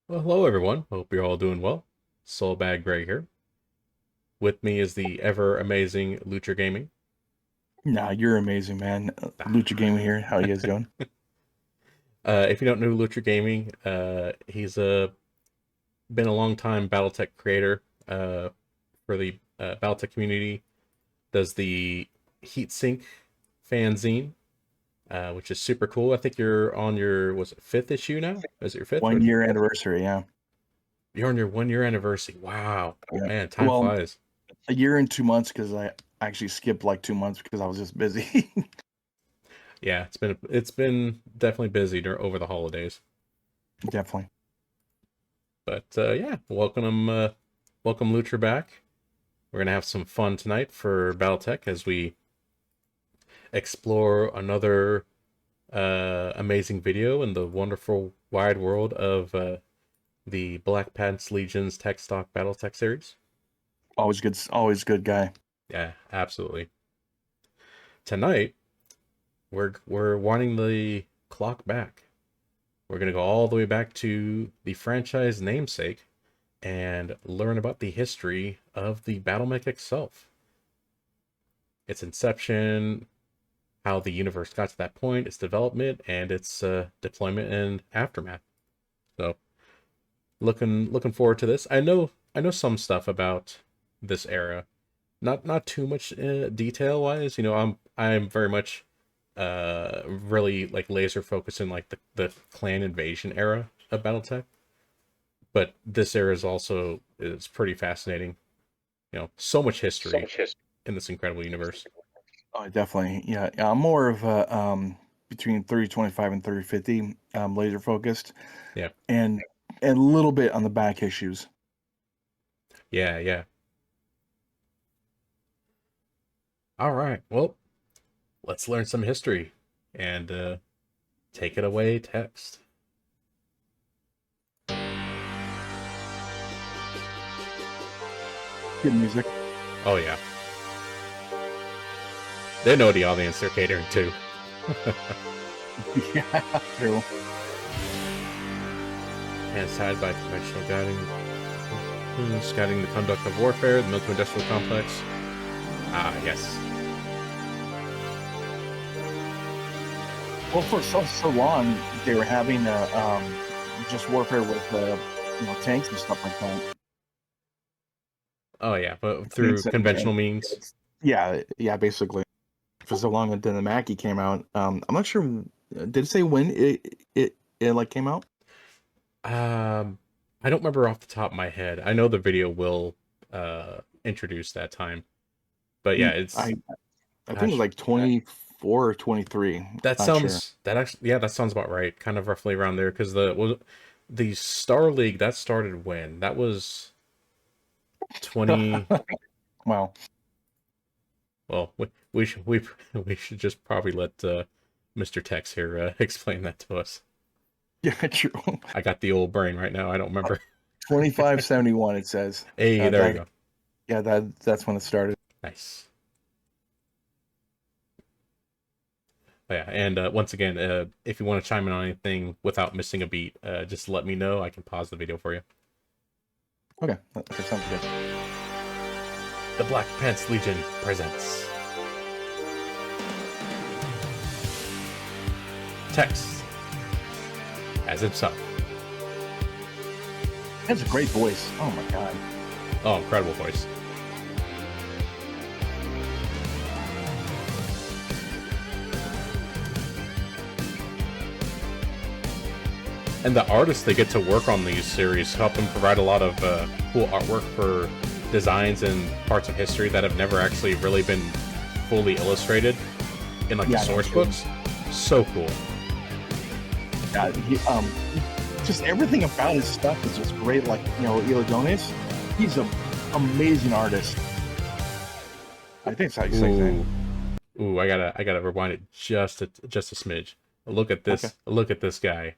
Well, hello everyone. Hope you're all doing well. Soulbag Gray here. With me is the ever amazing Lutra Gaming. Nah, you're amazing, man. Ah. Lucha Gaming here. How you guys doing? If you don't know Lutra Gaming, he's been a long time BattleTech creator for the BattleTech community. Does the Heatsink fanzine, which is super cool. I think you're on your was it fifth issue now? Is it your fifth or 1 year anniversary, yeah. you're on your 1 year anniversary? Wow, Yeah. man, time Well, flies. a year and 2 months because I actually skipped like 2 months because I was just busy. Yeah, it's been definitely busy over the holidays. Definitely. But yeah, welcome Lutra back. We're gonna have some fun tonight for BattleTech as we explore another amazing video in the wonderful wide world of the Black Pants Legion's Tex Talk Battletech series. Always good guy. Yeah, absolutely. Tonight we're wanting the clock back. We're gonna go all the way back to the franchise namesake and learn about the history of the Battlemech itself, its inception, how the universe got to that point, its development, and its deployment and aftermath. So, looking forward to this. I know some stuff about this era, not too much detail wise. I'm very much really like laser focused in like the clan invasion era of BattleTech, but this era is pretty fascinating. So much history in this incredible universe. Oh, definitely. Yeah, yeah. I'm more of a between 3025 and 3050 laser focused Yeah, and a little bit on the back issues. yeah, yeah. All right. Well, let's learn some history and take it away, text. Good music. Oh yeah, they know the audience they're catering to. Yeah, true. And side by conventional guiding, scouting the conduct of warfare, the military-industrial complex. Ah, yes. Well, for so long they were having just warfare with tanks and stuff like that. Oh yeah, but through Tanks conventional means. yeah, yeah, basically for so long until the Mackie came out. I'm not sure. Did it say when it like came out? Um, I don't remember off the top of my head. I know the video will introduce that time, but yeah, I it's I think it was gosh, like 24 or 23. Not sure. that sounds about right. Kind of roughly around there because the Star League that started when that was 20. Wow. Well, we should just probably let Mr. Tex here explain that to us. Yeah, true. I got the old brain right now. I don't remember. 2571 it says. Hey, there you That go. yeah, that's when it started. Nice. But yeah, and once again, if you want to chime in on anything without missing a beat, just let me know. I can pause the video for you. Okay, that sounds good. The Black Pants Legion presents Tex as himself. That's a great voice. Oh my god. Oh, incredible voice. And the artists that get to work on these series help them provide a lot of cool artwork for designs and parts of history that have never actually really been fully illustrated in like the Yeah, source true. books. So cool. Yeah, just everything about his stuff is just great. Like Iladonis, he's an amazing artist. I think that's how you say his name. Ooh, ooh, I gotta rewind it just a smidge. Look at Okay. this. Look at this guy.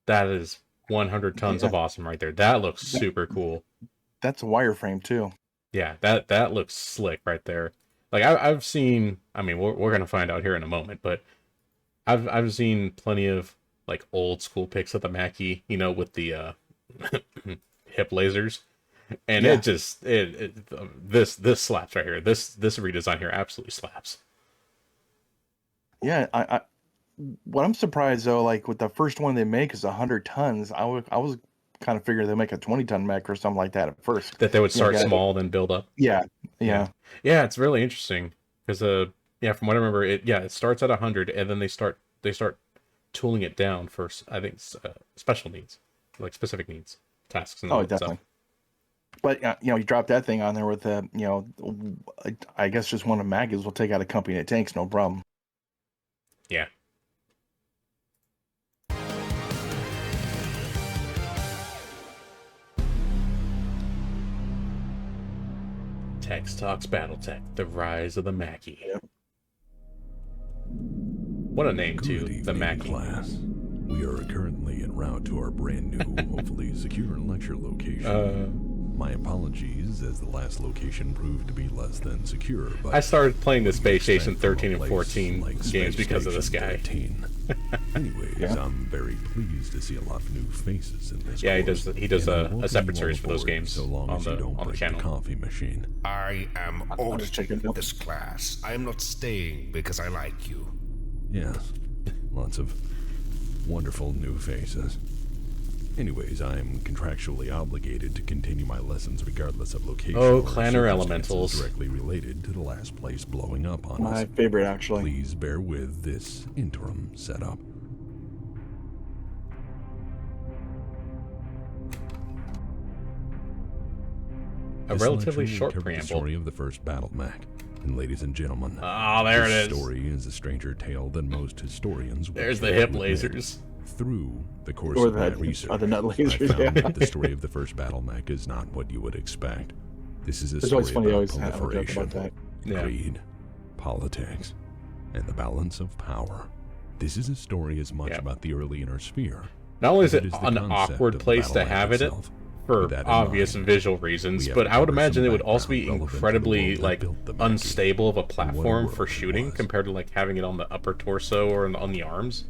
That is 100 tons Yeah, of awesome right there. That looks super cool. that's a wireframe too. Yeah, that looks slick right there. Like I've seen. I mean, we're gonna find out here in a moment, but I've seen plenty of like old school pics of the Mackie, you know, with the hip lasers, and Yeah. it just this slaps right here. This redesign here absolutely slaps. Yeah, what I'm surprised though, like with the first one they make is 100 tons. I was kind of figuring they make a 20-ton mech or something like that at first. That they would You know, start small, then build up. yeah, Yeah, yeah, it's really interesting because yeah, from what I remember, it starts at 100, and then they start tooling it down for, I think, special needs, like specific needs, tasks, and all that definitely. stuff. But you know, you drop that thing on there with you know, I guess just one of Maggie's will take out a company of tanks, no problem. Yeah. Tex Talks Battletech, the rise of the Mackie. Yep. What a name, too, the Mackie. Class. We are currently en route to our brand new, hopefully secure lecture location. My apologies, as the last location proved to be less than secure. But I started playing the Space Station 13 and 14 games because of this guy. Anyways, I'm very pleased to see a lot of new faces in this. Yeah, course, he does and a separate series for those aboard, games so long on as you don't the break channel. coffee machine. I am auditing this class. I am not staying because I like you. Yes, lots of wonderful new faces. Anyways, I am contractually obligated to continue my lessons regardless of location. Oh, or Clanner circumstances Elementals. directly related to the last place blowing up on us. My favorite, actually. Please bear with this interim setup. A This relatively lecture will short cover the preamble. story of the first Battlemech. And ladies and gentlemen, Oh, there it this is. story is a stranger tale than most historians would There's the care hip to admit. lasers. Through the course Or of my the research, nut I lasers, found yeah. that the story of the first Battlemech is not what you would expect. This is a It's story always funny. I about always have a joke proliferation, about that. Yeah. greed, politics, and the balance of power. This is a story as much Yeah. about the early inner sphere. Not only is as it is the an concept awkward of the place to Battlemech have it itself. for With that in obvious mind, visual we reasons, have but to I would cover imagine some it would also be background relevant to the incredibly world that like built the Mackie unstable of a and what platform world for it shooting was. compared to like having it on the upper torso or on the arms.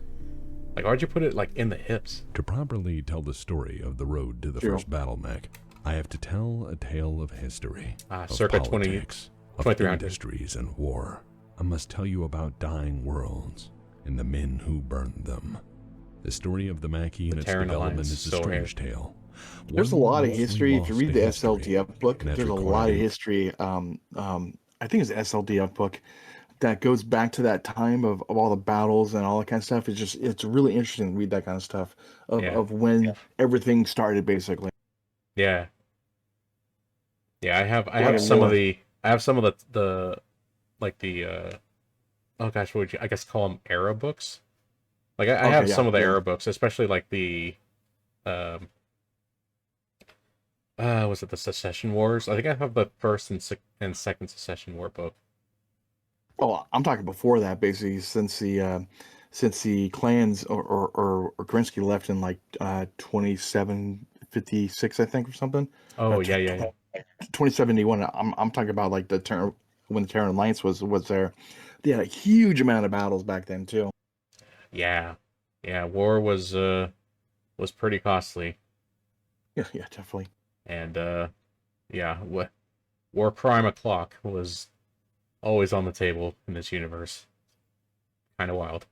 Like, why'd you put it like in the hips? To properly tell the story of the road to the True. first Battlemech, I have to tell a tale of history, of Circa 20 politics, of 2300. industries and war. I must tell you about dying worlds and the men who burned them. The story of the Mackie and its Terran development Alliance, is a so strange tale. There's a One lot of mostly history. If you lost read to the history, SLDF book, and has there's a recorded lot of in history. I think it's the SLDF book that goes back to that time of all the battles and all that kind of stuff. It's really interesting to read that kind of stuff of when everything started, basically. Yeah. Yeah, I have Like a some of lore. the like the oh gosh, what would you I guess call them era books? Like I have Okay, some of the yeah. era books, especially like the was it the Secession Wars? I think I have the first and second Secession War book. Oh, I'm talking before that, basically, since the clans or Kerensky left in like 2756, I think, or something. Oh, Or yeah. 2071. I'm talking about like the term when the Terran Alliance was there. They had a huge amount of battles back then too. Yeah. Yeah, war was pretty costly. Yeah, definitely. And yeah, War Crime O'Clock was always on the table in this universe. Kind of wild.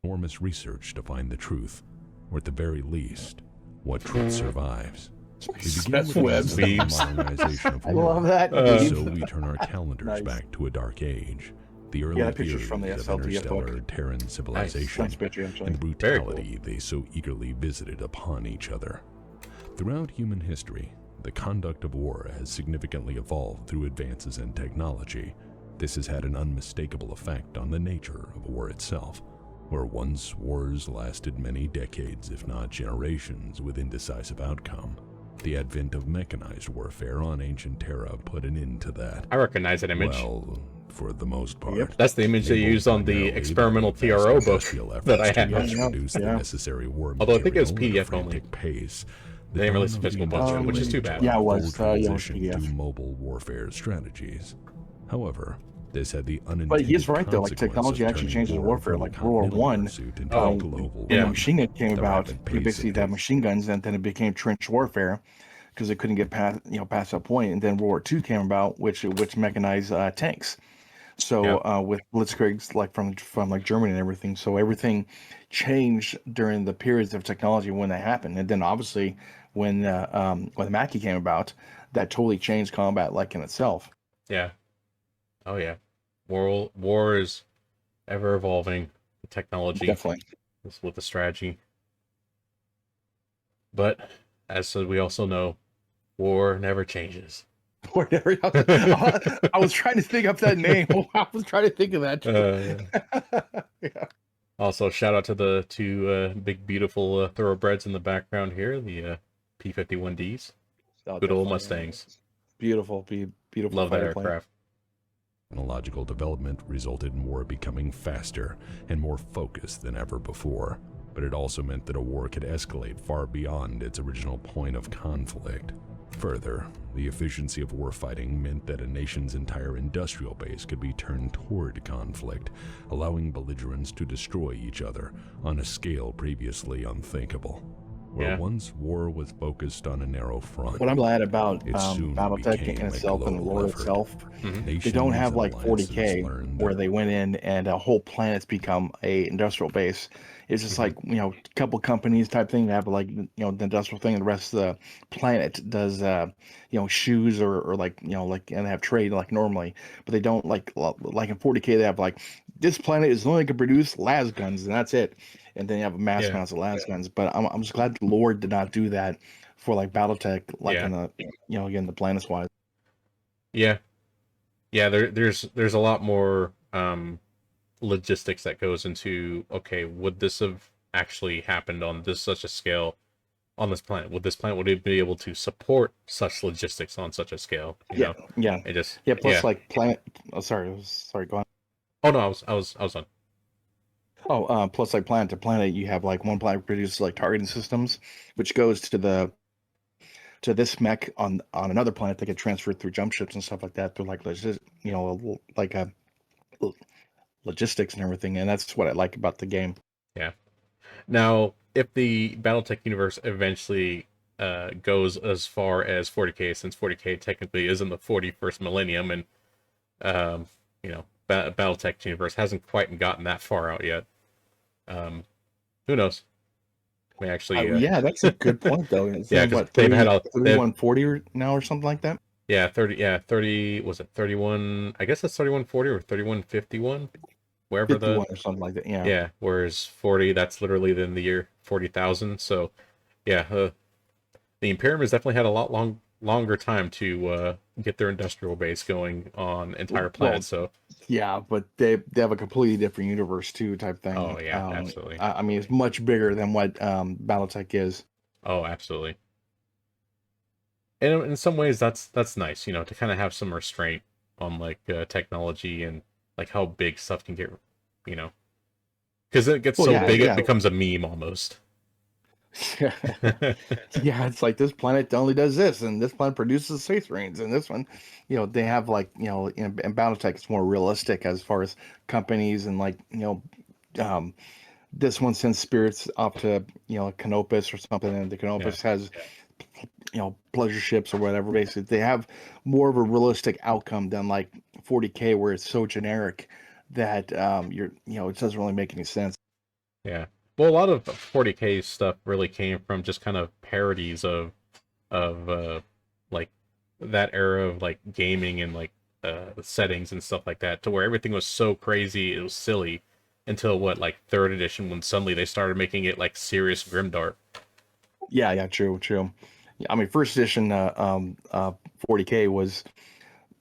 enormous research to find the truth, or at the very least, what truth survives. We begin with Webs. the modernization of I war. love that. So we turn our calendars Nice. back to a dark age. The early that picture's from the periods of SLDF book. interstellar Terran civilization Nice picture, actually. and the Very brutality they so eagerly visited upon each other. Throughout human history, the conduct of war has significantly evolved through advances in technology. This has had an unmistakable effect on the nature of war itself, where once wars lasted many decades, if not generations, with indecisive outcome. The advent of mechanized warfare on ancient Terra put an end to that. I recognize that image. Well, for the most part. Yep. That's the image they used on the Primarily experimental by vast TRO book industrial that I efforts to had. mass produce the Yeah. necessary war Although I think it was material at a PDF only. frantic pace. They didn't release dawn the of the physical books, which is too bad. Yeah, it was, full it was transition PDF. to mobile warfare strategies. However, This had the unintended But he's right though. Like consequence technology of actually turning changes war warfare. from a Like World War continental One, pursuit into Oh, a global when yeah. the one. machine gun came The about, rapid we pace basically of had machine guns, and then it became trench warfare because they couldn't get past that point. And then World War II came about, which mechanized tanks. Yeah. So with Blitzkriegs, like from like Germany and everything, so everything changed during the periods of technology when that happened. And then obviously when Mackie came about, that totally changed combat like in itself. Yeah. Oh yeah. War is ever evolving. The technology Definitely. is with the strategy. But as we also know, war never changes. Whatever. I was trying to think up that name. I was trying to think of that. Yeah. Also, shout out to the two big, beautiful thoroughbreds in the background here, the P-51Ds. Oh, Good old definitely. Mustangs. Beautiful Love that fighter plane. aircraft. Technological development resulted in war becoming faster and more focused than ever before, but it also meant that a war could escalate far beyond its original point of conflict. Further, the efficiency of warfighting meant that a nation's entire industrial base could be turned toward conflict, allowing belligerents to destroy each other on a scale previously unthinkable. Where Yeah. once war was focused on a narrow front, What I'm glad about it soon Battletech became in a itself and the global lore effort. itself, Mhm. they Nations don't have and like alliances 40K learned where that they went in and a whole planet's become a industrial base. It's just Mhm. like, a couple companies type thing that have like, the industrial thing, and the rest of the planet does, shoes or like, like, and they have trade like normally, but they don't like in 40K, they have like, this planet is only can produce las guns and that's it. And then you have mass Yeah. amounts of las guns. But I'm just glad the lore did not do that for like Battletech, like Yeah. in the, again, the planets wise. Yeah. Yeah, there's a lot more logistics that goes into, okay, would this have actually happened on this such a scale on this planet? Would this planet would it be able to support such logistics on such a scale? Yeah, yeah, It just yeah. Plus, yeah. like planet. Oh, sorry. Go on. Oh no, I was on. Oh, plus like planet to planet, you have like one planet produces like targeting systems, which goes to this mech on another planet that get transferred through jump ships and stuff like that. Through like like logistics and everything, and that's what I like about the game. Yeah. Now, if the BattleTech universe eventually goes as far as 40K, since 40K technically is in the 41st millennium, and BattleTech universe hasn't quite gotten that far out yet. Who knows? We actually, Yeah, that's a good point though. It's yeah, in because what they've had 3140 now or something like that. yeah, 30, was it 31? I guess that's 3140 or 3151, wherever 51 or something like that. Yeah. yeah, whereas 40, that's literally in the year 40,000. So, yeah, the Imperium has definitely had a lot longer time to get their industrial base going on entire planets. So, Yeah, but they have a completely different universe too, type thing. oh yeah, absolutely. I mean, it's much bigger than what BattleTech is. Oh, absolutely. And in some ways, that's nice, to kind of have some restraint on like technology and like how big stuff can get, because it gets Well, so yeah, big yeah. it becomes a meme almost. Yeah, it's like this planet only does this, and this planet produces space marines, and this one, they have like, in BattleTech, it's more realistic as far as companies and like, um, this one sends spirits off to, Canopus or something, and the Canopus has, pleasure ships or whatever. Basically, they have more of a realistic outcome than like 40K, where it's so generic that it doesn't really make any sense. Yeah. Well, a lot of 40K stuff really came from just kind of parodies of like that era of like gaming and like settings and stuff like that, to where everything was so crazy it was silly until like third edition, when suddenly they started making it like serious grimdark. Yeah, true. Yeah, I mean, first edition 40K was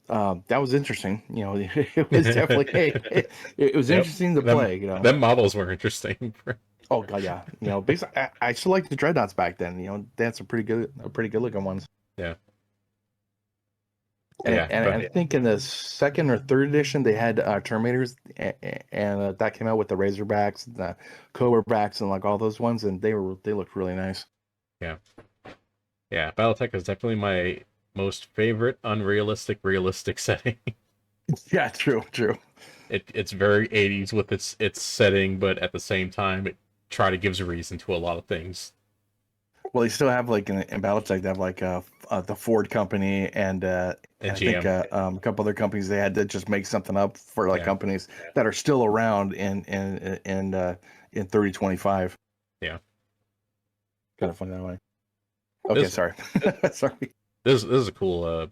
that was interesting. It was definitely it was Yep. interesting to play. Them models were interesting. Oh god, yeah. Basically, I still like the dreadnoughts back then. They had some pretty good looking ones. Yeah. And, Yeah, and I think in the second or third edition they had Terminators, and that came out with the Razorbacks, the Cobra backs, and like all those ones, and they looked really nice. Yeah. Yeah, BattleTech is definitely my most favorite unrealistic realistic setting. Yeah, true. It's very 80s with its setting, but at the same time, it gives a reason to a lot of things. Well, they still have like in Battletech, they have like the Ford company and And I think GM, a couple other companies they had to just make something up for like yeah, companies that are still around in 3025. yeah. Kind of fun that way. Okay, This sorry. Sorry. this is a cool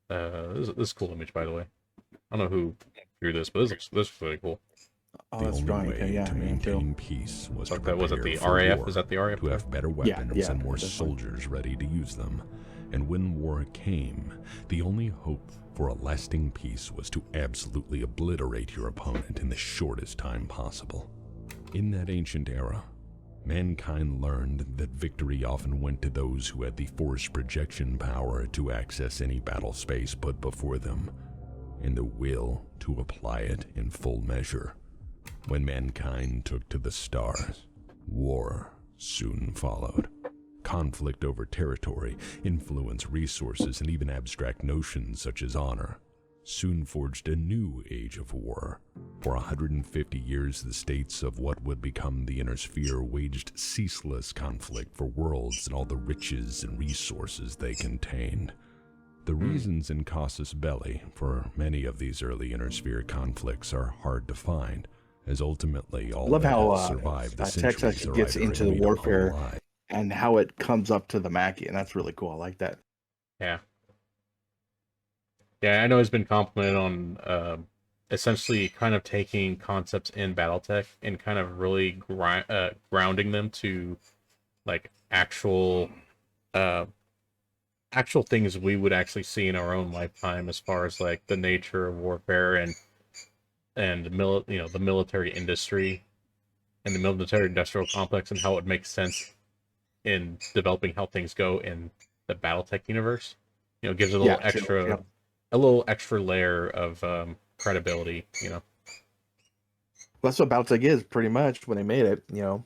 this is a cool image, by the way. I don't know who drew this, but this looks really cool. Oh, The that's only drawing. way Yeah, to me too. maintain peace was to That was it prepare the for RAF? war, Is that the RAF? to have better Yeah, weapons and more definitely. soldiers ready to use them. And when war came, the only hope for a lasting peace was to absolutely obliterate your opponent in the shortest time possible. In that ancient era, mankind learned that victory often went to those who had the force projection power to access any battle space put before them, and the will to apply it in full measure. When mankind took to the stars, war soon followed. Conflict over territory, influence, resources, and even abstract notions such as honor soon forged a new age of war. For 150 years, the states of what would become the Inner Sphere waged ceaseless conflict for worlds and all the riches and resources they contained. The reasons in casus belli for many of these early Inner Sphere conflicts are hard to find, as ultimately all Love that how has survived the Tex centuries actually are gets either into the agreed upon warfare alive. and how it comes up to the Mackie, and that's really cool. I like that. Yeah. Yeah, I know he's been complimented on essentially kind of taking concepts in Battletech and kind of really grounding them to like actual things we would actually see in our own lifetime, as far as like the nature of warfare and the military industry and the military industrial complex, and how it makes sense in developing how things go in the Battletech universe. It gives it Yeah, true. Yep. a little extra layer of credibility. That's what Battletech is pretty much when they made it. Yeah.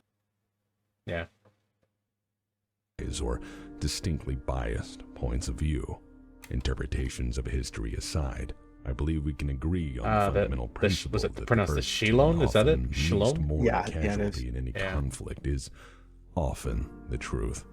Or distinctly biased points of view. Interpretations of history aside, I believe we can agree on the fundamental principle was it that pronounced the first Shilon? and Is that it? often Shilon? least moral Yeah, it is. casualty in any conflict is often the truth.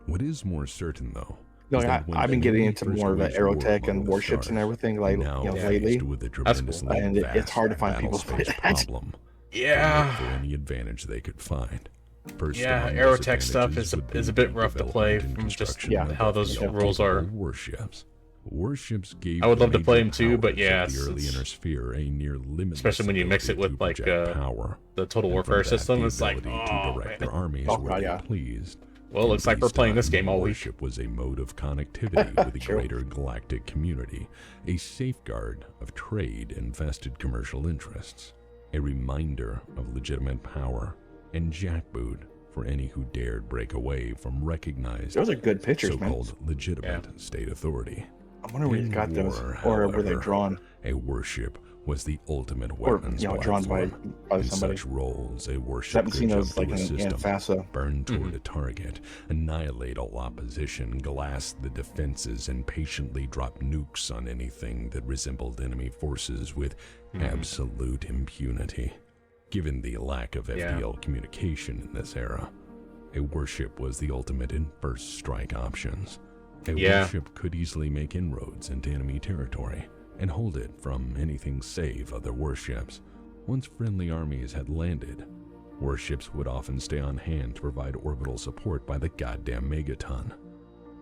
What is more certain, though, No, is that when I've been getting humanity into first more of waged aerotech war and among the warships and stars, everything we're like now lately. faced with a That's cool. tremendously And it's hard to vast find people battle space for that. problem. Yeah. To look for any advantage they could find. First Yeah, among those aerotech stuff advantages would be is a bit the rough to play development and from just construction of how those rules are. warships. Warships gave I would the love to play major them too, but powers yeah, of the early Inner Sphere a near limitless especially when you mix it ability with to like project power. the Total And Warfare from that, system. the It's like, ability to oh direct man. their armies Oh, where God, they yeah. pleased. Well, it looks like we're playing this game all week. Warship was a mode of connectivity with the True. greater galactic community, a safeguard of trade and vested commercial interests, a reminder of legitimate power, and jackboot for any who dared break away from recognized Those are good pictures, man. so-called legitimate state authority. I wonder where you In got those, war, or were they however, drawn, a warship was the ultimate or weapons drawn by platform. In somebody? such roles, a I warship haven't could seen jump those to like a in system, FASA. burn toward a target, annihilate all opposition, glass the defenses, and patiently drop nukes on anything that resembled enemy forces with absolute impunity. Given the lack of FDL communication in this era, a warship was the ultimate in first strike options. A warship could easily make inroads into enemy territory and hold it from anything save other warships. Once friendly armies had landed, warships would often stay on hand to provide orbital support by the goddamn megaton.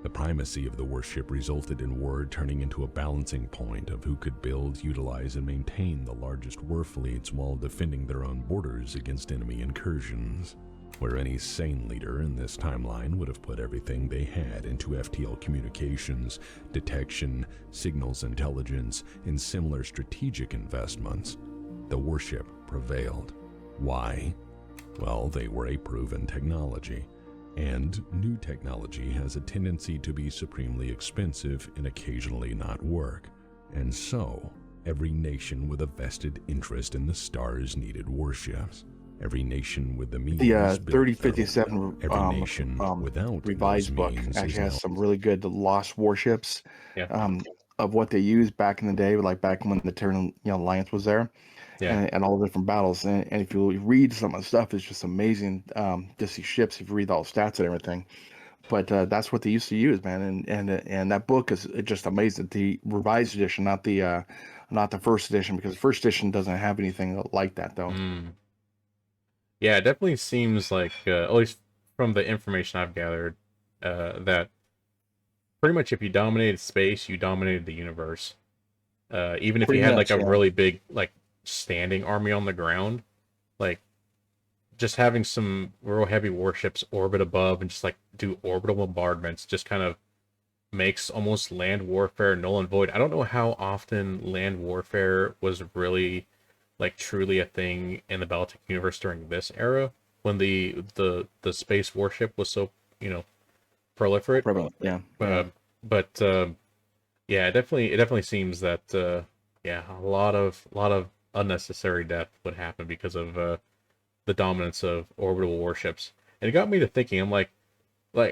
The primacy of the warship resulted in war turning into a balancing point of who could build, utilize, and maintain the largest war fleets while defending their own borders against enemy incursions. Where any sane leader in this timeline would have put everything they had into FTL communications, detection, signals intelligence, and similar strategic investments, the warship prevailed. Why? Well, they were a proven technology, and new technology has a tendency to be supremely expensive and occasionally not work. And so, every nation with a vested interest in the stars needed warships. Every nation with the means. The built 3057 every nation without revised those book means actually is has now some really good lost warships. Yeah. of what they used back in the day, like back when the Terran, Alliance was there, Yeah. and all the different battles. And if you read some of the stuff, it's just amazing. Just these ships, if you read all the stats and everything. But that's what they used to use, man. And that book is just amazing. The revised edition, not the first edition, because the first edition doesn't have anything like that, though. Mm. Yeah, it definitely seems like, at least from the information I've gathered, that pretty much if you dominated space, you dominated the universe. Even if you Pretty had like much, a yeah. really big like standing army on the ground, like just having some real heavy warships orbit above and just like do orbital bombardments just kind of makes almost land warfare null and void. I don't know how often land warfare was really like truly a thing in the Battletech universe during this era when the space warship was so, you know, proliferate. Prevalent, yeah, yeah. Uh, but yeah, it definitely seems that yeah, a lot of unnecessary death would happen because of the dominance of orbital warships. And it got me to thinking. I'm like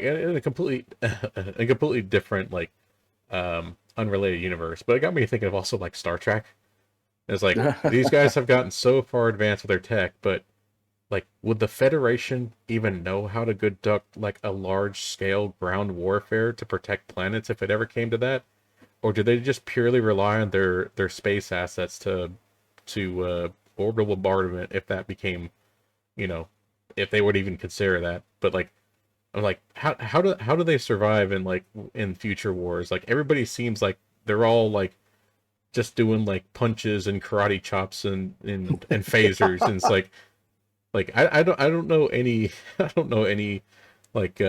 in a completely a completely different like unrelated universe, but it got me thinking of also like Star Trek. It's like these guys have gotten so far advanced with their tech, but like would the Federation even know how to conduct like a large scale ground warfare to protect planets if it ever came to that? Or do they just purely rely on their space assets to orbital bombardment if that became, you know, if they would even consider that? But like I'm like, how do they survive in like in future wars? Like everybody seems like they're all like just doing like punches and karate chops and phasers, and it's like I don't know any I don't know any like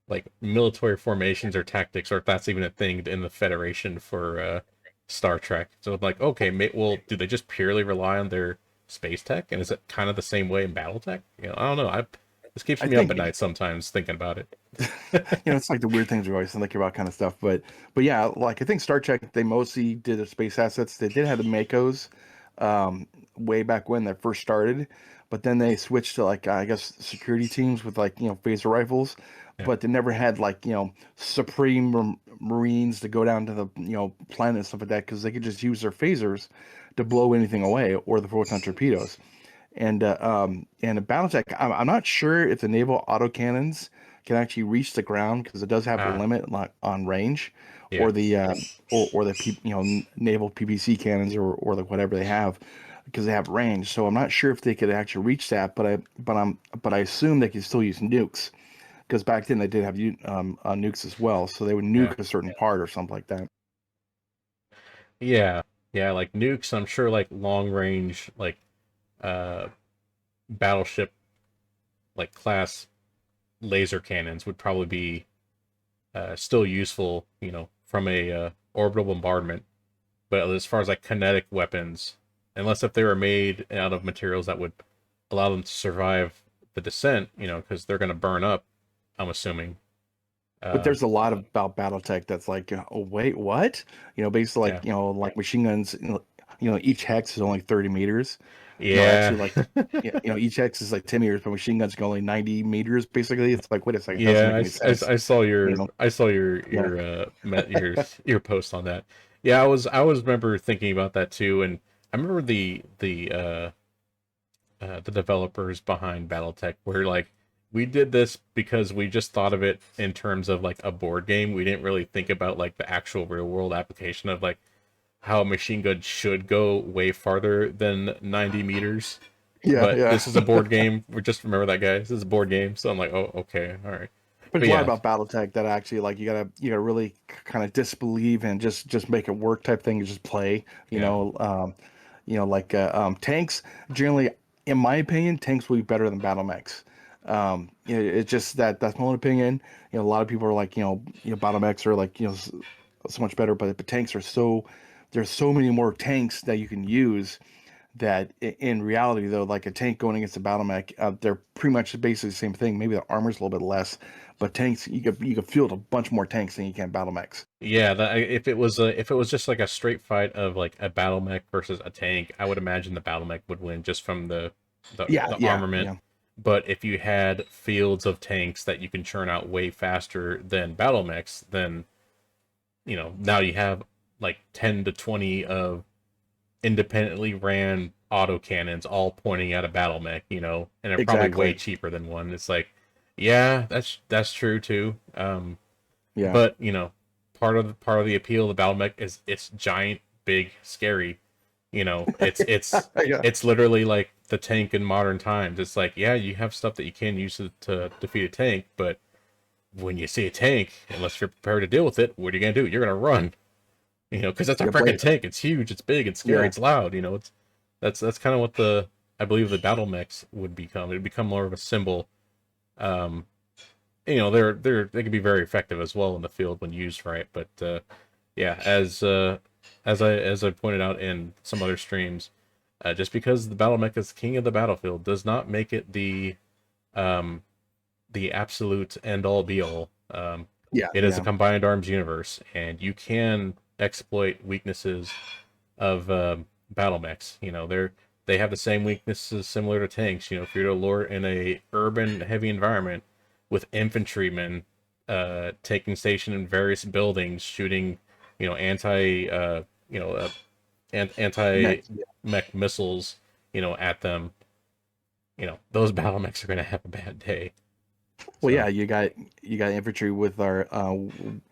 like military formations or tactics, or if that's even a thing in the Federation for Star Trek. So I'm like, okay, well, do they just purely rely on their space tech, and is it kind of the same way in BattleTech? You know, I don't know. This keeps I me up at think night sometimes thinking about it. it's like the weird things we always think about kind of stuff. But yeah, like I think Star Trek, they mostly did the space assets. They did have the Makos, way back when they first started, but then they switched to like I guess security teams with like phaser rifles, Yeah. but they never had like supreme Marines to go down to the planet and stuff like that because they could just use their phasers to blow anything away or the photon torpedoes. And a BattleTech, I'm not sure if the naval autocannons can actually reach the ground because it does have a Ah, limit on range, yeah. or the naval PPC cannons or like whatever they have because they have range. So I'm not sure if they could actually reach that, but I assume they could still use nukes because back then they did have nukes as well. So they would Yeah. nuke a certain part or something like that. Yeah. Yeah, like nukes, I'm sure like long range like uh battleship like class laser cannons would probably be still useful, you know, from a orbital bombardment. But as far as like kinetic weapons, unless if they were made out of materials that would allow them to survive the descent, you know, because they're going to burn up, I'm assuming. But Uh, there's a lot about BattleTech that's like, oh wait, what? Basically yeah. like like machine guns. Each hex is only 30 meters. Yeah. Actually, like each hex is like 10 meters, but machine guns go only 90 meters. Basically, it's like, wait a second, it doesn't Yeah, make any sense. I saw You know, yeah, your post on that. Yeah, I was remember thinking about that too, and I remember the developers behind BattleTech were like, we did this because we just thought of it in terms of like a board game. We didn't really think about like the actual real world application of like how a machine gun should go way farther than 90 meters. yeah, But yeah. this is a board game. We just remember that, guys. This is a board game. So I'm like, oh, okay, all right. But But there's a lot yeah, about BattleTech that actually like you gotta really kind of disbelieve and just make it work type thing and just play. yeah, Like tanks. Generally, in my opinion, tanks will be better than battle mechs. It's just that's my own opinion. A lot of people are like battle mechs are like so much better, but tanks are there's so many more tanks that you can use that in reality though, like a tank going against a battle mech, they're pretty much basically the same thing. Maybe the armor's a little bit less, but tanks you could field a bunch more tanks than you can battle mechs. yeah. If it was just like a straight fight of like a battle mech versus a tank, I would imagine the battle mech would win just from Yeah, the yeah, armament. yeah. But if you had fields of tanks that you can churn out way faster than battle mechs, then now you have like 10 to 20 of independently ran autocannons all pointing at a Battlemech, and they're probably way Exactly. cheaper than one. It's like, yeah, that's true too. Yeah. But part of the appeal of the Battlemech is it's giant, big, scary. It's Yeah. it's literally like the tank in modern times. It's like, yeah, you have stuff that you can use to defeat a tank, but when you see a tank, unless you're prepared to deal with it, what are you gonna do? You're gonna run. Because that's a Yep, freaking tank. It's huge. It's big. It's scary. Yeah. It's loud. That's kind of what I believe the battle mechs would become. It'd become more of a symbol. Um, they can be very effective as well in the field when used right. But yeah, as I pointed out in some other streams, just because the battle mech is king of the battlefield does not make it the absolute end all be all. Yeah. It is a Yeah. combined arms universe, and you can exploit weaknesses of battle mechs. They have the same weaknesses similar to tanks. If you're to lure in a urban heavy environment with infantrymen taking station in various buildings, shooting, anti anti Next. Yeah. mech missiles, at them. Those battle mechs are gonna have a bad day. Well, So, yeah, you got infantry with our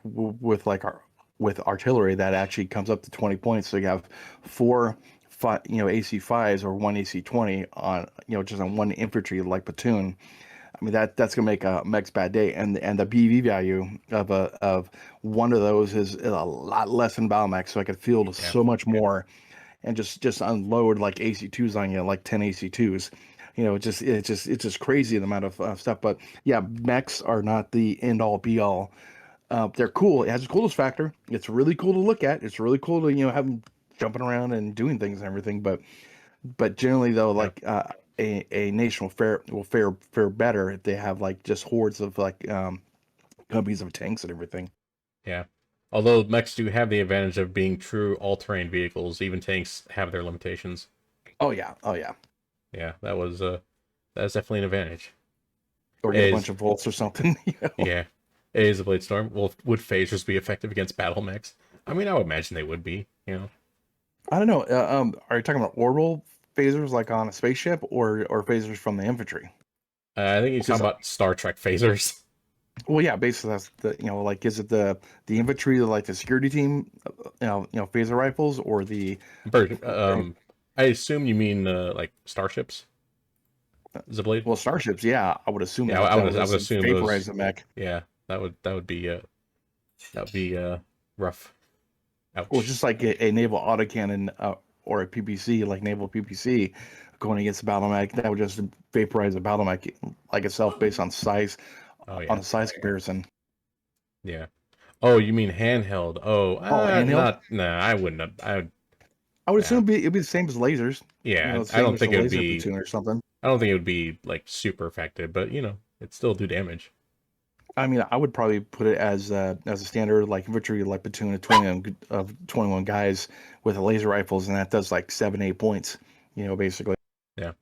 with like our with artillery that actually comes up to 20 points. So you have four, five, AC5s or one AC20 on just on one infantry like platoon. I mean that's gonna make a mech's bad day, and the BV value of one of those is a lot less than battle mech, so I could field yeah. so much more and just unload like AC2s on you, like 10 AC2s. It's just crazy the amount of stuff. But yeah, mechs are not the end all be all. They're cool. It has a coolest factor. It's really cool to look at. It's really cool to have them jumping around and doing things and everything. But generally though, Yeah. like a nation will fare better if they have like just hordes of like companies of tanks and everything. Yeah. Although mechs do have the advantage of being true all-terrain vehicles, even tanks have their limitations. Oh yeah, oh yeah. Yeah, that's definitely an advantage. Or get a bunch of volts or something. Yeah. A is a Blade Storm. Well, would phasers be effective against battle mechs? I mean, I would imagine they would be, I don't know. Are you talking about orbital phasers like on a spaceship, or phasers from the infantry? I think you're Because talking about Star Trek phasers. well, yeah, basically that's the like is it the infantry like the security team, phaser rifles or the I assume you mean like starships. Blade? well starships? Yeah, I would assume Yeah, that I would just assume vaporize those. the mech. Yeah, that would be rough. Ouch. Well, just like a naval autocannon or a PPC, like naval PPC, going against a battle mech, that would just vaporize a battle mech like itself based on size, Oh on yeah, a size comparison. yeah. Oh, you mean handheld? Oh, handheld? Nah, I wouldn't have. I would Yeah, assume it'd be the same as lasers. yeah. I Same don't as a think it would laser be. platoon or something. I don't think it would be like super effective, but it'd still do damage. I mean, I would probably put it as a standard like infantry like platoon of 21 guys with laser rifles, and that does like 7-8 points. Basically. Yeah.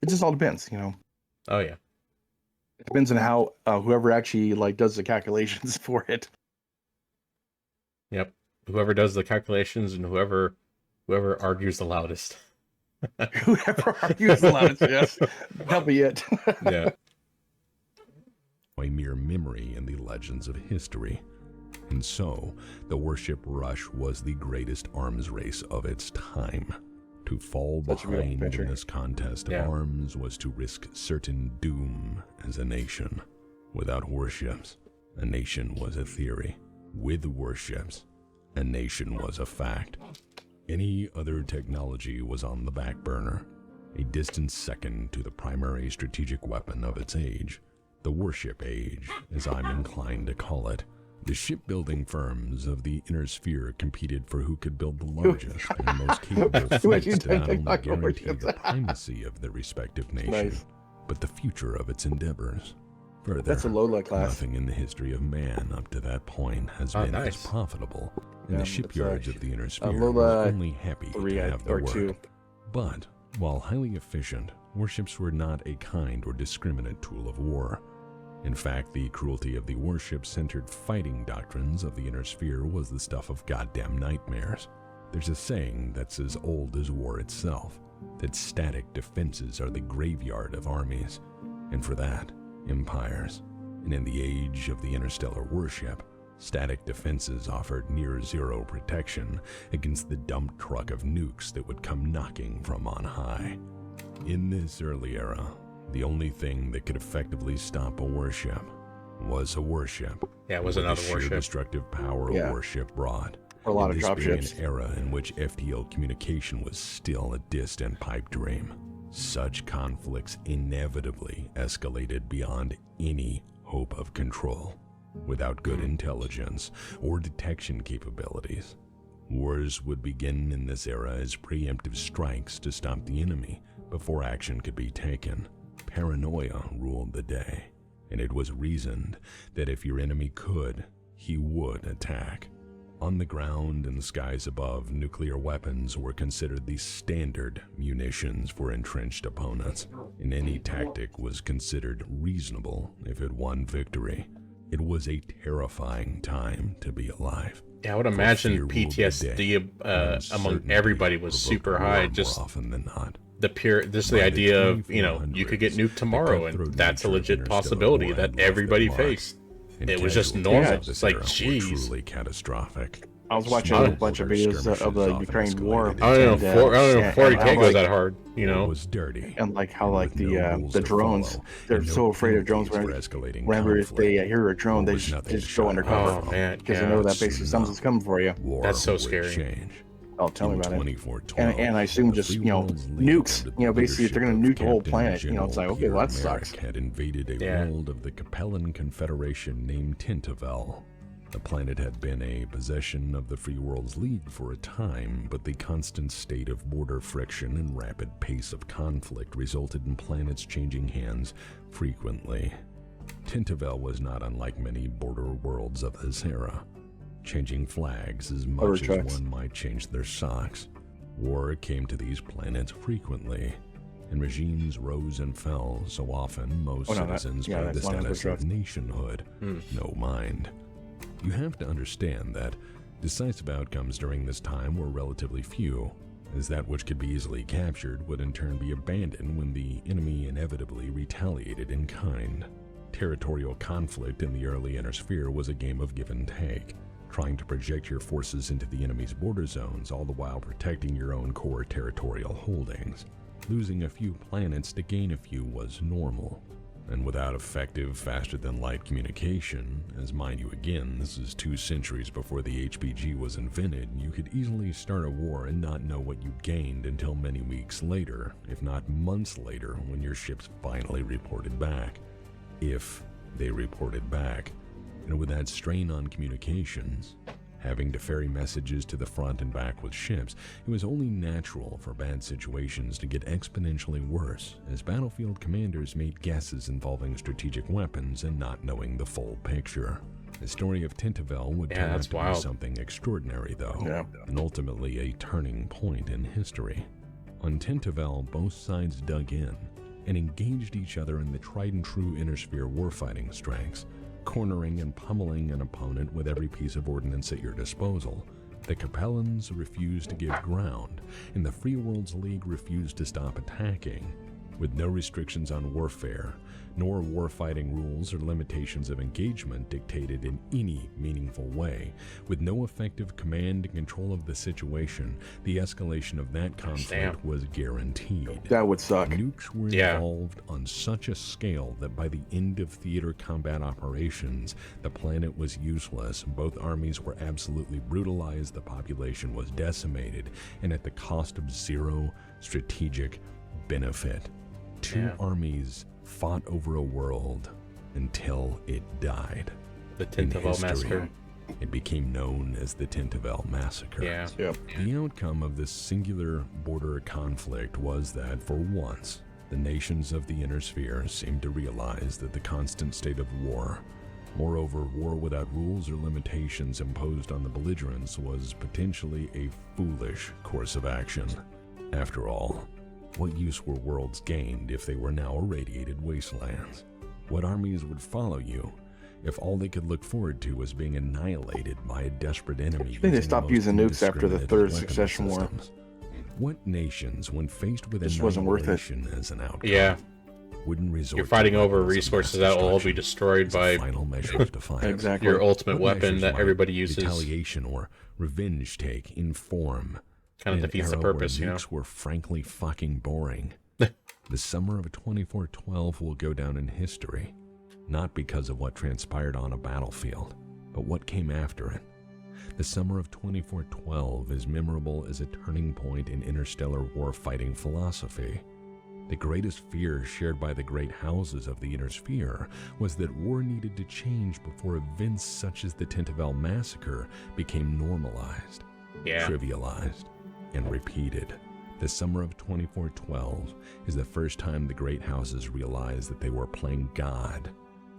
It just all depends. Oh yeah. It depends on how whoever actually like does the calculations for it. Yep. Whoever does the calculations and whoever argues the loudest. Whoever argues the loudest, yes, that'll be it. Yeah. A mere memory in the legends of history. And so, the warship rush was the greatest arms race of its time. To fall That's a real behind picture. in this contest of Yeah. arms was to risk certain doom as a nation. Without warships, a nation was a theory. With warships, a nation was a fact. Any other technology was on the back burner, a distant second to the primary strategic weapon of its age. The warship age, as I'm inclined to call it. The shipbuilding firms of the inner sphere competed for who could build the largest and most capable fleets to not only guarantee the primacy of the respective nation, Nice. but the future of its endeavors. Further, That's a Lola class. nothing in the history of man up to that point has Oh, been nice. as profitable, and Yeah, the it's, shipyards of the inner sphere Lola were only happy 3 to have the or work. 2. But, while highly efficient, warships were not a kind or discriminate tool of war. In fact, the cruelty of the warship-centered fighting doctrines of the Inner Sphere was the stuff of goddamn nightmares. There's a saying that's as old as war itself, that static defenses are the graveyard of armies, and for that, empires. And in the age of the interstellar warship, static defenses offered near-zero protection against the dump truck of nukes that would come knocking from on high. In this early era, the only thing that could effectively stop a warship was a warship. Yeah, it was with another the sheer warship. destructive power a warship brought. A lot of And this being dropships. an era in which FTL communication was still a distant pipe dream. Such conflicts inevitably escalated beyond any hope of control. Without good intelligence or detection capabilities, wars would begin in this era as preemptive strikes to stop the enemy before action could be taken. Paranoia ruled the day, and it was reasoned that if your enemy could, he would attack. On the ground and skies above, nuclear weapons were considered the standard munitions for entrenched opponents, and any tactic was considered reasonable if it won victory. It was a terrifying time to be alive. Yeah, I would imagine PTSD among everybody was super high. Just more often than not. just the idea of, you could get nuked tomorrow, and that's a legit possibility that everybody faced. It was just normal. It's like, geez. Truly catastrophic. I was watching a bunch of videos of the Ukraine war. I don't know, 40K goes that hard, It was dirty. And like how like with no rules the to drones, follow, they're and no so afraid of drones. penalties for escalating Whenever if they conflict. hear a drone, they There was nothing just to go shy undercover. Oh man, Because yeah. they know that basically soon something's enough. coming for you. War That's so would scary. change. Oh, tell me about it. 2412, And I assume the just, free world's lead nukes, under the basically if they're gonna leadership nuke the whole of Captain planet, it's like, General okay, well, that Pierre sucks. Merrick had invaded a Yeah. world of the Capellan Confederation named Tintavel. The planet had been a possession of the Free World's League for a time, but the constant state of border friction and rapid pace of conflict resulted in planets changing hands frequently. Tintavel was not unlike many border worlds of this era, changing flags as much as one might change their socks. War came to these planets frequently, and regimes rose and fell so often most citizens paid the status of nationhood no mind. You have to understand that decisive outcomes during this time were relatively few, as that which could be easily captured would in turn be abandoned when the enemy inevitably retaliated in kind. Territorial conflict in the early Inner Sphere was a game of give and take, trying to project your forces into the enemy's border zones all the while protecting your own core territorial holdings. Losing a few planets to gain a few was normal. And without effective, faster-than-light communication, as mind you again, this is 2 centuries before the HPG was invented, you could easily start a war and not know what you gained until many weeks later, if not months later, when your ships finally reported back. If they reported back. And with that strain on communications, having to ferry messages to the front and back with ships, it was only natural for bad situations to get exponentially worse as battlefield commanders made guesses involving strategic weapons and not knowing the full picture. The story of Tintavel would turn out to be something extraordinary, though, and ultimately a turning point in history. On Tintavel, both sides dug in and engaged each other in the tried-and-true Inner Sphere warfighting strengths, cornering and pummeling an opponent with every piece of ordnance at your disposal. The Capellans refused to give ground, and the Free World's League refused to stop attacking. With no restrictions on warfare, nor warfighting rules or limitations of engagement dictated in any meaningful way, with no effective command and control of the situation, the escalation of that conflict was guaranteed. That would suck. Nukes were involved on such a scale that by the end of theater combat operations, the planet was useless, both armies were absolutely brutalized, the population was decimated, and at the cost of zero strategic benefit. Two armies fought over a world until it died. The Tintavel Massacre. It became known as the Tintavel Massacre. The outcome of this singular border conflict was that, for once, the nations of the Inner Sphere seemed to realize that the constant state of war, moreover war without rules or limitations imposed on the belligerents, was potentially a foolish course of action. After all, what use were worlds gained if they were now irradiated wastelands? What armies would follow you if all they could look forward to was being annihilated by a desperate enemy? I think they stopped using nukes after the third succession war. What nations, when faced with Just wasn't worth it. annihilation as an outcome, Yeah. wouldn't resort You're fighting to over weapons of resources mass that will all be destruction destroyed as a by final measure of defiance? Exactly. your ultimate What weapon measures that might everybody uses. retaliation or revenge take in form? Kind of in an defeats the era where purpose, you know. nukes were frankly fucking boring. The summer of 2412 will go down in history, not because of what transpired on a battlefield, but what came after it. The summer of 2412 is memorable as a turning point in interstellar warfighting philosophy. The greatest fear shared by the great houses of the inner sphere was that war needed to change before events such as the Tentavel massacre became normalized, trivialized, and repeated. The summer of 2412 is the first time the great houses realized that they were playing God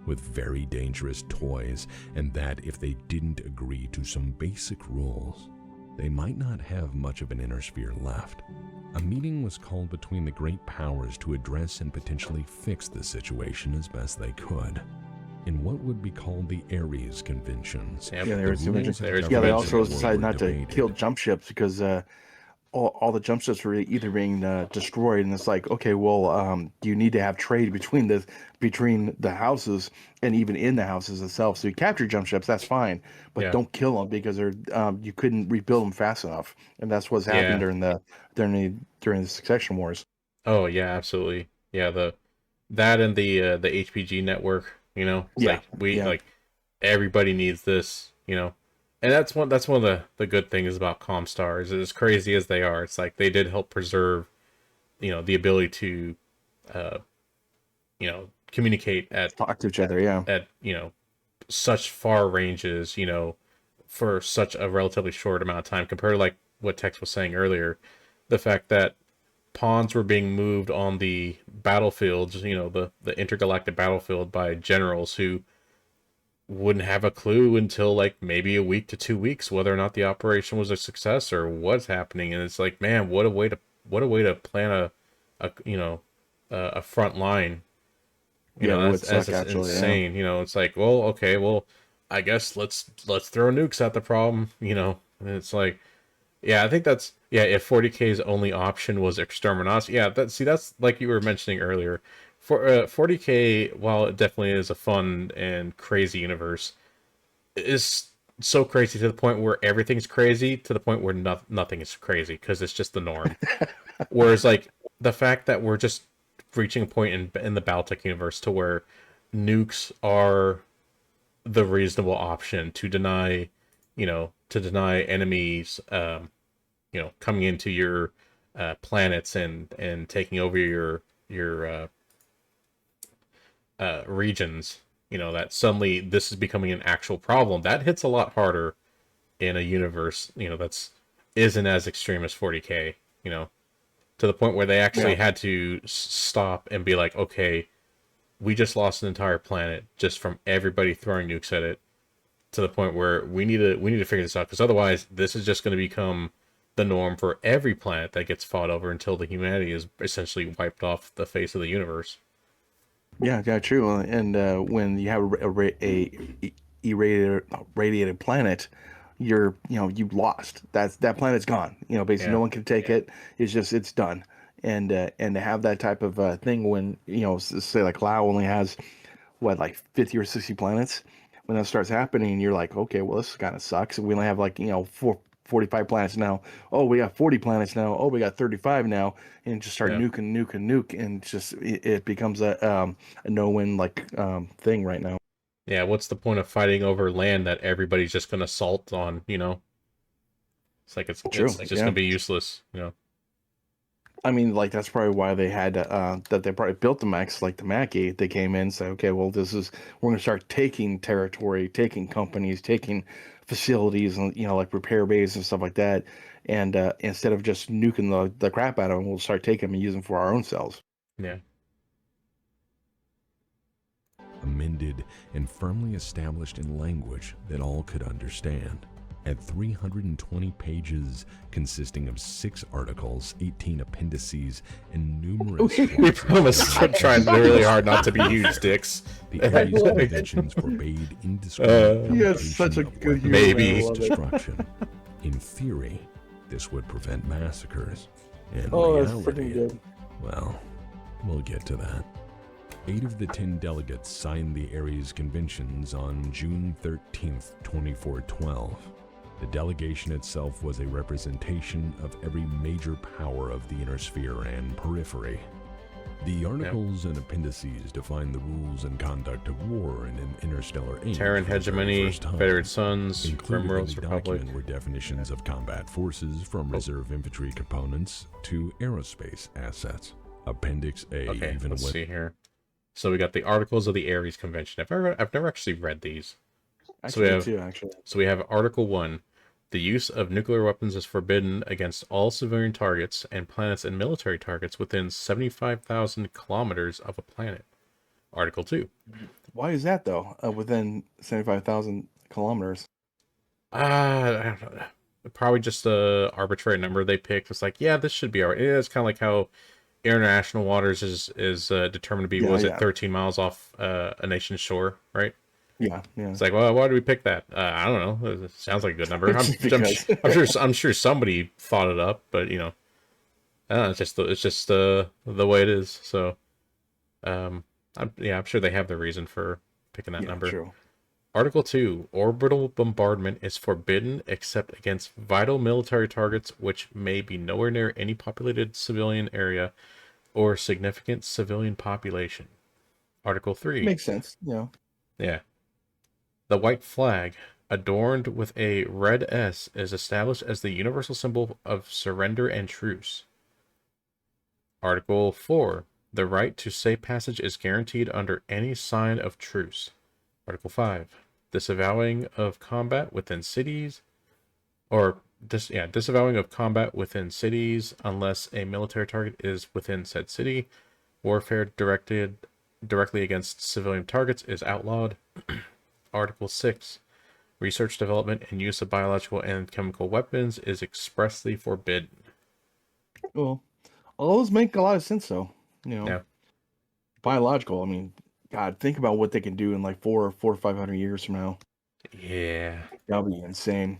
with very dangerous toys, and that if they didn't agree to some basic rules, they might not have much of an inner sphere left. A meeting was called between the great powers to address and potentially fix the situation as best they could. In what would be called the Ares Conventions. Yep. Yeah, there was There's yeah, they also conventions decided were not to debated. kill jump ships because all the jump ships were either being destroyed, and it's like, okay, well, you need to have trade between the houses and even in the houses itself. So you capture jump ships, that's fine, but don't kill them because they're you couldn't rebuild them fast enough, and that's what's happened during the succession wars. Oh yeah, absolutely. Yeah, that and the HPG network, you know, it's like like everybody needs this, you know. And that's one of the good things about Comstars. As crazy as they are, it's like they did help preserve, you know, the ability to you know, communicate at Talk to each other, yeah. At, you know, such far ranges, you know, for such a relatively short amount of time compared to like what Tex was saying earlier. The fact that pawns were being moved on the battlefields, you know, the intergalactic battlefield by generals who wouldn't have a clue until like maybe a week to 2 weeks whether or not the operation was a success or what's happening. And it's like, man, what a way to plan a you know, a front line. You know, that's insane. You know, it's like, well, okay, well, I guess let's throw nukes at the problem, you know. And it's like, yeah, I think that's, yeah, if 40K's only option was Exterminatus, yeah, that's like you were mentioning earlier. For 40K, while it definitely is a fun and crazy universe, is so crazy to the point where everything's crazy to the point where nothing is crazy because it's just the norm. Whereas like the fact that we're just reaching a point in the Battletech universe to where nukes are the reasonable option to deny, you know, enemies, you know, coming into your planets and taking over your regions, you know, that suddenly this is becoming an actual problem. That hits a lot harder in a universe, you know, isn't as extreme as 40K, you know, to the point where they actually had to stop and be like, okay, we just lost an entire planet just from everybody throwing nukes at it, to the point where we need to figure this out, because otherwise this is just going to become the norm for every planet that gets fought over until the humanity is essentially wiped off the face of the universe. Yeah, true. And when you have a irradiated planet, you've lost. That planet's gone. You know, basically no one can take it. It's done. And to have that type of thing when, you know, say like Lao only has what, like 50 or 60 planets, when that starts happening, you're like, okay, well, this kind of sucks. We only have like, you know, 45 planets now. Oh, we got 40 planets now. Oh, we got 35 now, and just start nuke, and just it becomes a no-win thing right now. Yeah, what's the point of fighting over land that everybody's just gonna assault on? You know, it's like it's just gonna be useless. You know. I mean, like, that's probably why they had that they probably built the mechs like the Mackie. They came in and said, okay, well, we're going to start taking territory, taking companies, taking facilities, and, you know, like repair bays and stuff like that. And instead of just nuking the crap out of them, we'll start taking them and use them for our own selves. Yeah. Amended and firmly established in language that all could understand. At 320 pages, consisting of 6 articles, 18 appendices, and numerous We promise we're trying really hard not to be huge dicks. the Ares Conventions forbade indiscriminate He has application such a of good weapons humor, of man, I mass love it. destruction. In theory, this would prevent massacres. In Oh, that's reality, freaking good. well, we'll get to that. 8 of the 10 delegates signed the Ares Conventions on June 13th, 2412. The delegation itself was a representation of every major power of the inner sphere and periphery. The articles and appendices define the rules and conduct of war in an interstellar age. Terran for the very hegemony, first time. Federated Suns, Included in Rimworld's the Republic. document were definitions of combat forces from reserve infantry components to aerospace assets. Appendix A Okay, even let's went see here. So we got the Articles of the Ares Convention. I've never actually read these. So we have So we have Article 1. The use of nuclear weapons is forbidden against all civilian targets and planets and military targets within 75,000 kilometers of a planet. Article 2. Why is that though? Within 75,000 kilometers. I don't know. Probably just a arbitrary number they picked. It's like, yeah, this should be alright. Yeah, it's kind of like how international waters is determined to be, Yeah, was yeah. it 13 miles off a nation's shore, right? Yeah, yeah. It's like, well, why did we pick that? I don't know. It sounds like a good number. Because- I'm sure somebody thought it up, but you know, I don't know, it's just the way it is. So, I'm sure they have the reason for picking that Yeah, number. true. Article 2. Orbital bombardment is forbidden except against vital military targets which may be nowhere near any populated civilian area or significant civilian population. Article 3. Makes sense. Yeah. Yeah. The white flag, adorned with a red S, is established as the universal symbol of surrender and truce. Article 4. The right to safe passage is guaranteed under any sign of truce. Article 5. Disavowing of combat within cities, disavowing of combat within cities unless a military target is within said city. Warfare directly against civilian targets is outlawed. Article 6. Research, development, and use of biological and chemical weapons is expressly forbidden. Well, all those make a lot of sense though. You know, Yeah. biological. I mean, God, think about what they can do in like 400 or 500 years from now. Yeah. That'll be insane.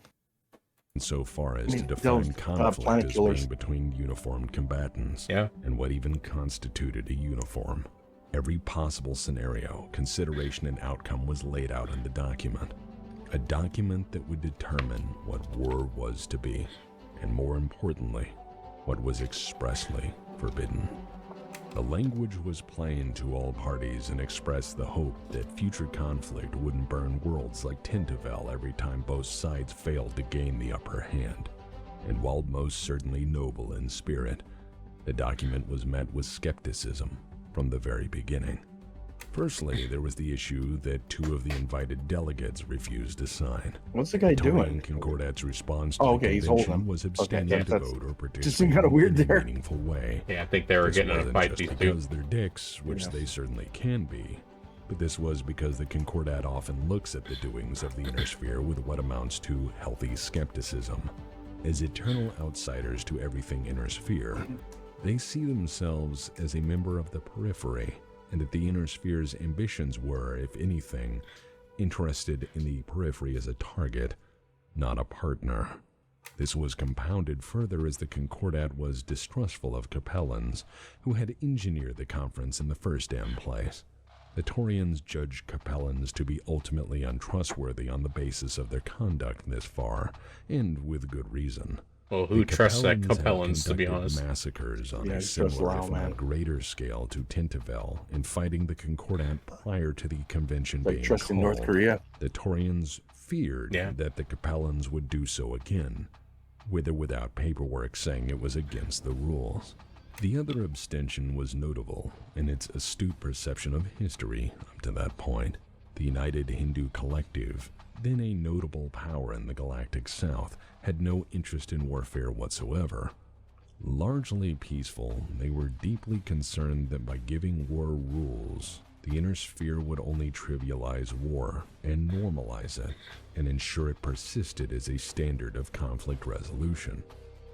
so far as I mean, to those, define conflict planet as killers. being between uniformed combatants, Yeah. and what even constituted a uniform. Every possible scenario, consideration, and outcome was laid out in the document. A document that would determine what war was to be, and more importantly, what was expressly forbidden. The language was plain to all parties and expressed the hope that future conflict wouldn't burn worlds like Tintavel every time both sides failed to gain the upper hand. And while most certainly noble in spirit, the document was met with skepticism from the very beginning. Firstly, there was the issue that 2 of the invited delegates refused to sign. What's the guy Taurian doing? Concordat's response to Oh, the okay, he's holding convention them. was Okay, abstaining to that's- vote or seemed participate kinda weird in a there. meaningful way. Yeah, I think they were This getting in a wasn't fight, just these two. because they're dicks, which Yeah. they certainly can be, but this was because the Concordat often looks at the doings of the inner sphere with what amounts to healthy skepticism. As eternal outsiders to everything inner sphere, they see themselves as a member of the periphery, and that the inner sphere's ambitions were, if anything, interested in the periphery as a target, not a partner. This was compounded further as the Concordat was distrustful of Capellans, who had engineered the conference in the first damn place. The Taurians judged Capellans to be ultimately untrustworthy on the basis of their conduct this far, and with good reason. Well, who The trusts that Capellans had Capellans, to be conducted honest? massacres on Yeah, a just trust similar, Lau, if man. not greater scale to Tintavel in fighting the Concordat prior to the convention Like being trusting called. North Korea. The Taurians feared Yeah. that the Capellans would do so again, with or without paperwork saying it was against the rules. The other abstention was notable in its astute perception of history up to that point. The United Hindu Collective, then a notable power in the galactic south, had no interest in warfare whatsoever. Largely peaceful, they were deeply concerned that by giving war rules, the Inner Sphere would only trivialize war and normalize it, and ensure it persisted as a standard of conflict resolution.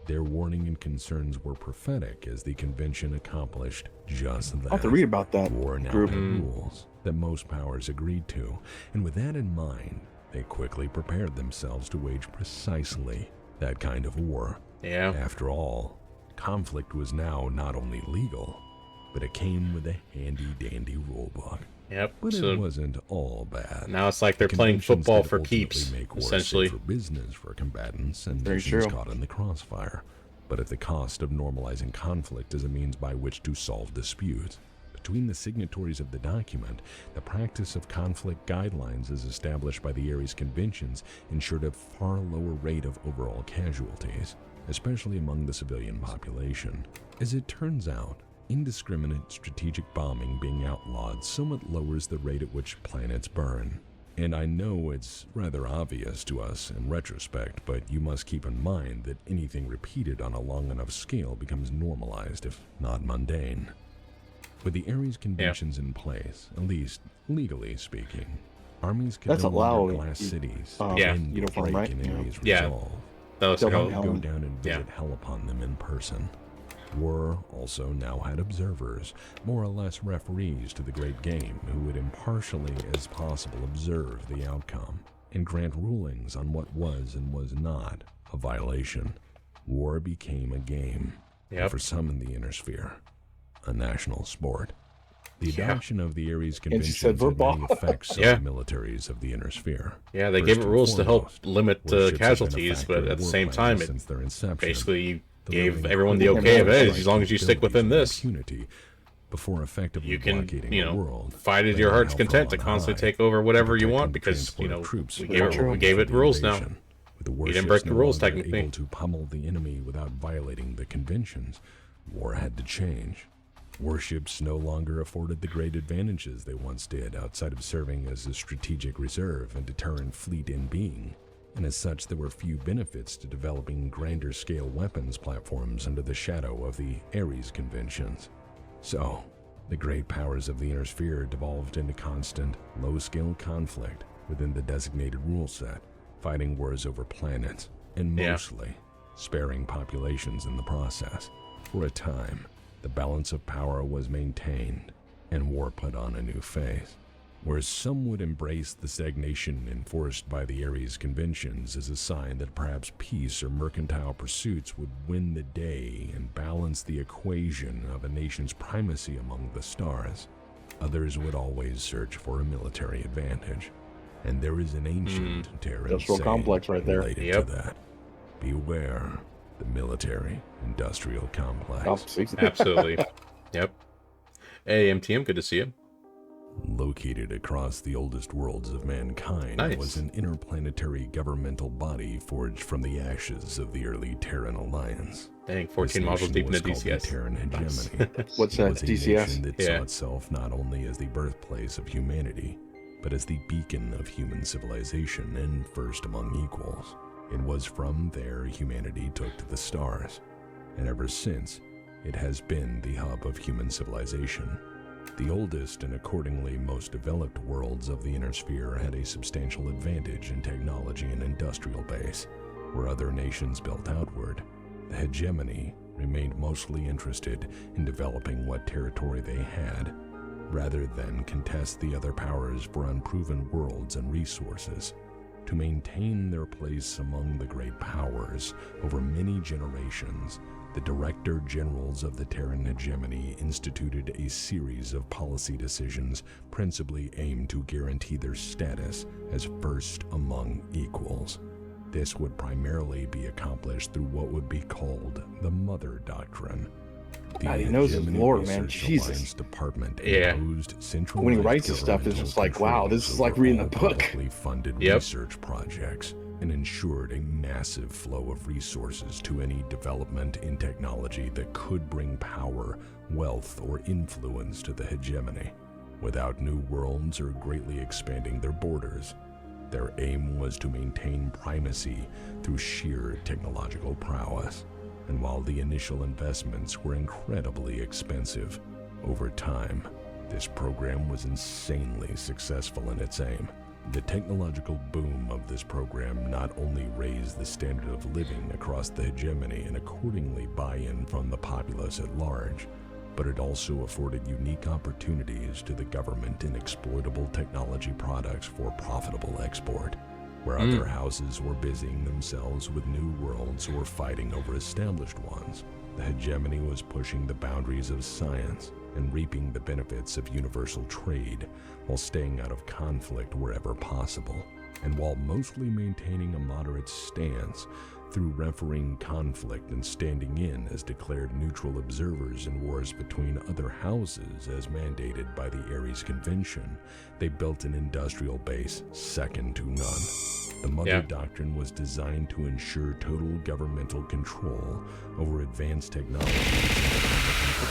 Their warning and concerns were prophetic as the convention accomplished just that. I'll have to read about that War now group. had rules that most powers agreed to, and with that in mind, they quickly prepared themselves to wage precisely that kind of war. Yeah. After all, conflict was now not only legal, but it came with a handy-dandy rulebook. Yep. But So it wasn't all bad. now it's like they're The playing conventions football did for ultimately keeps, make war essentially. safer business for combatants and Very nations true. caught in the crossfire, but at the cost of normalizing conflict as a means by which to solve disputes. Between the signatories of the document, the practice of conflict guidelines as established by the Ares Conventions ensured a far lower rate of overall casualties, especially among the civilian population. As it turns out, indiscriminate strategic bombing being outlawed somewhat lowers the rate at which planets burn. And I know it's rather obvious to us in retrospect, but you must keep in mind that anything repeated on a long enough scale becomes normalized, if not mundane. With the Ares Conventions in place, at least legally speaking, armies could That's no longer allowed. glass cities Yeah. and Uniform, break right? an Yeah. enemy's Yeah. resolve. that was Double how, Would hell. go down and Yeah. visit hell upon them in person. War also now had observers, more or less referees to the great game, who would impartially as possible observe the outcome and grant rulings on what was and was not a violation. War became a game, and Yep. for some in the Inner Sphere, a national sport. The Yeah. adoption of the Ares said Conventions had football. many effects on Yeah. the militaries of the Inner Sphere. Yeah, they First gave it and rules to help foremost, limit warships have been a casualties, factor but in at the war same planning time, it since their inception. basically delivering gave everyone the critical okay of, hey, strike as long as you stick within capabilities this, and impunity before effectively you can, blockading you the know, world, fight at laying your heart's hell from content to on constantly high, take over whatever you protecting want the because, transport you of know, troops we from gave True. it, we gave it the rules now. invasion. With the We didn't warships break the no rules, longer technically. able to pummel the enemy without violating the conventions, war had to change. Warships no longer afforded the great advantages they once did outside of serving as a strategic reserve and deterrent fleet in being, and as such there were few benefits to developing grander scale weapons platforms under the shadow of the Ares Conventions. So, the great powers of the Inner Sphere devolved into constant, low-scale conflict within the designated rule set, fighting wars over planets, and mostly sparing populations in the process. For a time, the balance of power was maintained, and war put on a new phase. Whereas some would embrace the stagnation enforced by the Ares Conventions as a sign that perhaps peace or mercantile pursuits would win the day and balance the equation of a nation's primacy among the stars, others would always search for a military advantage. And there is an ancient Terran Industrial saying complex right there. related Yep. to that. Beware the military-industrial complex. Oh, see? Absolutely. Yep. Hey, MTM, good to see you. Located across the oldest worlds of mankind Nice. was an interplanetary governmental body forged from the ashes of the early Terran Alliance. Dang, 14 This modules nation deep in was the called the DCS. Terran hegemony. What's It that, was a DCS? nation that Yeah. saw itself not only as the birthplace of humanity, but as the beacon of human civilization and first among equals. It was from there humanity took to the stars, and ever since, it has been the hub of human civilization. The oldest and accordingly most developed worlds of the Inner Sphere had a substantial advantage in technology and industrial base, where other nations built outward. The hegemony remained mostly interested in developing what territory they had, rather than contest the other powers for unproven worlds and resources. To maintain their place among the great powers over many generations, the Director Generals of the Terran hegemony instituted a series of policy decisions principally aimed to guarantee their status as first among equals. This would primarily be accomplished through what would be called the Mother Doctrine. The God, he knows his Hegemony lore, man. Research Jesus. Alliance Department Yeah. imposed centralized When he writes this stuff, it's governmental just like, wow, this is controls like over reading a all book. publicly funded Yep. research projects and ensured a massive flow of resources to any development in technology that could bring power, wealth, or influence to the hegemony, without new worlds or greatly expanding their borders. Their aim was to maintain primacy through sheer technological prowess. And while the initial investments were incredibly expensive, over time, This program was insanely successful in its aim. The technological boom of this program not only raised the standard of living across the hegemony and accordingly buy-in from the populace at large, but it also afforded unique opportunities to the government in exploitable technology products for profitable export. Where other houses were busying themselves with new worlds or fighting over established ones, the hegemony was pushing the boundaries of science and reaping the benefits of universal trade while staying out of conflict wherever possible, and while mostly maintaining a moderate stance through refereeing conflict and standing in as declared neutral observers in wars between other houses as mandated by the Ares Convention. They built an industrial base second to none. The Mother Doctrine was designed to ensure total governmental control over advanced technology.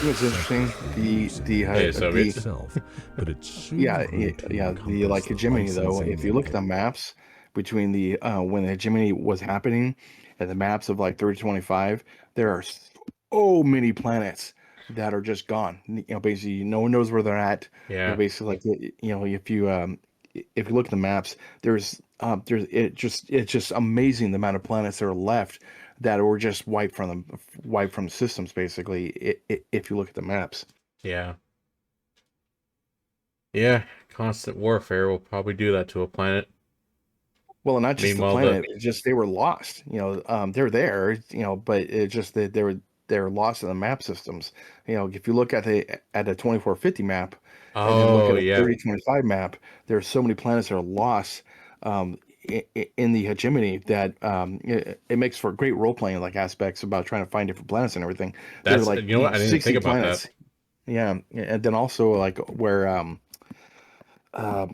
It was interesting. Itself, but it's the like hegemony though. If you look at the maps between the when the hegemony was happening, and the maps of like 3025, there are so many planets that are just gone. You know, basically, no one knows where they're at. Yeah. You know, basically, like you know, if you look at the maps, it's just amazing the amount of planets that are left that were just wiped from the systems. Basically, if you look at the maps. Yeah. Yeah. Constant warfare will probably do that to a planet. Well, not just Meanwhile, the planet, it's just they were lost. You know, they're there. You know, but it's just that they're lost in the map systems. You know, if you look at the 2450 map, and then look at a 3025 map, there are so many planets that are lost in the hegemony that it makes for great role playing like aspects about trying to find different planets and everything. That's like I didn't even think about planets. that. Yeah, and then also like where oh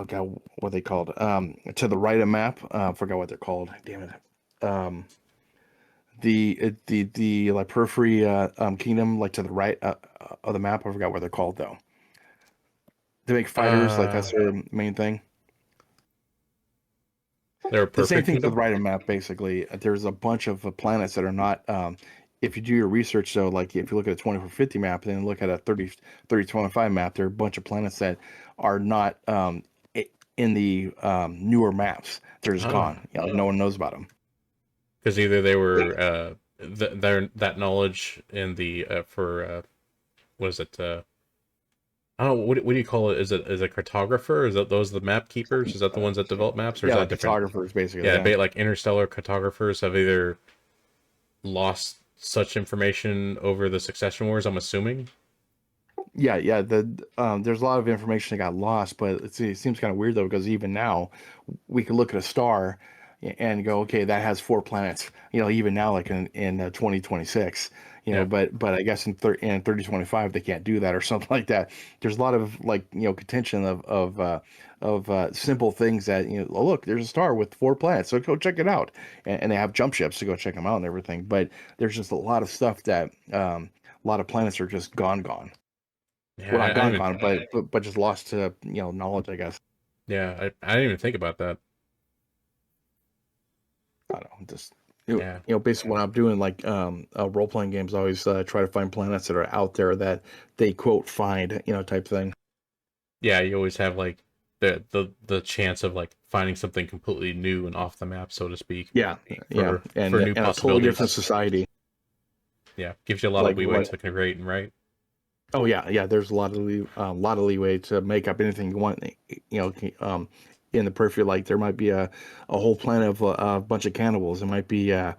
god, what are they called? To the right of map, I forgot what they're called. Damn it. The like periphery kingdom, like to the right of the map. I forgot what they're called though. They make fighters, like that's their main thing. They're The same thing to kingdom? the right of map, basically. There's a bunch of planets that are not. If you do your research, though, like if you look at a 2450 map and then look at a 3025 map, there are a bunch of planets that are not in the newer maps. They're just gone. You know, no one knows about them. Because either they were that knowledge in the what is it? I don't know, what do you call it? Is it a cartographer? Is that those the map keepers? Is that the ones that develop maps, or is that like different? cartographers, basically. Yeah, like interstellar cartographers have either lost such information over the succession wars, I'm assuming. Yeah. There's a lot of information that got lost, but it seems kind of weird though, because even now we can look at a star and go, okay, that has 4 planets. You know, even now, like in 2026. You know, but I guess in 3025 they can't do that or something like that. There's a lot of like, you know, contention of simple things that, you know, oh, look, there's a star with 4 planets, so go check it out, and they have jump ships to go check them out and everything. But there's just a lot of stuff that a lot of planets are just gone. Yeah, Well, not gone, but just lost to, you know, knowledge, I guess. Yeah, I didn't even think about that. I don't know, just you know, basically what I'm doing, like role playing games, I always try to find planets that are out there that they quote find, you know, type thing. Yeah, you always have like the chance of like finding something completely new and off the map, so to speak. And for new a totally different society. Yeah, gives you a lot of leeway to create and write. Oh yeah. There's a lot of leeway to make up anything you want. You know, in the periphery, like there might be a whole planet of a bunch of cannibals. It might be you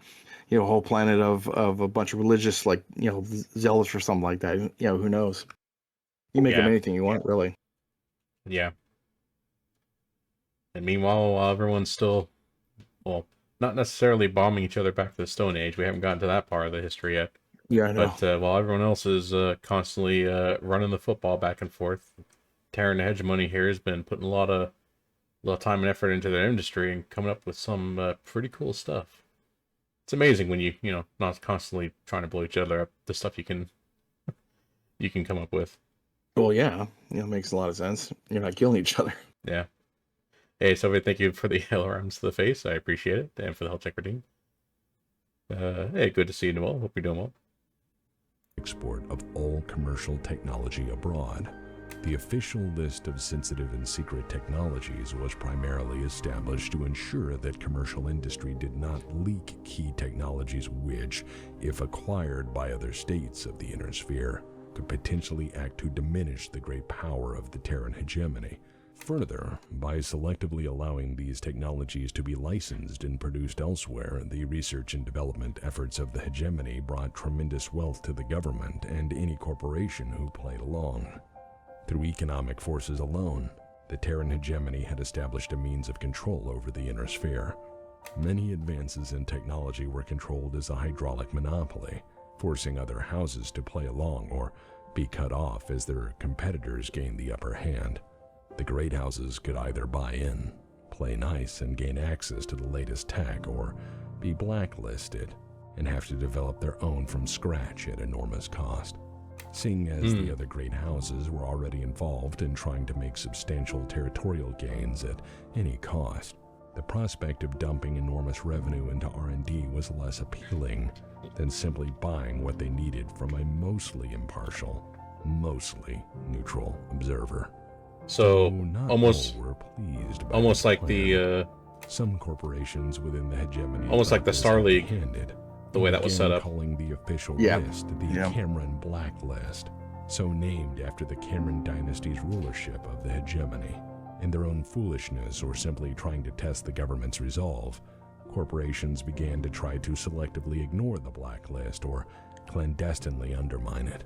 know, a whole planet of a bunch of religious, like, you know, zealots or something like that. You know, who knows? You make up anything you want, really. Yeah. And meanwhile, while everyone's still, well, not necessarily bombing each other back to the Stone Age, we haven't gotten to that part of the history yet. Yeah, I know. But while everyone else is constantly running the football back and forth, Terran Hegemony here has been putting a lot of time and effort into their industry and coming up with some pretty cool stuff. It's amazing when you know, not constantly trying to blow each other up, the stuff you can come up with. Well, yeah, you know, it makes a lot of sense. You're not killing each other. Yeah. Hey, Sylvia, thank you for the LRMs to the face. I appreciate it. And for the health check redeem. Hey, good to see you, Noel. Hope you're doing well. Export of all commercial technology abroad. The official list of sensitive and secret technologies was primarily established to ensure that commercial industry did not leak key technologies which, if acquired by other states of the Inner Sphere, could potentially act to diminish the great power of the Terran hegemony. Further, by selectively allowing these technologies to be licensed and produced elsewhere, the research and development efforts of the hegemony brought tremendous wealth to the government and any corporation who played along. Through economic forces alone, the Terran hegemony had established a means of control over the Inner Sphere. Many advances in technology were controlled as a hydraulic monopoly, forcing other houses to play along or be cut off as their competitors gained the upper hand. The great houses could either buy in, play nice and gain access to the latest tech, or be blacklisted and have to develop their own from scratch at enormous cost. Seeing as the other great houses were already involved in trying to make substantial territorial gains at any cost, the prospect of dumping enormous revenue into R&D was less appealing than simply buying what they needed from a mostly impartial, mostly neutral observer. So Not almost all were pleased by almost the like plan. the Some corporations within the hegemony almost like the thought this Star League, heavy-handed, the way that was set began up. calling the official Yeah. list the Yeah. Cameron Blacklist, so named after the Cameron dynasty's rulership of the hegemony. In their own foolishness or simply trying to test the government's resolve, corporations began to try to selectively ignore the blacklist or clandestinely undermine it.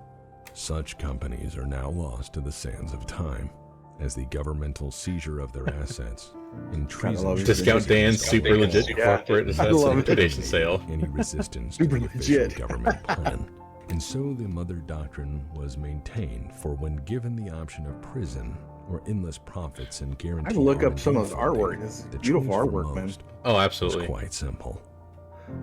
Such companies are now lost to the sands of time, as the governmental seizure of their assets and treason love it. Discount Dan's super legit Yeah. corporate I assassin love it. liquidation sale. any resistance to Super the official legit. government plan. And so the mother doctrine was maintained, for when given the option of prison or endless profits and I guaranteed had to look up R&D some of his funding, artwork. It's the beautiful choice for artwork, man. most Oh, was absolutely. quite simple.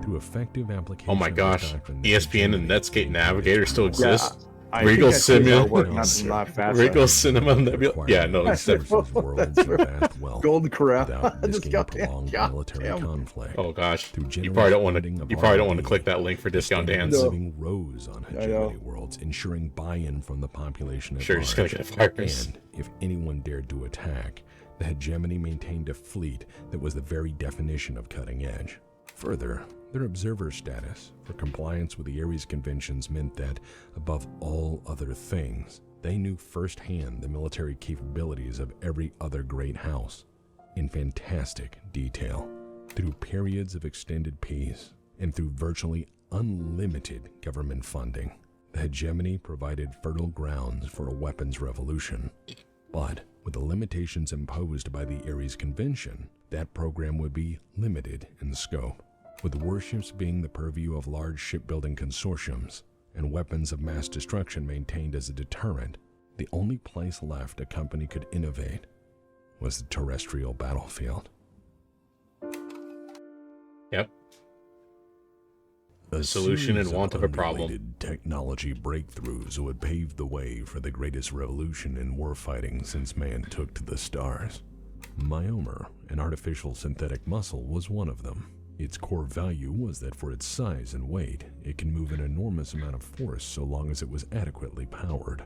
Through effective application Oh my of the gosh. doctrine, the ESPN and hegemony Netscape maintained Navigator still power. exists. I Regal think I see his Cinema. artwork, No, not fast. Regal Cinema Nebula. Required Yeah, no, large except. resources, worlds, and vast wealth Golden Corral. without risking Discount prolonged Dan. military Goddamn. conflict. Oh gosh, Through you generous probably don't want funding to. of You probably don't want to R&D, click that link for discount standard Dan's. No. living rose on I know. hegemony worlds, ensuring buy-in from the population at Sure, large. just gonna get virus. And if anyone dared to attack, the hegemony maintained a fleet that was the very definition of cutting edge. Further, their observer status for compliance with the Ares Conventions meant that, above all other things, they knew firsthand the military capabilities of every other great house in fantastic detail. Through periods of extended peace and through virtually unlimited government funding, the hegemony provided fertile grounds for a weapons revolution. But with the limitations imposed by the Ares Convention, that program would be limited in scope, with warships being the purview of large shipbuilding consortiums and weapons of mass destruction maintained as a deterrent. The only place left a company could innovate was the terrestrial battlefield. Yep. A solution series in want of a problem. unrelated technology breakthroughs would pave the way for the greatest revolution in warfighting since man took to the stars. Myomer, an artificial synthetic muscle, was one of them. Its core value was that for its size and weight, it can move an enormous amount of force so long as it was adequately powered.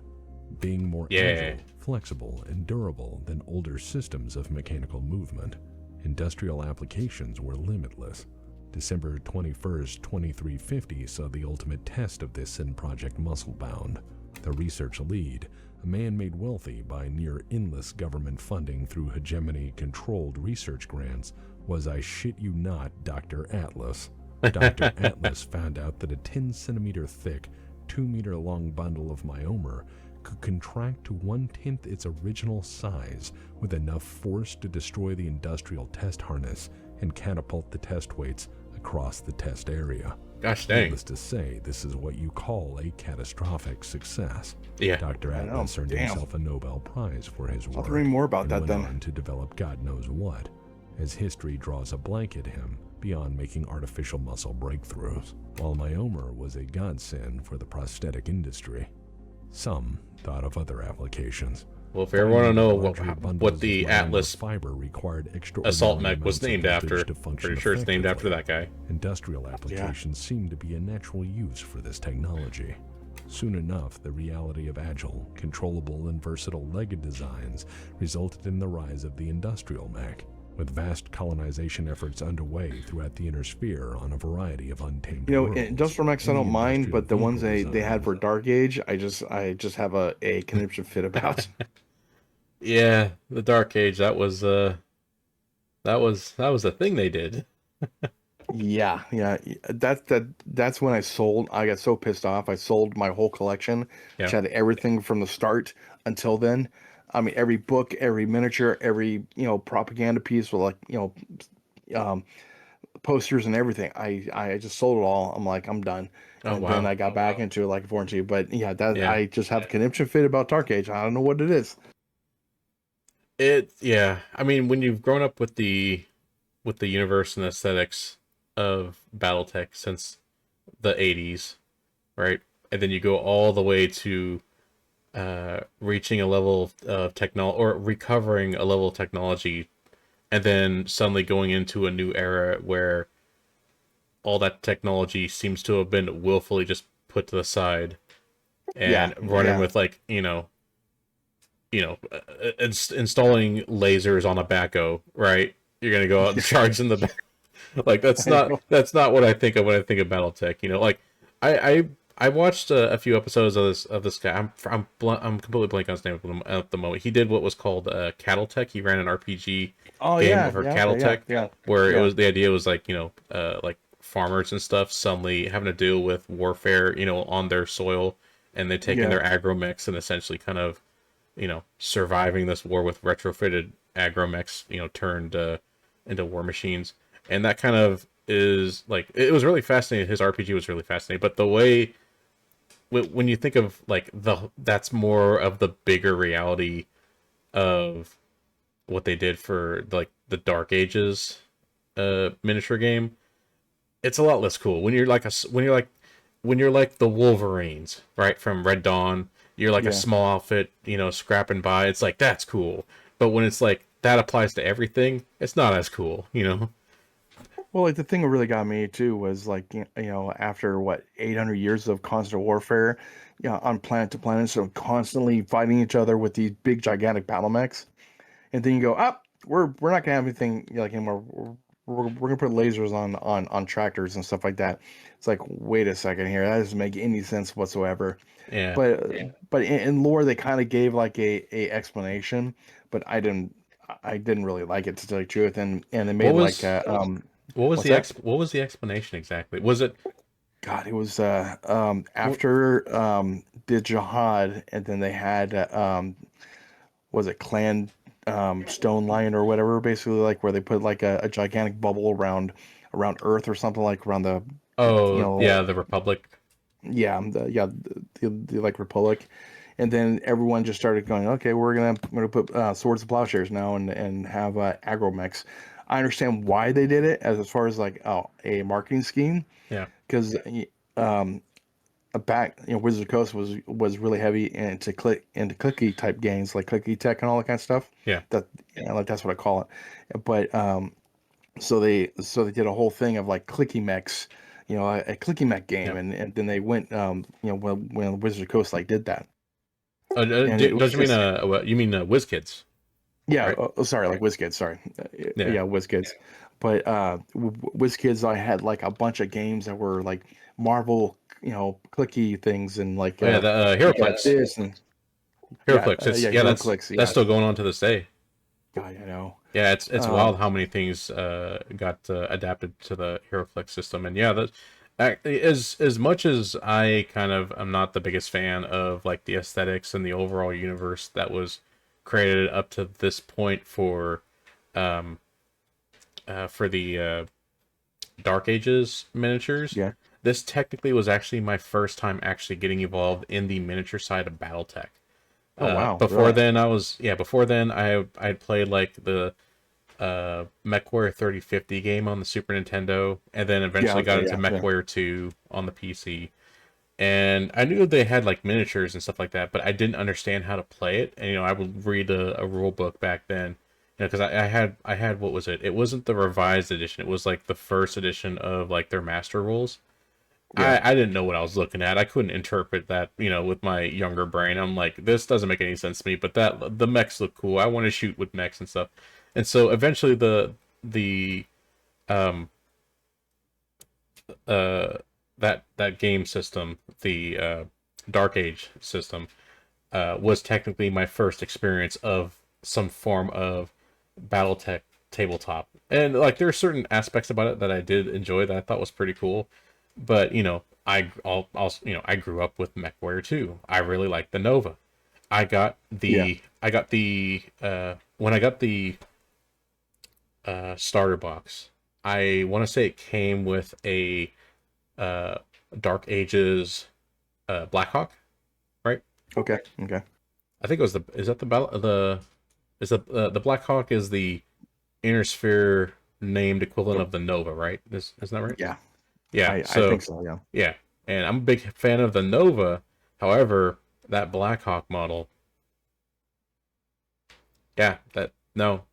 Being more agile, flexible, and durable than older systems of mechanical movement, industrial applications were limitless. December 21st, 2350 saw the ultimate test of this in Project Musclebound. The research lead, a man made wealthy by near endless government funding through hegemony-controlled research grants, was, I shit you not, Dr. Atlas. Dr. Atlas found out that a 10-centimeter thick, 2-meter long bundle of myomer could contract to 1/10 its original size with enough force to destroy the industrial test harness and catapult the test weights across the test area. Gosh dang. Needless to say, this is what you call a catastrophic success. Yeah. Dr. I know, Atlas earned damn. himself a Nobel Prize for his I'll work. read more about and that went then. on to develop God knows what, as history draws a blank at him beyond making artificial muscle breakthroughs. While myomer was a godsend for the prosthetic industry, some thought of other applications. Well, if you ever want to know Larger what bundles the of myomer Atlas fiber required assault extraordinary mech was amounts of named voltage after, to function pretty sure it's named after effectively. that guy. Industrial applications seem to be a natural use for this technology. Soon enough, the reality of agile, controllable, and versatile legged designs resulted in the rise of the industrial mech, with vast colonization efforts underway throughout the inner sphere on a variety of untamed worlds. Industrial mechs I and the don't mind, industrial but the ones vehicle they had for designs. Dark Age, I just have a conniption fit about. Yeah, the Dark Age, that was the thing they did. Yeah. That's when I got so pissed off. I sold my whole collection, which Yeah. had everything from the start until then. I mean, every book, every miniature, every propaganda piece with um, posters and everything. I just sold it all. I'm like, I'm done. Oh And then wow. I got back into it like 4 and 2. But yeah, that Yeah. I just have a conniption fit about Dark Age. I don't know what it is. Yeah. I mean, when you've grown up with the universe and aesthetics of BattleTech since the 80s, right? And then you go all the way to reaching a level of technology or recovering a level of technology, and then suddenly going into a new era where all that technology seems to have been willfully just put to the side Yeah, and running yeah. with like installing lasers on a backhoe, right? You're gonna go out and charge in the back. Like I know. that's not what I think of when I think of BattleTech. Like I watched a few episodes of this guy. I'm completely blank on his name at the moment. He did what was called CattleTech. He ran an RPG Oh game yeah, for yeah, okay, yeah, CattleTech, yeah, where it yeah, was the idea was like like farmers and stuff suddenly having to deal with warfare on their soil, and they take in yeah. their agromechs and essentially kind of surviving this war with retrofitted agromechs, turned into war machines. And that kind of is like, it was really fascinating. His RPG was really fascinating, but the way, when you think of like that's more of the bigger reality of what they did for like the Dark Ages miniature game, it's a lot less cool. When you're like the Wolverines, right, from Red Dawn, you're like a Yeah. small outfit, scrapping by. It's like that's cool. But when it's like that applies to everything, it's not as cool. Well, like the thing that really got me too was like after what 800 years of constant warfare, on planet to planet, so constantly fighting each other with these big gigantic battle mechs, and then you go up, we're not gonna have anything like anymore. We're gonna put lasers on tractors and stuff like that. It's like, wait a second here, that doesn't make any sense whatsoever. Yeah. But in lore they kind of gave like a explanation, but I didn't really like it, to tell you the truth, and they What made like was what's that? what was the explanation exactly? Was it God, it was what, after the jihad, and then they had was it clan stone line or whatever, basically like where they put like a gigantic bubble around Earth or something, like around the you oh know yeah, the Republic. the like Republic, and then everyone just started going, okay, we're gonna put swords and plowshares now, and have agromechs. I understand why they did it, as far as like, a marketing scheme, Yeah. because um back, Wizard of the Coast was really heavy into clicky type games, like clicky tech and all that kind of stuff. Yeah. That, like that's what I call it. But so they did a whole thing of like clicky mechs, a clicky mech Yeah. game, and then they went, when Wizard of the Coast like did that, and it was Don't you mean just, you mean WizKids, yeah. right? Sorry, like WizKids, sorry. Yeah. Yeah, WizKids. But WizKids, I had like a bunch of games that were like Marvel, clicky things, and like Oh yeah, the you got HeroClix. this, and yeah, HeroClix. It's yeah, yeah, HeroClix, that's yeah. still going on to this day. God, Yeah, it's Um, wild how many things got adapted to the HeroClix system, and yeah, as much as I kind of am not the biggest fan of like the aesthetics and the overall universe that was created up to this point um for the Dark Ages miniatures. yeah. This technically was actually my first time actually getting involved in the miniature side of BattleTech. Oh wow, Before really? then, before then I'd played like the MechWarrior 3050 game on the Super Nintendo, and then Yeah, eventually got okay, into yeah. MechWarrior 2 on the PC. And I knew they had like miniatures and stuff like that, but I didn't understand how to play it. And I would read a rule book back then, because I had what was it? It wasn't the revised edition. It was like the first edition of like their master rules. Yeah. I didn't know what I was looking at. I couldn't interpret that, with my younger brain. I'm like, this doesn't make any sense to me. But the mechs look cool. I want to shoot with mechs and stuff. And so eventually the um uh that game system, the Dark Age system, was technically my first experience of some form of BattleTech tabletop. And like there are certain aspects about it that I did enjoy that I thought was pretty cool. But I grew up with MechWarrior 2. I really liked the Nova. Yeah. I got the when I got the starter box. I want to say it came with a uh, Dark Ages Blackhawk, right? Okay. Okay. I think it was the Blackhawk is the Inner Sphere named equivalent of the Nova, right? Isn't that right? Yeah. Yeah. I think So so. Yeah. yeah, and I'm a big fan of the Nova. However, that Blackhawk model, yeah, that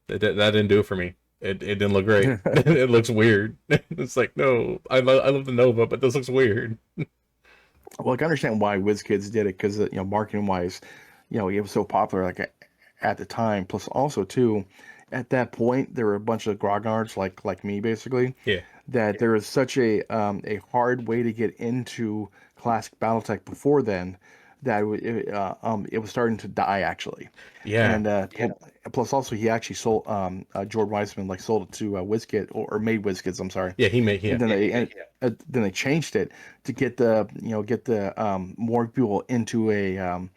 didn't do it for me. It didn't look great. It looks weird. It's like, no, I love the Nova, but this looks weird. Well, I can understand why WizKids did it because marketing wise, it was so popular at the time. Plus, also too, at that point, there were a bunch of grognards like me basically Yeah. that there was such a hard way to get into classic BattleTech before then that it was starting to die actually. Yeah. And plus also he actually sold George Weissman like sold it to WizKid or made WizKids, I'm sorry. Yeah, he made And yeah. then they changed it to get the more people into a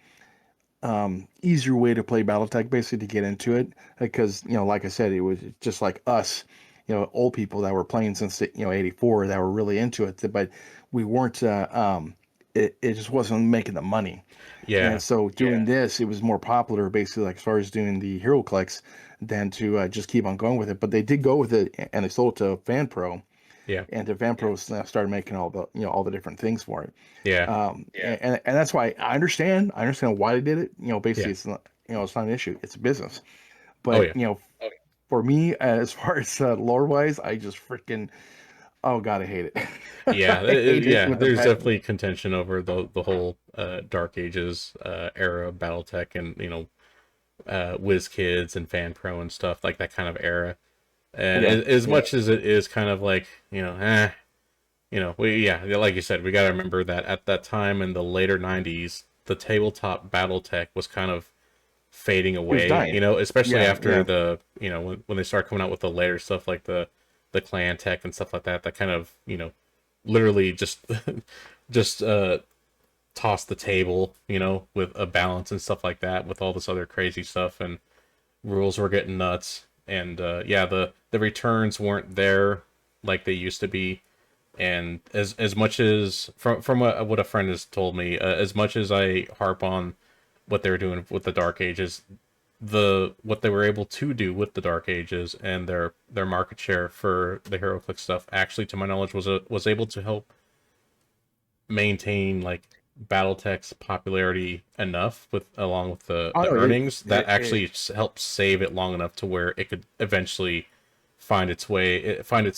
easier way to play BattleTech, basically to get into it. Because like I said, it was just like us, old people that were playing since '84 that were really into it, but we weren't. It just wasn't making the money. And Yeah. so doing this, it was more popular, basically, like as far as doing the hero clicks, than to just keep on going with it. But they did go with it, and they sold it to FanPro, Yeah. and the FanPro started making all the different things for it. Yeah. And that's why I understand why they did it. Basically, Yeah. it's not it's not an issue. It's a business. Oh But yeah. for me, as far as lore wise, I just freaking oh god, I hate it. Yeah. I hate it Yeah. with a There's passion. definitely contention over the whole Dark Ages era of BattleTech and WizKids and FanPro and stuff like that kind of era. And Yeah, as yeah. much as it is kind of like, like you said, we got to remember that at that time in the later 90s, the tabletop Battletech was kind of fading It was away, dying. especially Yeah, after yeah. when they start coming out with the later stuff like the clan tech and stuff like that, that kind of, literally just, just, toss the table, with a balance and stuff like that, with all this other crazy stuff, and rules were getting nuts. And yeah, the returns weren't there like they used to be. And as much as from what a friend has told me, as much as I harp on what they were doing with the Dark Ages, what they were able to do with the Dark Ages and their market share for the HeroClix stuff, actually, to my knowledge, was able to help maintain like BattleTech's popularity enough with along with the Oh, earnings that it actually helped save it long enough to where it could eventually find its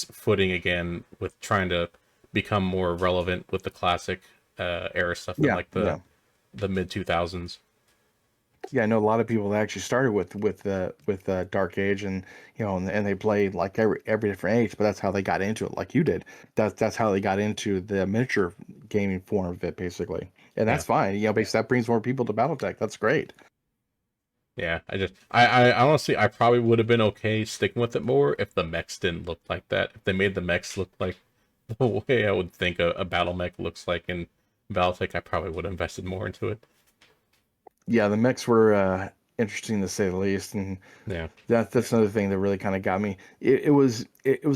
footing again with trying to become more relevant with the classic era stuff in yeah, like yeah. the mid 2000s. Yeah, I know a lot of people that actually started with Dark Age, and and they played like every different age, but that's how they got into it, like you did. That's how they got into the miniature gaming form of it, basically, and Yeah. that's fine. Basically that brings more people to BattleTech. That's great. Yeah, I honestly, I probably would have been okay sticking with it more if the mechs didn't look like that. If they made the mechs look like the way I would think a battle mech looks like in Battletech, I probably would have invested more into it. Yeah, the mechs were interesting to say the least, and Yeah. that's another thing that really kind of got me. It was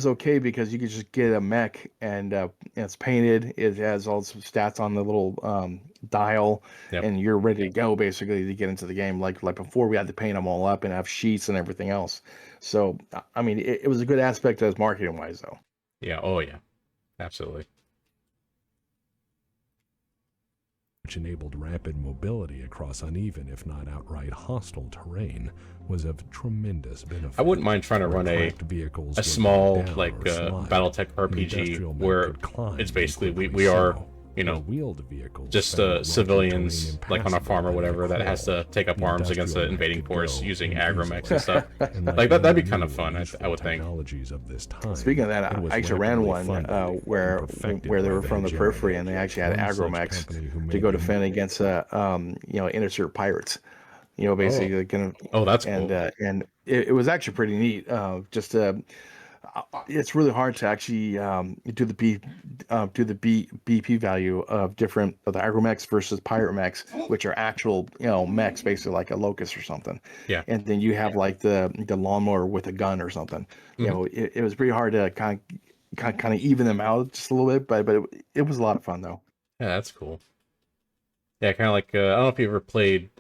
okay because you could just get a mech and it's painted. It has all some stats on the little dial, Yep. and you're ready to go basically to get into the game. Like before, we had to paint them all up and have sheets and everything else. So I mean, it was a good aspect as marketing wise, though. Yeah. Oh yeah. Absolutely. which enabled rapid mobility across uneven, if not outright hostile terrain, was of tremendous benefit. I wouldn't mind trying to Where run a cracked vehicles would small break down like or slide, Battletech the RPG industrial mech where could climb it's and basically we quickly are, so, you where know, wheeled vehicles just found rugged civilians terrain like on a farm or impassable whatever at a that has to crawl. take up The arms against industrial the mech invading could force go using in agromechs easily. and stuff. And Like that'd be any kind of new fun, or I useful would think. technologies of this time, Speaking of it that, was I actually ran rapidly one funded and where perfected they by were from the Vanguard. periphery, and they actually had One such agromechs company who to made go the defend against intercept pirates. Oh, Basically kind of, oh, that's and cool. it was actually pretty neat. It's really hard to actually do the BP value of different of the agromechs versus pirate mechs, which are actual mechs, basically like a locust or something. Yeah. And then you have like the lawnmower with a gun or something. Mhm. It was pretty hard to kind of even them out just a little bit, but it was a lot of fun though. Yeah, that's cool. Yeah, kind of like I don't know if you ever played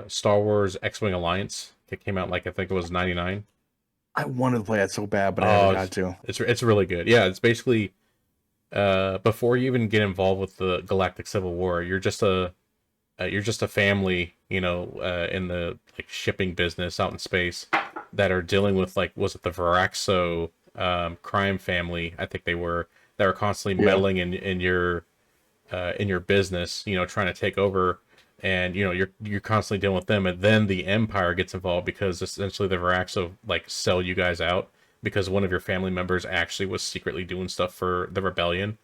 Star Wars X-Wing Alliance? It came out like I think it was 99. I wanted to play it so bad, but I never Oh, got to. it's really good. Yeah, it's basically before you even get involved with the Galactic Civil War, you're just a family, in the like shipping business out in space that are dealing with like was it the Varaxo crime family? I think they were that were constantly Yeah. meddling in your business, trying to take over, and you're constantly dealing with them, and then the Empire gets involved because essentially the Varaxo like sell you guys out because one of your family members actually was secretly doing stuff for the rebellion.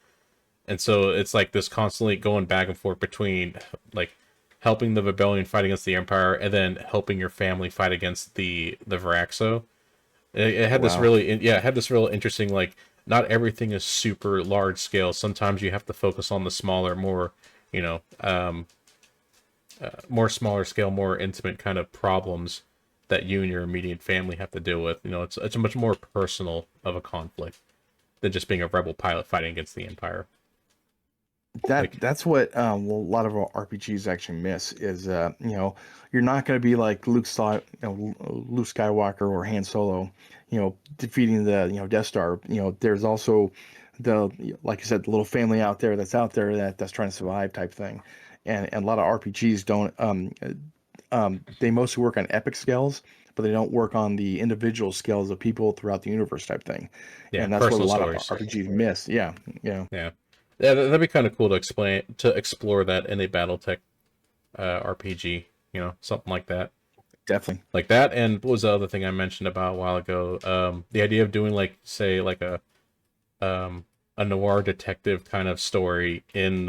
And so it's like this constantly going back and forth between like helping the rebellion fight against the Empire and then helping your family fight against the Varaxo. It had this Wow. it had this real interesting, like, not everything is super large scale. Sometimes you have to focus on the smaller, more, you know, more smaller scale, more intimate kind of problems that you and your immediate family have to deal with. It's a much more personal of a conflict than just being a rebel pilot fighting against the Empire. That's what a lot of our RPGs actually miss is you're not going to be like Luke Skywalker or Han Solo, defeating the Death Star. There's also the, like I said, the little family out there that's trying to survive type thing, and a lot of RPGs don't they mostly work on epic scales, but they don't work on the individual scales of people throughout the universe type thing, Yeah, and that's what a personal lot of stories. RPGs miss. Yeah, yeah. Yeah, yeah, that'd be kind of cool to explore that in a BattleTech RPG. Something like that. Definitely. Like that, and what was the other thing I mentioned about a while ago? The idea of doing like, say, like a noir detective kind of story in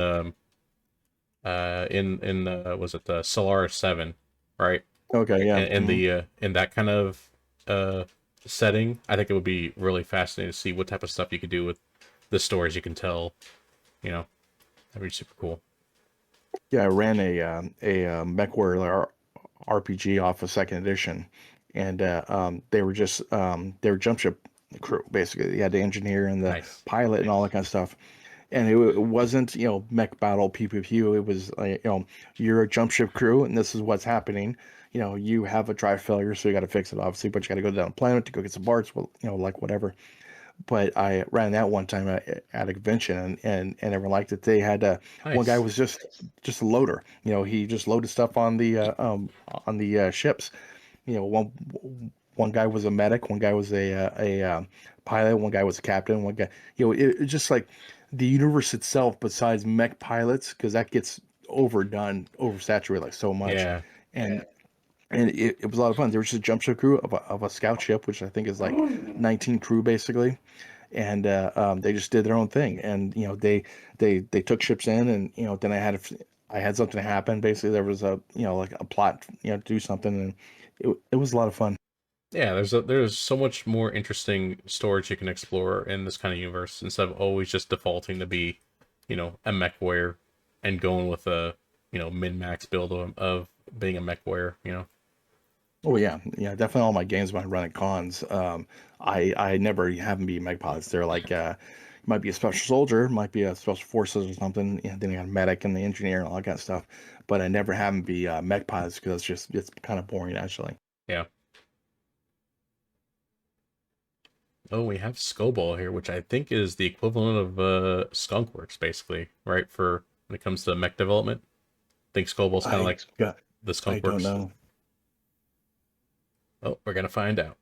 was it the Solaris 7, right? Okay, yeah. In the in that kind of setting, I think it would be really fascinating to see what type of stuff you could do with the stories you can tell. That'd be super cool. Yeah, I ran a MechWarrior RPG off of second edition, and they were jump ship crew basically. You had the engineer and the Nice. pilot and all that kind of stuff. And it wasn't mech battle pew pew pew. It was like you're a jump ship crew, and this is what's happening. You have a drive failure, so you got to fix it obviously, but you got to go down a planet to go get some parts. Well, like whatever. But I ran that one time at a convention, and everyone liked it. They had one guy Nice. was just a loader. He just loaded stuff on the ships. One guy was a medic, one guy was a pilot, one guy was a captain, one guy. It's just like the universe itself. Besides mech pilots, because that gets overdone, oversaturated like so much, Yeah. and it was a lot of fun. There was just a jump ship crew of a scout ship, which I think is like 19 crew basically, and they just did their own thing. And they took ships in, and then I had something happen. Basically, there was a like a plot to do something, and it was a lot of fun. Yeah, there's so much more interesting storage you can explore in this kind of universe instead of always just defaulting to be, a mech warrior and going with a, min-max build of being a mech warrior. Oh yeah, yeah, definitely. All my games when I run at cons, I never have them be mech pilots. They're like might be a special soldier, might be a special forces or something. Then you got a medic and the engineer and all that kind of stuff. But I never have them be mech pilots because it's kind of boring actually. Yeah. Oh, we have Skoball here, which I think is the equivalent of Skunkworks, basically, right? For when it comes to mech development. I think Skoball's kind of like the I don't Skunkworks. know. Oh, we're gonna find out.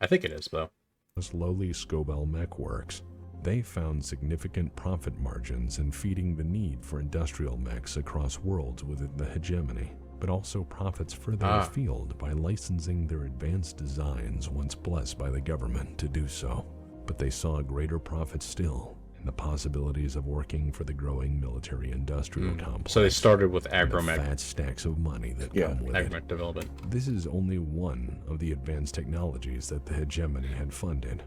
I think it is, though. As lowly Skobal mech works, they found significant profit margins in feeding the need for industrial mechs across worlds within the hegemony, but also profits further afield by licensing their advanced designs once blessed by the government to do so. But they saw greater profit still in the possibilities of working for the growing military-industrial complex. So they started with and the agromech. fat stacks of money that come with it. Agromech development. This is only one of the advanced technologies that the hegemony had funded.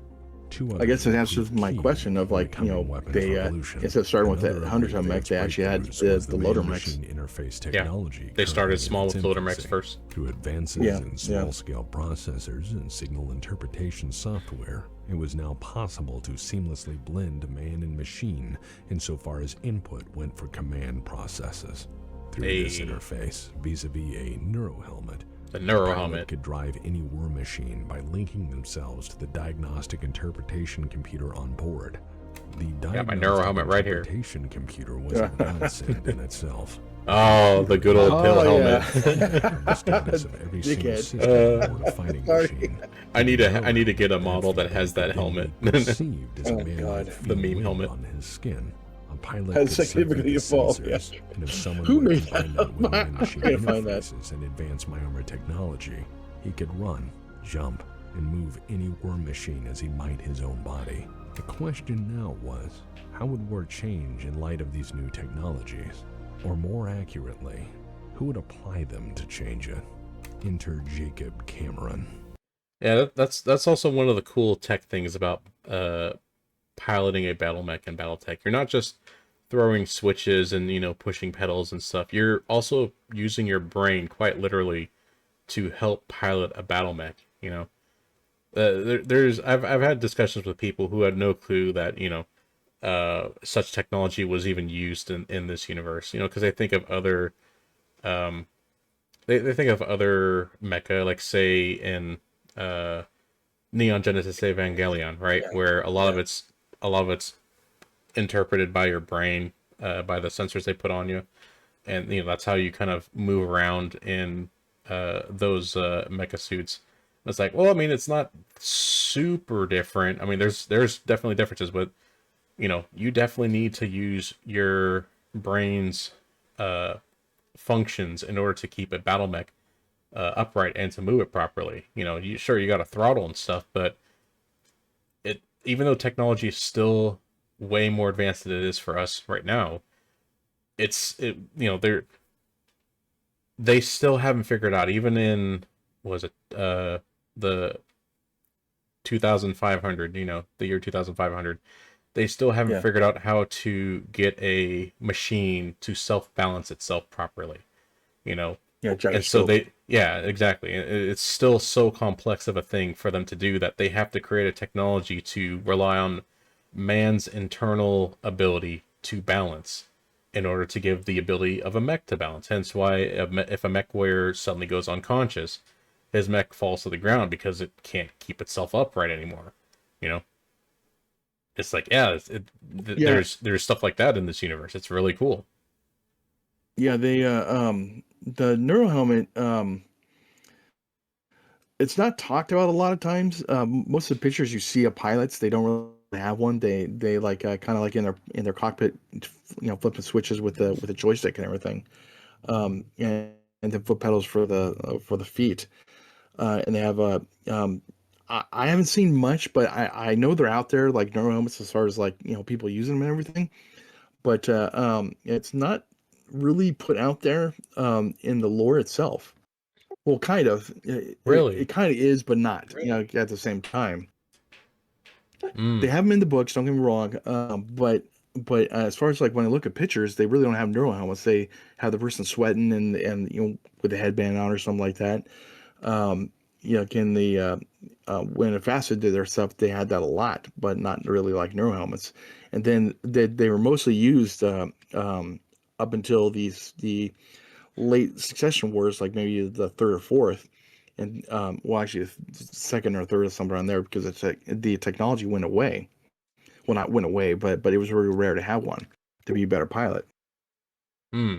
I guess it answers my question of, like, you know, they instead of starting with that 100-ton mech, they actually had the loader mechs. Interface technology. They started small with loader mechs first. Through advances in small-scale processors and signal interpretation software, it was now possible to seamlessly blend man and machine insofar as input went for command processes. Through this interface, vis-a-vis a neurohelmet, the neurohelmet could drive any war machine by linking themselves to the diagnostic interpretation computer on board. The neurohelmet right here. Interpretation computer was a godsend in itself. Oh, the good old pill helmet. The status of every single system aboard a fighting machine. I need to get a model that has that helmet. Perceived as a man the meme helmet on his skin. A pilot has significantly evolved. And if someone Who were made to find out with man-machine I can't find that. interfaces and advanced myarmor technology, he could run, jump, and move any war machine as he might his own body. The question now was, how would war change in light of these new technologies? Or more accurately, who would apply them to change it? Enter Jacob Cameron. Yeah, that's also one of the cool tech things about piloting a Battlemech and Battletech. You're not just throwing switches and, you know, pushing pedals and stuff. You're also using your brain quite literally to help pilot a Battlemech, you know. I've had discussions with people who had no clue that, you know, such technology was even used in this universe, you know, because they think of other they think of other mecha, like say in Neon Genesis Evangelion, right? Where a lot of it's interpreted by your brain, by the sensors they put on you, and you know that's how you kind of move around in those mecha suits. It's like, well, I mean, it's not super different. I mean, there's definitely differences, but you know, you definitely need to use your brain's functions in order to keep a Battlemech upright and to move it properly. You know, you got a throttle and stuff, but even though technology is still way more advanced than it is for us right now, you know, they still haven't figured out, even in the 2500, you know, the year 2500, they still haven't figured out how to get a machine to self-balance itself properly, you know. And so exactly. It's still so complex of a thing for them to do that they have to create a technology to rely on man's internal ability to balance in order to give the ability of a mech to balance. Hence why if a mech warrior suddenly goes unconscious, his mech falls to the ground because it can't keep itself upright anymore, you know. It's like, there's stuff like that in this universe. It's really cool. Yeah, they the neural helmet, it's not talked about a lot of times. Most of the pictures you see of pilots, they don't really have one. They like kind of like in their cockpit, you know, flipping switches with the joystick and everything, and the foot pedals for the feet, and they have I haven't seen much, but I know they're out there, like neural helmets, as far as like, you know, people using them and everything. But it's not really put out there in the lore itself. Well, kind of. Really? It kind of is, but not. You know, at the same time. They have them in the books. Don't get me wrong. But as far as like when I look at pictures, they really don't have neural helmets. They have the person sweating and you know, with a headband on or something like that. You know, when Facet did their stuff, they had that a lot, but not really like neural helmets. And then they were mostly used up until the late Succession Wars, like maybe the third or fourth, and well, actually, second or third or somewhere on there because it's the technology went away. Well, not went away, but it was really rare to have one to be a better pilot. Hmm.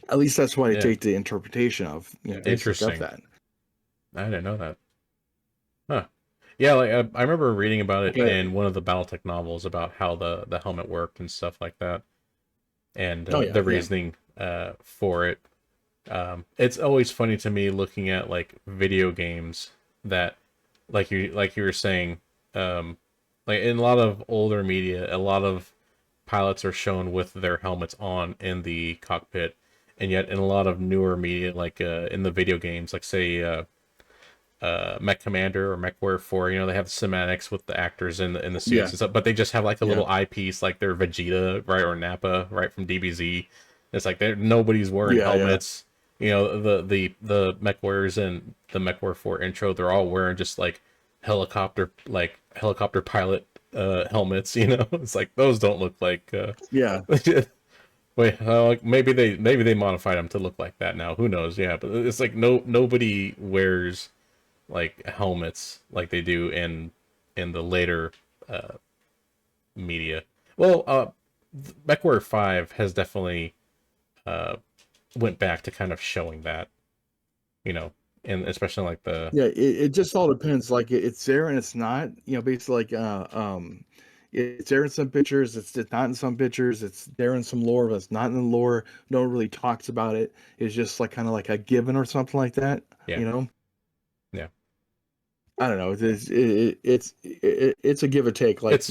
At least that's what I Yeah. take the interpretation of, basically of Interesting. that. I didn't know that. Huh. Yeah, like I remember reading about it But in one of the BattleTech novels about how the helmet worked and stuff like that, and oh yeah, the yeah, reasoning for it. It's always funny to me looking at like video games that, like you were saying, like in a lot of older media, a lot of pilots are shown with their helmets on in the cockpit, and yet in a lot of newer media, like in the video games, like say Mech Commander or Mech Warrior 4, they have the cinematics with the actors in the suits yeah, and stuff, but they just have like a yeah, little eyepiece, like they're Vegeta, right, or Nappa, right, from DBZ. It's like nobody's wearing yeah, yeah, helmets. The Mech Warriors in the Mech Warrior 4 intro, they're all wearing just like helicopter pilot helmets. It's like those don't look like yeah. wait, like maybe they modified them to look like that now. Who knows? Yeah, but it's like nobody wears like helmets like they do in the later uh media. Well, MechWarrior 5 has definitely uh went back to kind of showing that, you know, and especially like the Yeah, it just all depends. Like it's there and it's not. Basically like it's there in some pictures. It's not in some pictures. It's there in some lore, but it's not in the lore. No one really talks about it. It's just like kind of like a given or something like that. yeah, You know, yeah. I don't know. It's a give or take. Like It's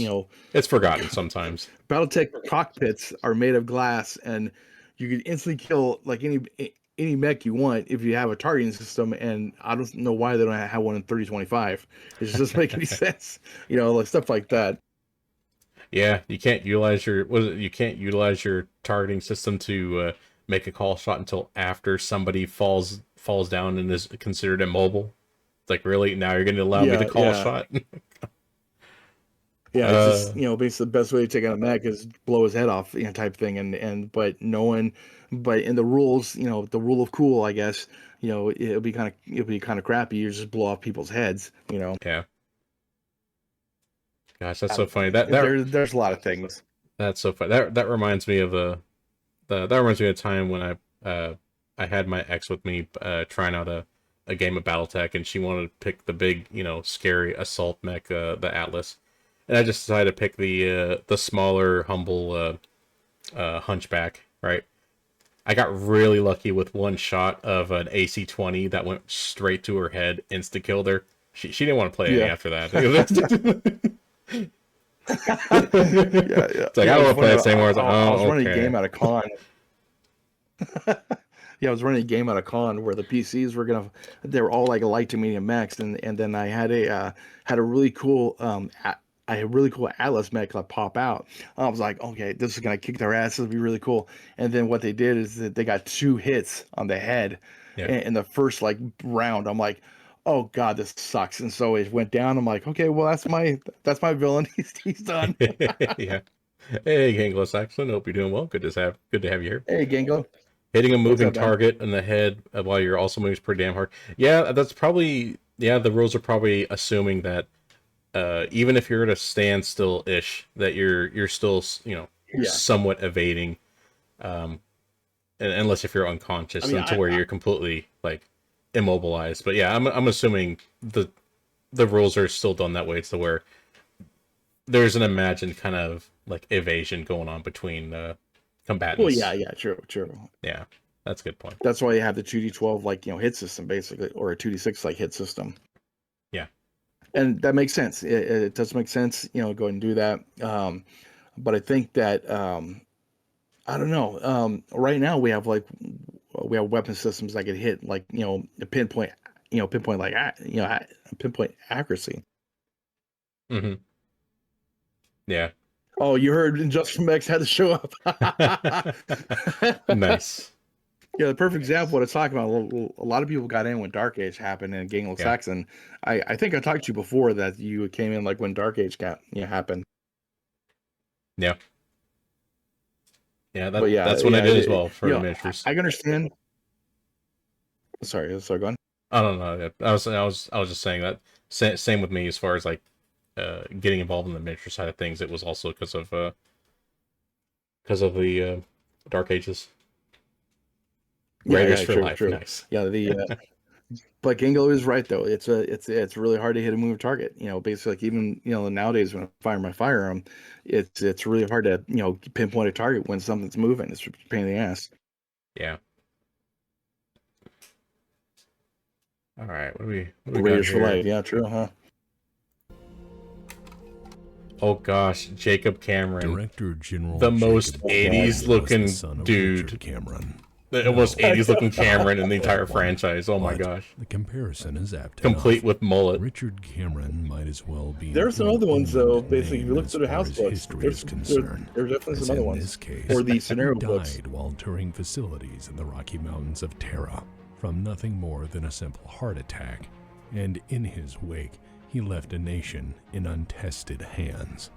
it's forgotten sometimes. BattleTech cockpits are made of glass, and you can instantly kill like any mech you want if you have a targeting system. And I don't know why they don't have one in 3025. It just doesn't make any sense. Like stuff like that. Yeah, you can't utilize your targeting system to make a call shot until after somebody falls down and is considered immobile. It's like, really, now you're going to allow me to Yeah, call a yeah, shot? yeah. It's uh just basically the best way to take out a mech is blow his head off, type thing. And but no one, but in the rules, the rule of cool, I guess, it'll be kind of crappy. You just blow off people's heads. yeah. Gosh, that's I so don't funny. know. There's a lot of things. That's so funny. That reminds me of that reminds me of a time when I had my ex with me trying out a game of BattleTech, and she wanted to pick the big, scary assault mech, the Atlas. And I just decided to pick the smaller, humble Hunchback, right? I got really lucky with one shot of an AC-20 that went straight to her head, insta killed her. She didn't want to play any Yeah. after that. Yeah, yeah, It's like, yeah. I It don't was want to play funny. this anymore. It's like, I was oh, running a okay. game at a con. Yeah, I was running a game at a con where the PCs they were all like light to medium max, and then I had a really cool I had a really cool Atlas mech like pop out. I was like, okay, this is gonna kick their ass. This will be really cool. And then what they did is that they got 2 hits on the head Yeah. in the first like round. I'm like, oh god, this sucks. And so it went down. I'm like, okay, well that's my villain. He's done. Yeah. Hey, Ganglo Saxon. Hope you're doing well. Good to have you here. Hey, Gango, Hitting a what's moving up, man? target in the head while you're also moving is pretty damn hard. Yeah, that's probably, yeah. The rules are probably assuming that even if you're at a standstill ish, that you're still Yeah. somewhat evading, unless if you're I unconscious mean, and to where you're completely like immobilized. But yeah, I'm assuming the rules are still done that way to where there's an imagined kind of like evasion going on between well, combatants. yeah, true, true. Yeah, that's a good point. That's why you have the 2d12 like hit system basically, or a 2d6 like hit system, Yeah. and that makes sense. It does make sense, go ahead and do that. But I think that I don't know. Right now we have weapon systems that can hit like a pinpoint, pinpoint like pinpoint accuracy. Mm-hmm. Yeah. Oh, you heard Just from X had to show up. Nice. Yeah, the perfect example of what it's talking about. A lot of people got in when Dark Age happened and Gangle Yeah. Saxon. I think I talked to you before that you came in like when Dark Age happened. Yeah. Yeah, But yeah, that's what I yeah, did as well for miniatures. I can understand. Sorry, go on. I don't know. I was just saying that same with me as far as like getting involved in the miniature side of things. It was also because of the Dark Ages. Raiders for life. True. Nice. Yeah, but Gango is right though. It's really hard to hit a moving target. Basically, like even nowadays when I fire my firearm, it's really hard to pinpoint a target when something's moving. It's a pain in the ass. Yeah. All right. What do we got Raiders for here? life. Yeah, true, huh? Oh gosh, Jacob Cameron, Director General the Jacob most Cameron 80s was the looking son of dude. Richard Cameron. The most 80s looking Cameron in the entire franchise. Oh my But gosh. The comparison is apt Complete enough. with mullet. Richard Cameron might as well be. There are some other ones though. Basically, if you look as through the far house as books, history is concerned. there's definitely as some other in ones. this case, Or the scenario he books. died while touring facilities in the Rocky Mountains of Terra from nothing more than a simple heart attack, and in his wake, he left a nation in untested hands.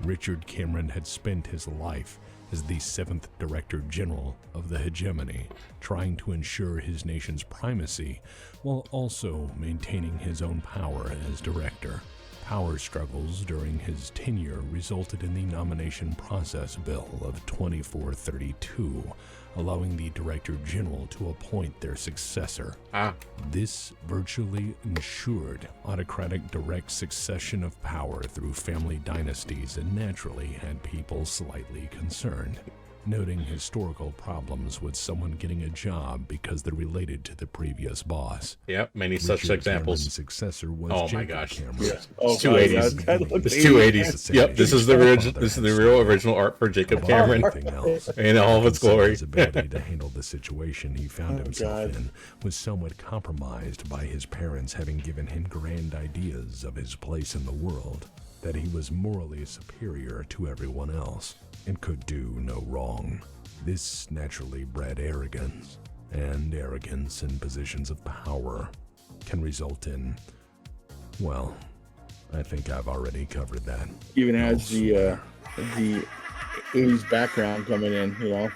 Richard Cameron had spent his life as the 7th Director General of the Hegemony, trying to ensure his nation's primacy while also maintaining his own power as director. Power struggles during his tenure resulted in the nomination process bill of 2432, allowing the Director General to appoint their successor. This virtually ensured autocratic direct succession of power through family dynasties and naturally had people slightly concerned, noting historical problems with someone getting a job because they're related to the previous boss. Yep, many such Richard examples. Cameron's successor was Oh my Jacob gosh. Cameron. Yeah. Oh, It's 280s. It's 280s. Yep, this is the real original art for Jacob Cameron in all of its glory. His ability to handle the situation he found himself God. in was somewhat compromised by his parents having given him grand ideas of his place in the world, that he was morally superior to everyone else and could do no wrong. This naturally bred arrogance, and arrogance in positions of power can result in, well, I think I've already covered that. Even has the 80s background coming in,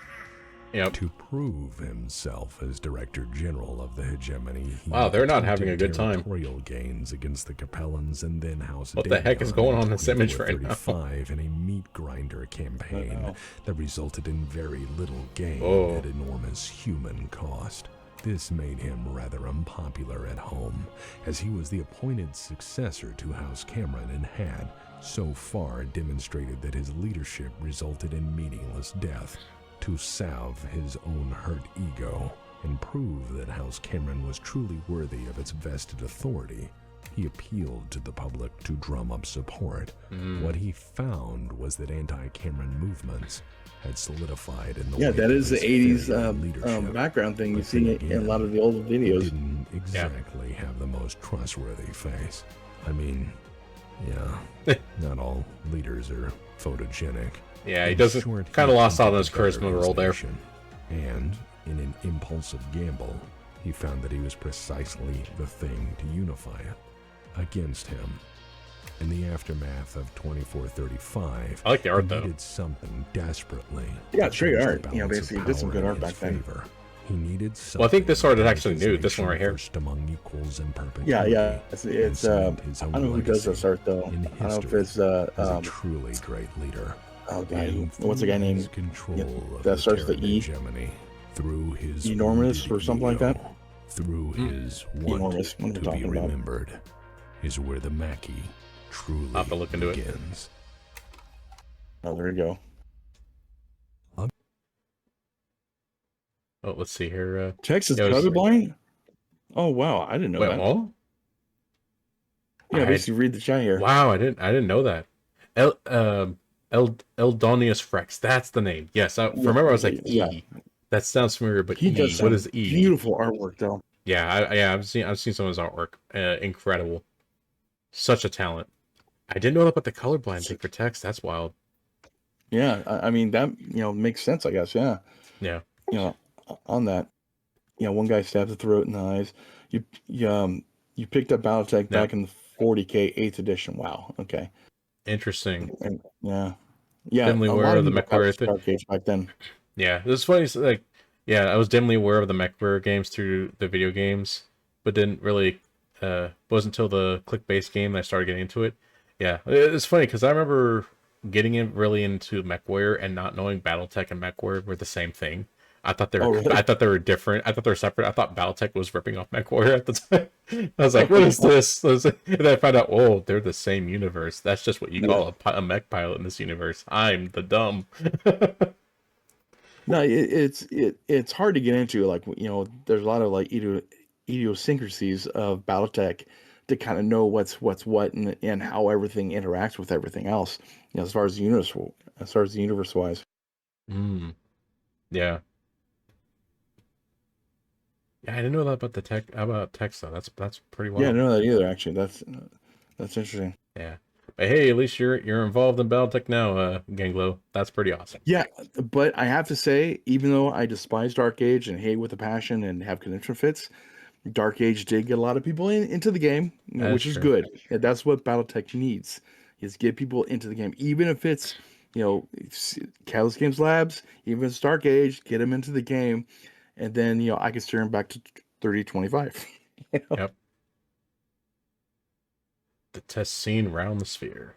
Yep. To prove himself as Director General of the Hegemony, he Wow, they're not having a attempted good time. territorial gains against the Capellans and then House What the heck is going on in this image right now? 35 in a meat grinder campaign that resulted in very little gain Oh. at enormous human cost. This made him rather unpopular at home, as he was the appointed successor to House Cameron and had, so far, demonstrated that his leadership resulted in meaningless death. To salve his own hurt ego and prove that House Cameron was truly worthy of its vested authority, he appealed to the public to drum up support. What he found was that anti-Cameron movements had solidified in the Yeah, wake that of is the his 80s failure leadership. background thing you But see then in a lot of the old He videos. didn't exactly have the most trustworthy face. I mean, yeah, not all leaders are photogenic. Yeah, he In doesn't short, kind of he lost out on wanted his to better charisma his role there. nation. And in an impulsive gamble, he found that he was precisely the thing to unify it against him. In the aftermath of 2435, I like the art, he though. needed something desperately. Yeah, to it's great change the art. balance of Basically, he did some power good in art his back then. favor. He needed something. Well, I think this art is to actually make his new, this one right nation here. first among equals in perpetuity. Yeah. It's and cement his I own don't know who does this legacy art though. in I don't know if history it's as a truly great leader. oh god, And what's the guy through his named? control yeah, of that the starts with Terran E? hegemony, through his Enormous wounded or something like that? ego, through his Enormous, what want are to we be talking about? remembered, is where the Mackie truly I'll have to look into it. begins. Oh, there you go. Oh, let's see here. Texas Yeah, it was- colorblind? Oh wow, I didn't know Wait, that. what? Yeah, I- basically read the chat here. Wow, I didn't know that. Eldonius Frex, that's the name. Yes, I remember. I was like, Yeah. E. That sounds familiar, but He E. does What some is E? beautiful artwork though. Yeah, I've seen some of his artwork. Incredible. Such a talent. I didn't know about the colorblind thing for text. That's wild. Yeah, I mean that makes sense, I guess. Yeah, Yeah. On that, one guy stabbed the throat and the eyes. You picked up Battletech Yeah. back in the 40K 8th edition. Wow. Okay. Interesting. And, yeah. Dimly a aware lot of the people MechWarrior got thing. Dark Age back then. Yeah, this is funny. I was dimly aware of the MechWarrior games through the video games. but didn't really. Wasn't until the click-based game that I started getting into it. Yeah, it's funny because I remember getting in really into MechWarrior and not knowing BattleTech and MechWarrior were the same thing. I thought they Oh, were. really? I thought they were different. I thought they were separate. I thought BattleTech was ripping off MechWarrior at the time. I was like, "What is this?" And then I found out, oh, they're the same universe. That's just what you Yeah. call a mech pilot in this universe. I'm the dumb. No, it's hard to get into. Like, there's a lot of like idiosyncrasies of BattleTech to kind of know what's what and how everything interacts with everything else. As far as the universe wise. Mm, yeah. Yeah, I didn't know that about the tech about Tex though. That's pretty Yeah, I wild. didn't know that either. Actually, that's interesting. Yeah. But hey, at least you're involved in BattleTech now, Ganglo. That's pretty awesome. Yeah, but I have to say, even though I despise Dark Age and hate with a passion and have conniption fits, Dark Age did get a lot of people into the game, That's which is true. good. And that's what BattleTech needs, is get people into the game. Even if it's, Catalyst Games Labs, even if it's Dark Age, get them into the game. And then, I can steer them back to 3025. Yep. The test scene round the sphere.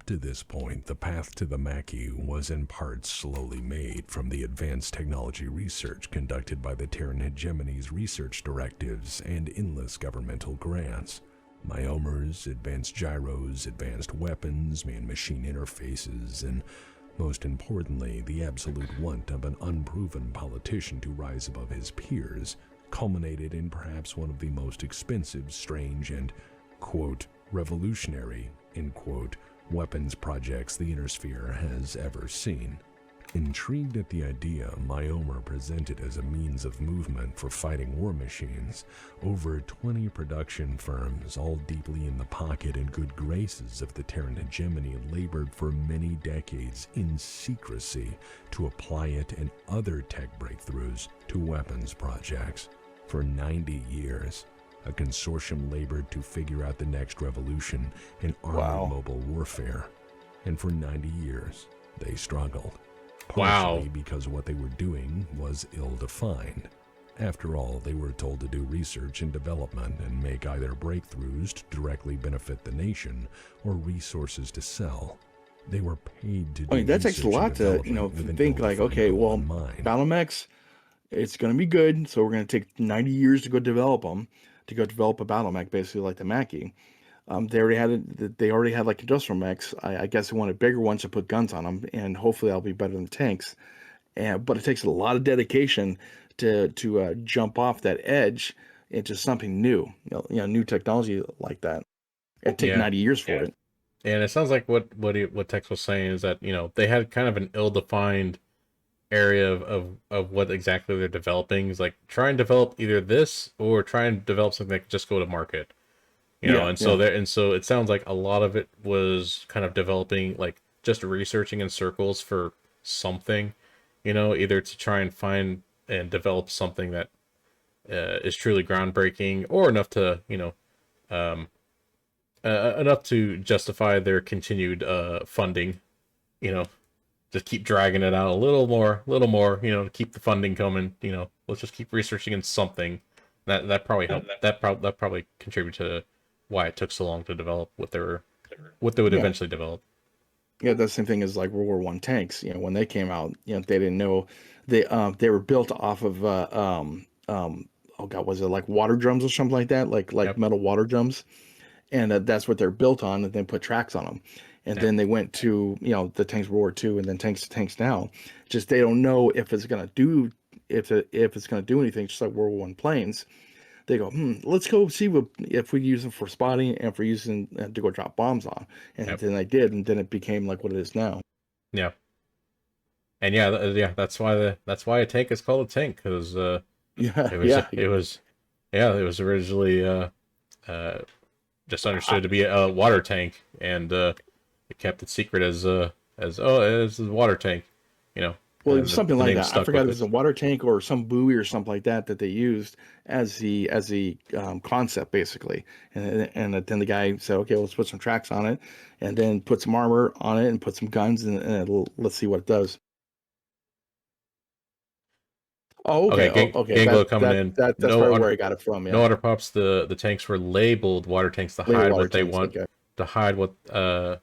Up to this point, the path to the Mackie was in part slowly made from the advanced technology research conducted by the Terran hegemony's research directives and endless governmental grants. Myomers, advanced gyros, advanced weapons, man-machine interfaces, and most importantly, the absolute want of an unproven politician to rise above his peers, culminated in perhaps one of the most expensive, strange, and, quote, revolutionary, end quote, weapons projects the Inner Sphere has ever seen. Intrigued at the idea Myomer presented as a means of movement for fighting war machines, over 20 production firms, all deeply in the pocket and good graces of the Terran hegemony, labored for many decades in secrecy to apply it and other tech breakthroughs to weapons projects. For 90 years, a consortium labored to figure out the next revolution in armored mobile warfare. And for 90 years, they struggled. Partially because what they were doing was ill-defined. After all, they were told to do research and development and make either breakthroughs to directly benefit the nation or resources to sell. They were paid to do that takes a lot to, think like, okay, well, Battlemechs, it's going to be good, so we're going to take 90 years to go develop them, to go develop a Battlemech, basically like the Mackie. They already had like industrial mechs. I guess they wanted bigger ones to put guns on them, and hopefully that'll be better than tanks. But it takes a lot of dedication to jump off that edge into something new, new technology like that. It take 90 years for it. And it sounds like what Tex was saying is that they had kind of an ill-defined area of what exactly they're developing. Is like try and develop either this or try and develop something that can just go to market. So it sounds like a lot of it was kind of developing, like just researching in circles for something, either to try and find and develop something that is truly groundbreaking or enough to, enough to justify their continued funding, just keep dragging it out a little more, to keep the funding coming, let's just keep researching in something. That probably helped. That probably contributed to why it took so long to develop what they would eventually develop. Yeah, that's the same thing as like World War One tanks. When they came out, they didn't know they were built off of oh god, was it like water drums or something like that, like metal water drums, and that's what they're built on, and then put tracks on them, and then they went to the tanks World War Two, and then tanks now. Just they don't know if it's gonna do it's gonna do anything. Just like World War One planes. They go, let's go see if we use them for spotting and for using to go drop bombs on. And then they did, and then it became like what it is now. Yeah. And that's why a tank is called a tank, because it was originally just understood to be a water tank, and it kept it secret as a water tank, Well, it was something like that. I forgot if it was a water tank or some buoy or something like that they used as the concept, basically. And then the guy said, okay, let's put some tracks on it, and then put some armor on it, and put some guns, and let's see what it does. Oh, okay. Okay, Okay. Ganglo coming in. That's No probably auto, where I got it from. Yeah. no auto props. The tanks were labeled water tanks to Later hide water what they tanks. want, Okay. to hide what They're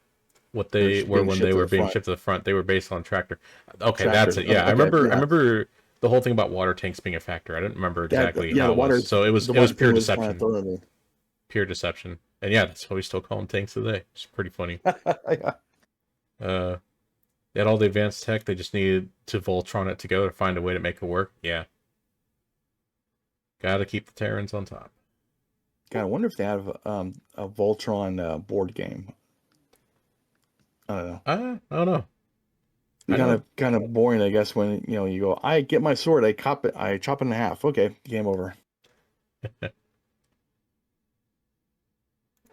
they just were being when shipped they to were the being front. shipped to the front. They were based on tractor. Okay, that's Tractors. it. Yeah, I Okay. remember. I Yeah. remember the whole thing about water tanks being a factor. I didn't remember exactly Yeah. how The it was. water. So The it was water pure thing was kind of deception. throwing me. Pure deception. And yeah, that's why we still call them tanks today. It's pretty funny. Yeah. They had all the advanced tech. They just needed to Voltron it together, find a way to make it work. Yeah. Gotta keep the Terrans on top. God, I wonder if they have a Voltron board game. I don't know. I don't know. Kind of boring, I guess, when you go, I get my sword, I chop it in half. Okay, game over.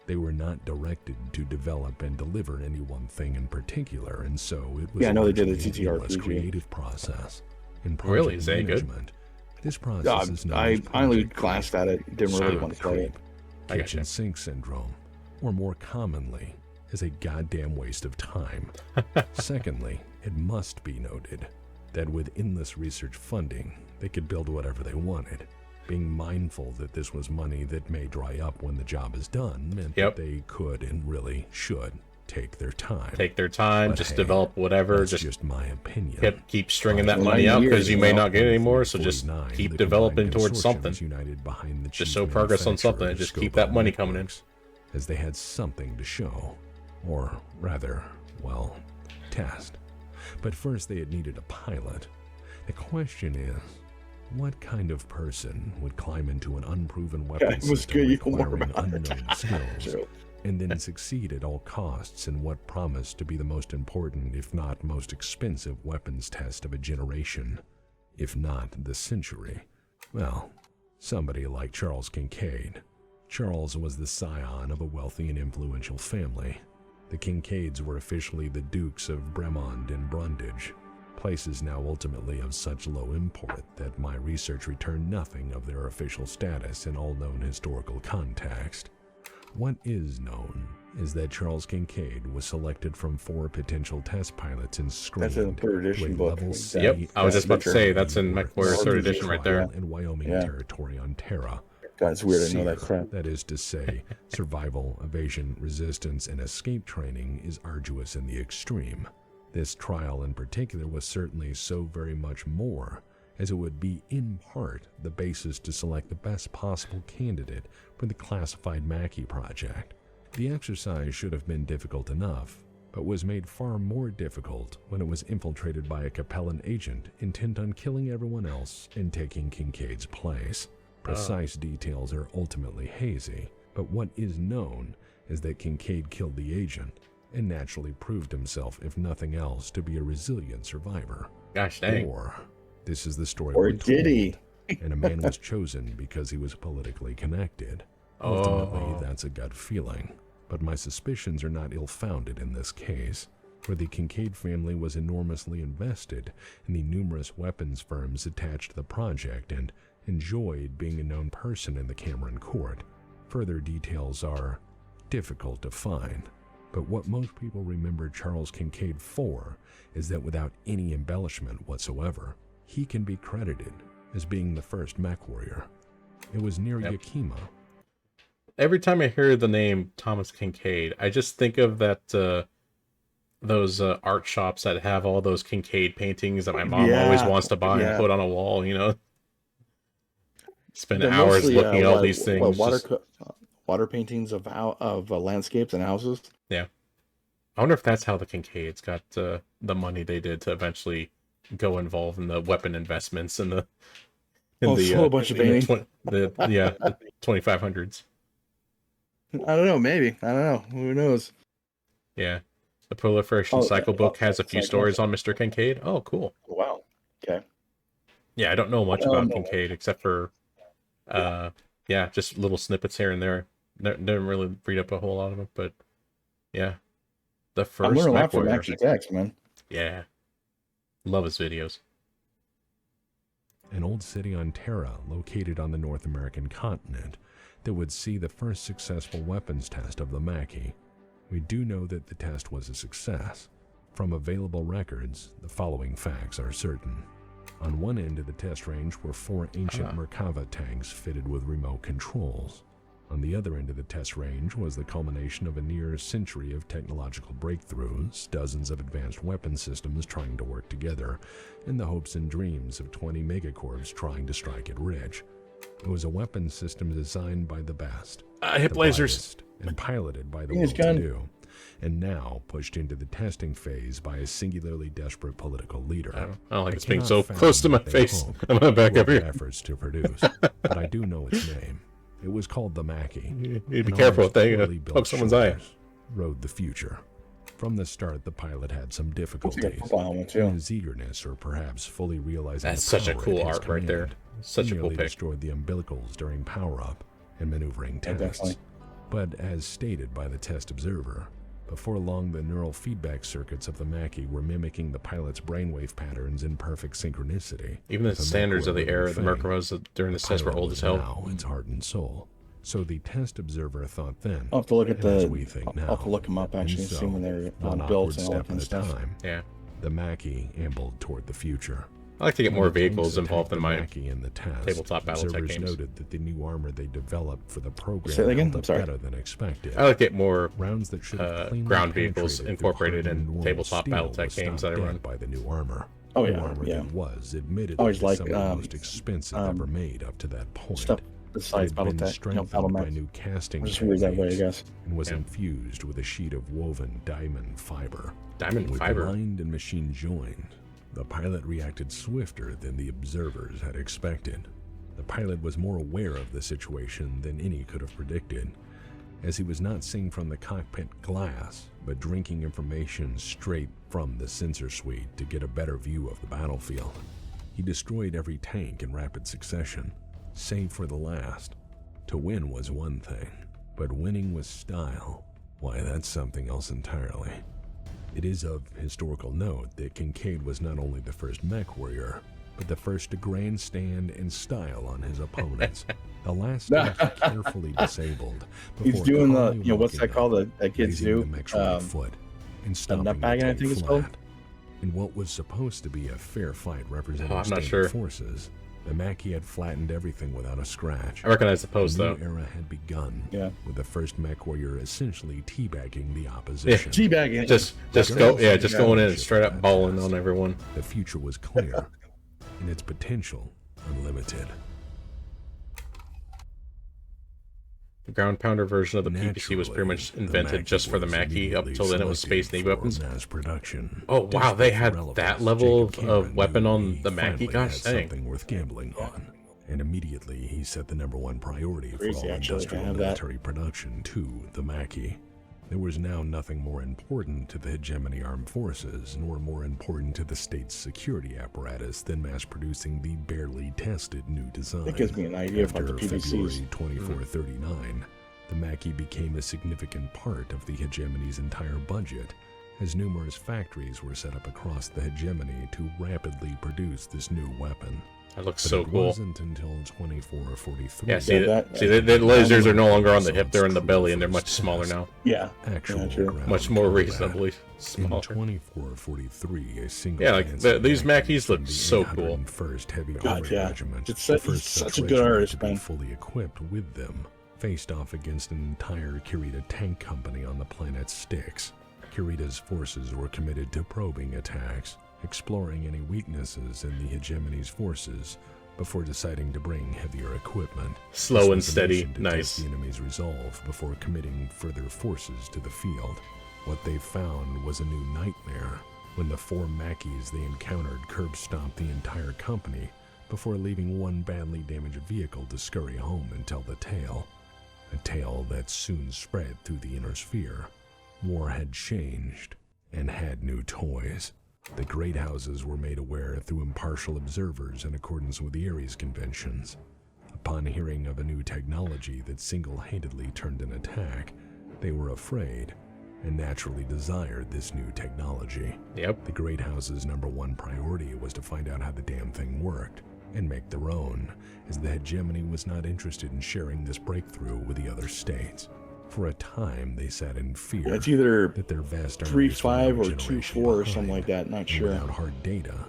They were not directed to develop and deliver any one thing in particular, and so it was Yeah, I know they did largely the an endless TTRPG. creative process. In project Really? Is that good? management, this process is known I as finally project glanced at it. Didn't really want to play it. I gotcha. kitchen sink syndrome, or more commonly, as a goddamn waste of time. Secondly, it must be noted that with endless research funding, they could build whatever they wanted. Being mindful that this was money that may dry up when the job is done meant that they could and really should take their time. Take their time, But just hey, develop whatever. That's just just my opinion. keep stringing that For money 9 out years, because you may not get any more. So 49, just the keep combined developing towards consortium something. was united behind the Just chief show progress on something manufacturer and just scope keep of that money coming in. networks, as they had something to show, or rather, well, test. But first they had needed a pilot. The question is, what kind of person would climb into an unproven weapon it was system good you know more requiring about unknown it. skills, and then succeed at all costs in what promised to be the most important, if not most expensive, weapons test of a generation, if not the century? Well, somebody like Charles Kincaid. Charles was the scion of a wealthy and influential family. The Kincaids were officially the Dukes of Bremond and Brundage, places now ultimately of such low import that my research returned nothing of their official status in all known historical context. What is known is that Charles Kincaid was selected from 4 potential test pilots and screened That's in the third edition to a book. level C. Yep, I was just about to say, that's in North MechWarrior 3rd edition trial right there. in Wyoming Yeah. Territory on Terra. God, it's weird. I know that SEER, crap. that is to say, survival, evasion, resistance, and escape training is arduous in the extreme. This trial in particular was certainly so very much more, as it would be in part the basis to select the best possible candidate for the classified Mackie project. The exercise should have been difficult enough, but was made far more difficult when it was infiltrated by a Capellan agent intent on killing everyone else and taking Kincaid's place. Precise details are ultimately hazy, but what is known is that Kincaid killed the agent and naturally proved himself, if nothing else, to be a resilient survivor. Gosh dang. Or, this is the story Or we're did he? told, and a man was chosen because he was politically connected. Ultimately, Oh. that's a gut feeling, but my suspicions are not ill-founded in this case, for the Kincaid family was enormously invested in the numerous weapons firms attached to the project and enjoyed being a known person in the Cameron court. Further details are difficult to find, but what most people remember Charles Kincaid for is that without any embellishment whatsoever, he can be credited as being the first mech warrior. It was near Yakima. Every time I hear the name Thomas Kincaid, I just think of that those art shops that have all those Kincaid paintings that my mom always wants to buy and put on a wall, you know. Spend They're hours mostly, looking at all these things. Water paintings of landscapes and houses. Yeah. I wonder if that's how the Kincaids got the money they did to eventually go involved in the weapon investments and the a bunch of painting. the 2500s. I don't know. Maybe. I don't know. Who knows? Yeah. The Proliferation Cycle book has a few stories on Mr. Kincaid. Oh, cool. Wow. Okay. Yeah, I don't know much about Kincaid except for just little snippets here and there. Didn't really read up a whole lot of it, but yeah. The first I'm learning a lot Mech from Warrior. Mackie Tex, man. Yeah. Love his videos. An old city on Terra located on the North American continent that would see the first successful weapons test of the Mackie. We do know that the test was a success. From available records, the following facts are certain. On one end of the test range were 4 ancient Merkava tanks fitted with remote controls. On the other end of the test range was the culmination of a near century of technological breakthroughs, dozens of advanced weapon systems trying to work together, and the hopes and dreams of 20 megacorps trying to strike it rich. It was a weapon system designed by the best, Hip the lasers, brightest, and piloted by the well-to-do, and now pushed into the testing phase by a singularly desperate political leader. I don't like I it's being cannot so fathom close to my what they face. hoped I'm gonna back or up their here. efforts to produce, but I do know its name. It was called the Mackie. You need to be and careful on with its that. poorly built Poke someone's eye. shoulders rode the future. From the start, the pilot had some Looks like a difficulties. football helmet, In too. his eagerness, or perhaps fully realizing That's the such a power cool at his art right there. command, Such he a cool nearly pick. destroyed the umbilicals during power-up and maneuvering Yeah, tests. definitely. But as stated by the test observer, before long the neural feedback circuits of the Mackie were mimicking the pilot's brainwave patterns in perfect synchronicity. Even the If a standards Mech of the were a era, living the thing, Merkavas during the this test were pilot old was as hell. now its heart and soul. So the test observer thought then, I'll have to look at and as the. we think I'll have to now, look them up and actually, and see when they're one built awkward and all that step kind at of a stuff. time, Yeah. the Mackie ambled toward the future. I like to get more When the tanks vehicles involved in attacked the my Mackie in the test, tabletop Battletech observers games. noted that the new armor they developed for the program Say that again? held I'm up sorry. better than expected. I like to get more Rounds that should have cleanly ground vehicles penetrated incorporated through in hardened tabletop normal Battletech steel games was that I stopped run. dead by the new armor. Oh, New yeah, armor yeah. that was admittedly Always like, some of the most expensive ever made up to that point. Stuff It besides had been Battletech, strengthened by Battlemech. new casting Just weird that way, I techniques guess. and was Yeah. infused with a sheet of woven diamond fiber. Diamond With fiber. the mind and machine joined, the pilot reacted swifter than the observers had expected. The pilot was more aware of the situation than any could have predicted, as he was not seeing from the cockpit glass, but drinking information straight from the sensor suite to get a better view of the battlefield. He destroyed every tank in rapid succession, save for the last. To win was one thing, but winning with style, why, that's something else entirely. It is of historical note that Kincaid was not only the first mech warrior, but the first to grandstand in style on his opponents. The last stage carefully disabled. He's before doing the, calmly what's walking that called? up, That kids raising do? the mech's right foot and stomping nutbagging, the I tank think it's flat. called. In what was supposed to be a fair fight representing I'm not standard sure. forces, the Mackie had flattened everything without a scratch. I recognize the pose The though. new era had begun, Yeah. with the first mech warrior essentially teabagging the opposition. Teabagging. Just going in and straight up balling on everyone. The future was clear, and its potential unlimited. The ground pounder version of the PPC was pretty much invented just for the Mackie. Up until then, it was Space Navy weapons. Mass production. Oh wow, they had Desperate for that relevance, level Jacob of Cameron weapon knew on he the Mackie. finally Gosh had dang. something worth gambling on. And immediately he set the #1 priority for Crazy, all actually, industrial to have that. military production to the Mackie. There was now nothing more important to the hegemony armed forces, nor more important to the state's security apparatus than mass producing the barely tested new design. That gives me an idea of After like the PVCs. February 2439, the Mackie became a significant part of the hegemony's entire budget, as numerous factories were set up across the hegemony to rapidly produce this new weapon. That looks But so it cool. wasn't until 2443 Yeah, see, Yeah, the lasers are no longer on the hip; they're in the belly, and they're much smaller now. Yeah. actual Yeah, true. ground Much more combat. reasonably In smaller. 2443, a single Yeah, like, Lancet these Mackie Mackies from look the so cool. 801st Heavy God, Cavalry yeah. Regiment, It's the such- he's first such a good regiment artist, to be man. fully equipped with them, faced off against an entire Kirita tank company on the planet Styx. Kirita's forces were committed to probing attacks, exploring any weaknesses in the hegemony's forces, before deciding to bring heavier equipment. Slow This and was a steady, mission to nice. test the enemy's resolve before committing further forces to the field. What they found was a new nightmare. When the 4 Mackies they encountered curb-stomped the entire company before leaving one badly damaged vehicle to scurry home and tell the tale. A tale that soon spread through the inner sphere. War had changed and had new toys. The great houses were made aware through impartial observers in accordance with the Ares conventions. Upon hearing of a new technology that single-handedly turned an attack, they were afraid and naturally desired this new technology. Yep. The great house's #1 priority was to find out how the damn thing worked and make their own, as the hegemony was not interested in sharing this breakthrough with the other states. For a time, they sat in fear It's either that their vast 3.5 armies were or no generation 2.4 or something behind, like that. Not and sure. without hard data,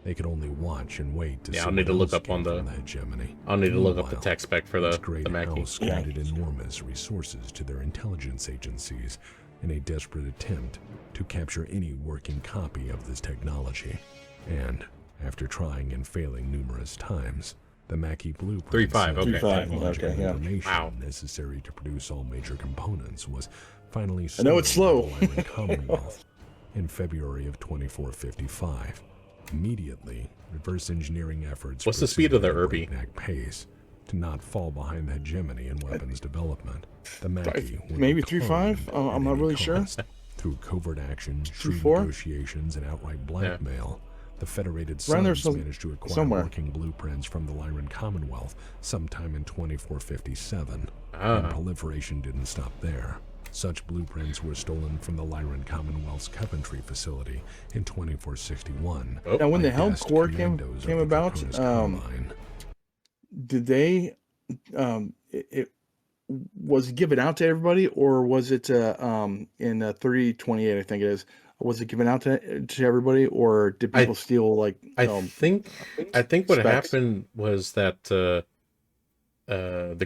They could only watch and wait to see I'll need to what look else up on came the. from the hegemony. I'll need to look up the Meanwhile, tech spec for each the great Mackie. house committed enormous resources to their intelligence agencies in a desperate attempt to capture any working copy of this technology. And after trying and failing numerous times, the Mackie blueprint 3.5, okay. technological yeah. information Wow. necessary to produce all major components was finally I know it's stolen slow. by the Lyran Commonwealth in February of 2455. Immediately, reverse engineering efforts What's the speed of the proceeded at a Irby? breakneck pace to not fall behind the hegemony in weapons development. The Mackie would Maybe be 3.5? cloned I'm at not any really sure. cost. Through covert actions, trade 3.4? negotiations, and outright blackmail, the Federated Around there Sons managed to acquire somewhere. working blueprints from the Lyran Commonwealth sometime in 2457. Ah. And proliferation didn't stop there. Such blueprints were stolen from the Lyran Commonwealth's Coventry facility in 2461. Oh, Now, when the by Helm vast Core came commandos of came the about, Draconis Combine. did they it was it given out to everybody, or was it in 328? I think it is. Was it given out to everybody, or did people steal like? I think what specs? happened was that the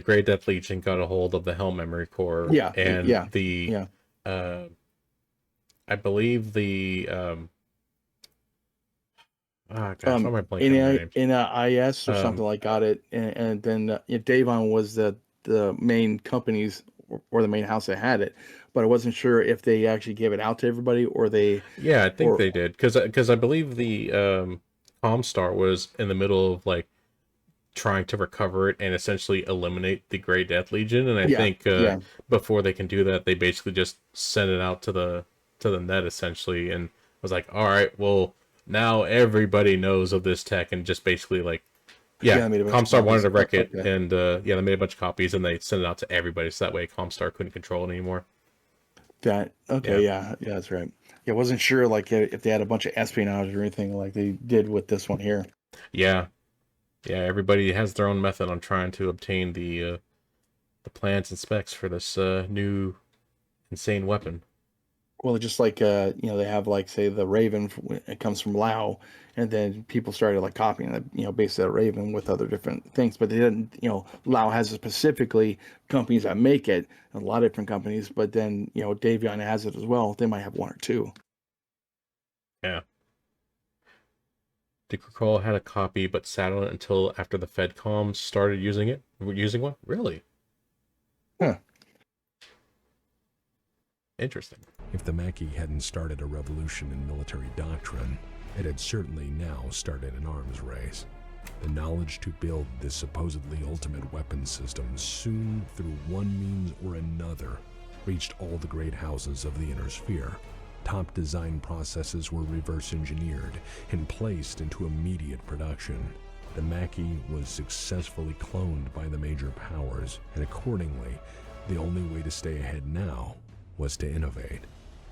Grey Death Legion got a hold of the Helm Memory Core. Yeah, And yeah, the yeah. I believe the gosh, why am I blanking on their names? NIS or something like got it, and then Davon was the main companies or the main house that had it, but I wasn't sure if they actually gave it out to everybody or they. Yeah, I think they did because I believe the Comstar was in the middle of like trying to recover it and essentially eliminate the Grey Death Legion, and I think before they can do that, they basically just sent it out to the net essentially, and was like, all right, well now everybody knows of this tech, and just basically like Comstar wanted to wreck it, and they made a bunch of copies and they sent it out to everybody, so that way Comstar couldn't control it anymore. Yeah, that's right. Yeah, I wasn't sure like if they had a bunch of espionage or anything like they did with this one here. Yeah, everybody has their own method on trying to obtain the plans and specs for this new insane weapon. Well, just like they have like say the Raven, it comes from Lao, and then people started like copying that basically that Raven with other different things, but they didn't. Lao has specifically companies that make it, a lot of different companies, but then Davion has it as well. They might have one or two. Yeah. Decrocol had a copy, but sat on it until after the Fedcom started using one. Really? Huh. Interesting. If the Mackie hadn't started a revolution in military doctrine, it had certainly now started an arms race. The knowledge to build this supposedly ultimate weapon system soon, through one means or another, reached all the great houses of the Inner Sphere. Top design processes were reverse engineered and placed into immediate production. The Mackie was successfully cloned by the major powers, and accordingly, the only way to stay ahead now was to innovate.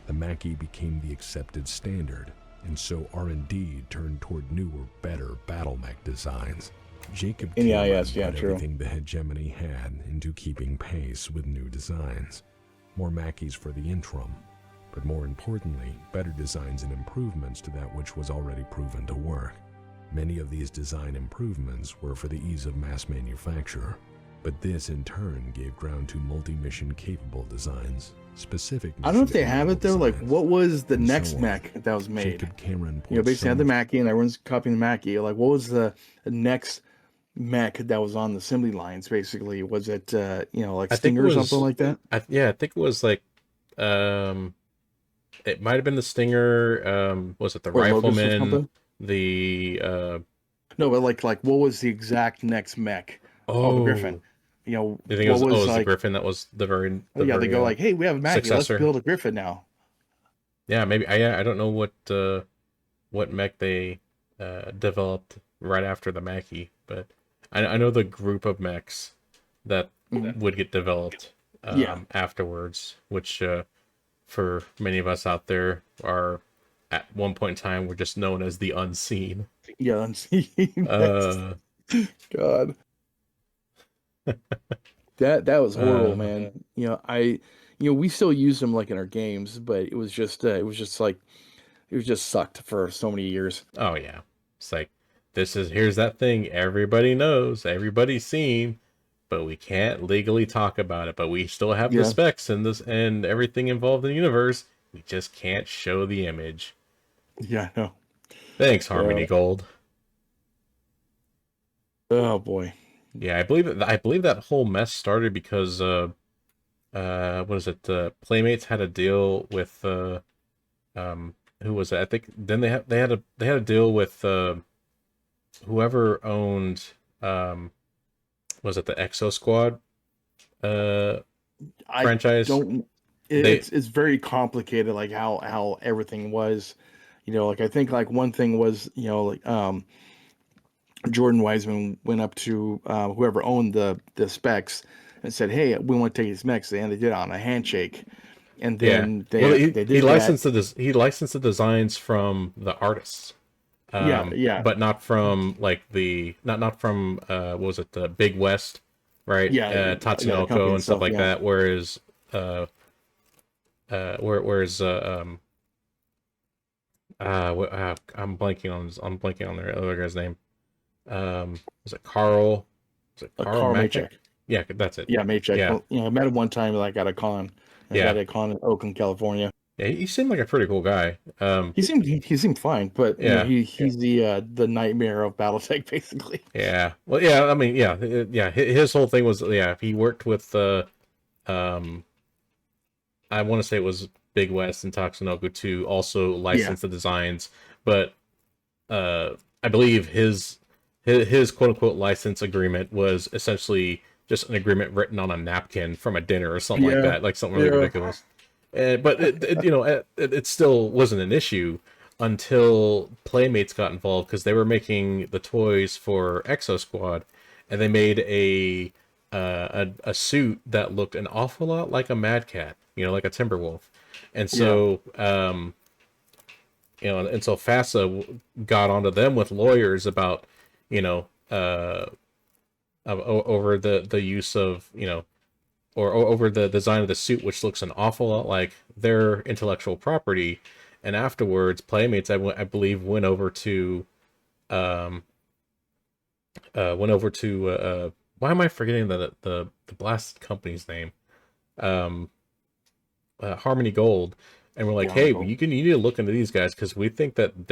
The Mackie became the accepted standard, and so R&D turned toward newer, better Battlemech designs. Jacob Cameron put everything the hegemony had into keeping pace with new designs. More Mackies for the interim, but more importantly, better designs and improvements to that which was already proven to work. Many of these design improvements were for the ease of mass manufacture, but this in turn gave ground to multi-mission capable designs. Specific. I don't know if they have it though. Like, what was the next mech that was made? Jacob Cameron basically had the Mackie, and everyone's copying the Mackie. Like, what was the next mech that was on the assembly lines? Basically, was it like Stinger or something like that? I think it was like it might have been the Stinger. Was it the Rifleman? The no, but like what was the exact next mech? Oh, the Griffin. You think it was the Griffin that was the very they go like, hey, we have a Mackie, let's build a Griffin now. Yeah, maybe I don't know what mech they developed right after the Mackie, but I know the group of mechs that would get developed afterwards, which for many of us out there are at one point in time were just known as the Unseen. Yeah, Unseen. God. that was horrible, man. We still use them like in our games, but it was just sucked for so many years. Oh yeah. It's like, here's that thing everybody knows, everybody's seen, but we can't legally talk about it. But we still have the Yeah. specs and and everything involved in the universe. We just can't show the image. Yeah, I know. Thanks, Harmony Gold. Oh boy. Yeah, I believe that whole mess started because what is it? Playmates had a deal with who was it? I think then they had a deal with whoever owned was it the Exo Squad franchise? It's very complicated, like how everything was. Like I think like one thing was, like Jordan Wiseman went up to whoever owned the specs and said, "Hey, we want to take these specs," and they did it on a handshake. And then they did he licensed that. he licensed the designs from the artists. Yeah. But not from like not from what was it, the Big West, right? Yeah, Tatsunoko and stuff like that. Whereas I'm blanking on their other guy's name. Was it Carl? Was it Carl Maycheck? Yeah, that's it. Yeah, Maycheck. Yeah. Well, I met him one time like at a con. At a con in Oakland, California. Yeah, he seemed like a pretty cool guy. He seemed fine, but yeah, he's the nightmare of BattleTech basically. Yeah. Well, yeah. I mean, yeah. His whole thing was, he worked with I want to say it was Big West and Tatsunoko to also license the designs, but I believe his quote unquote license agreement was essentially just an agreement written on a napkin from a dinner or something like that, like something really ridiculous. But it still wasn't an issue until Playmates got involved, because they were making the toys for Exo Squad, and they made a suit that looked an awful lot like a Mad Cat, like a Timberwolf, and so and so FASA got onto them with lawyers about over the use of or over the design of the suit, which looks an awful lot like their intellectual property. And afterwards, Playmates, I believe, went over to why am I forgetting the blasted company's name? Harmony Gold. And we're like, hey, you need to look into these guys, because we think that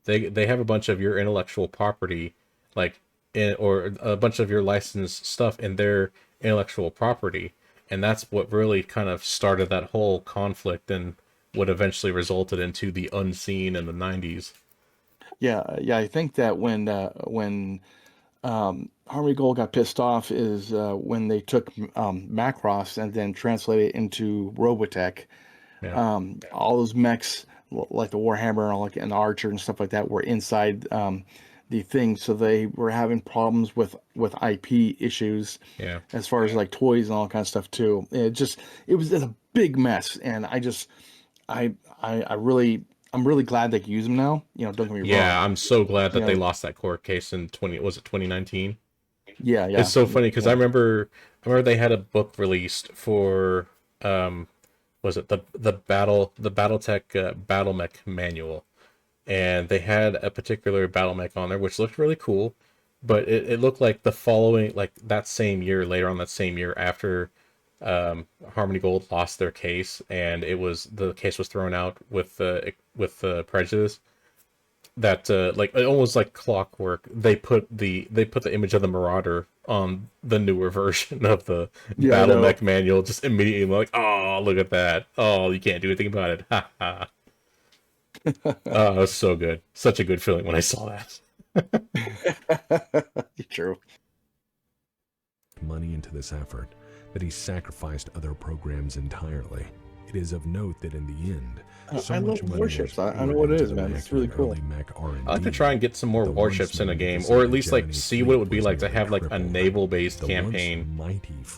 they have a bunch of your intellectual property, or a bunch of your licensed stuff in their intellectual property. And that's what really kind of started that whole conflict, and what eventually resulted into the Unseen in the 90s. Yeah, I think that when Harmony Gold got pissed off is when they took Macross and then translated it into Robotech. Yeah. All those mechs, like the Warhammer and the Archer and stuff like that, were inside the thing, so they were having problems with IP issues. Yeah. As far as like toys and all that kind of stuff too. It was a big mess, and I'm really glad they can use them now. Don't get me wrong. Yeah, I'm so glad that they lost that court case in 2019? Yeah. It's so funny because I remember they had a book released for was it the Battletech Battlemech manual, and they had a particular Battlemech on there which looked really cool, but it looked like the following, like that same year, later on that same year, after Harmony Gold lost their case, and the case was thrown out with prejudice, that like almost like clockwork, they put the image of the Marauder on the newer version of the Battlemech manual, just immediately, like, oh, look at that, oh, you can't do anything about it, ha ha. Oh, it was so good, such a good feeling when I saw that. True. Money into this effort that he sacrificed other programs entirely. It is of note that in the end, so I much love money warships. was I know what it poured is, into man. the It's really cool. early mech R&D. I'd like to try and get some more warships in a game, or at least like see what it would be like to have like a naval-based campaign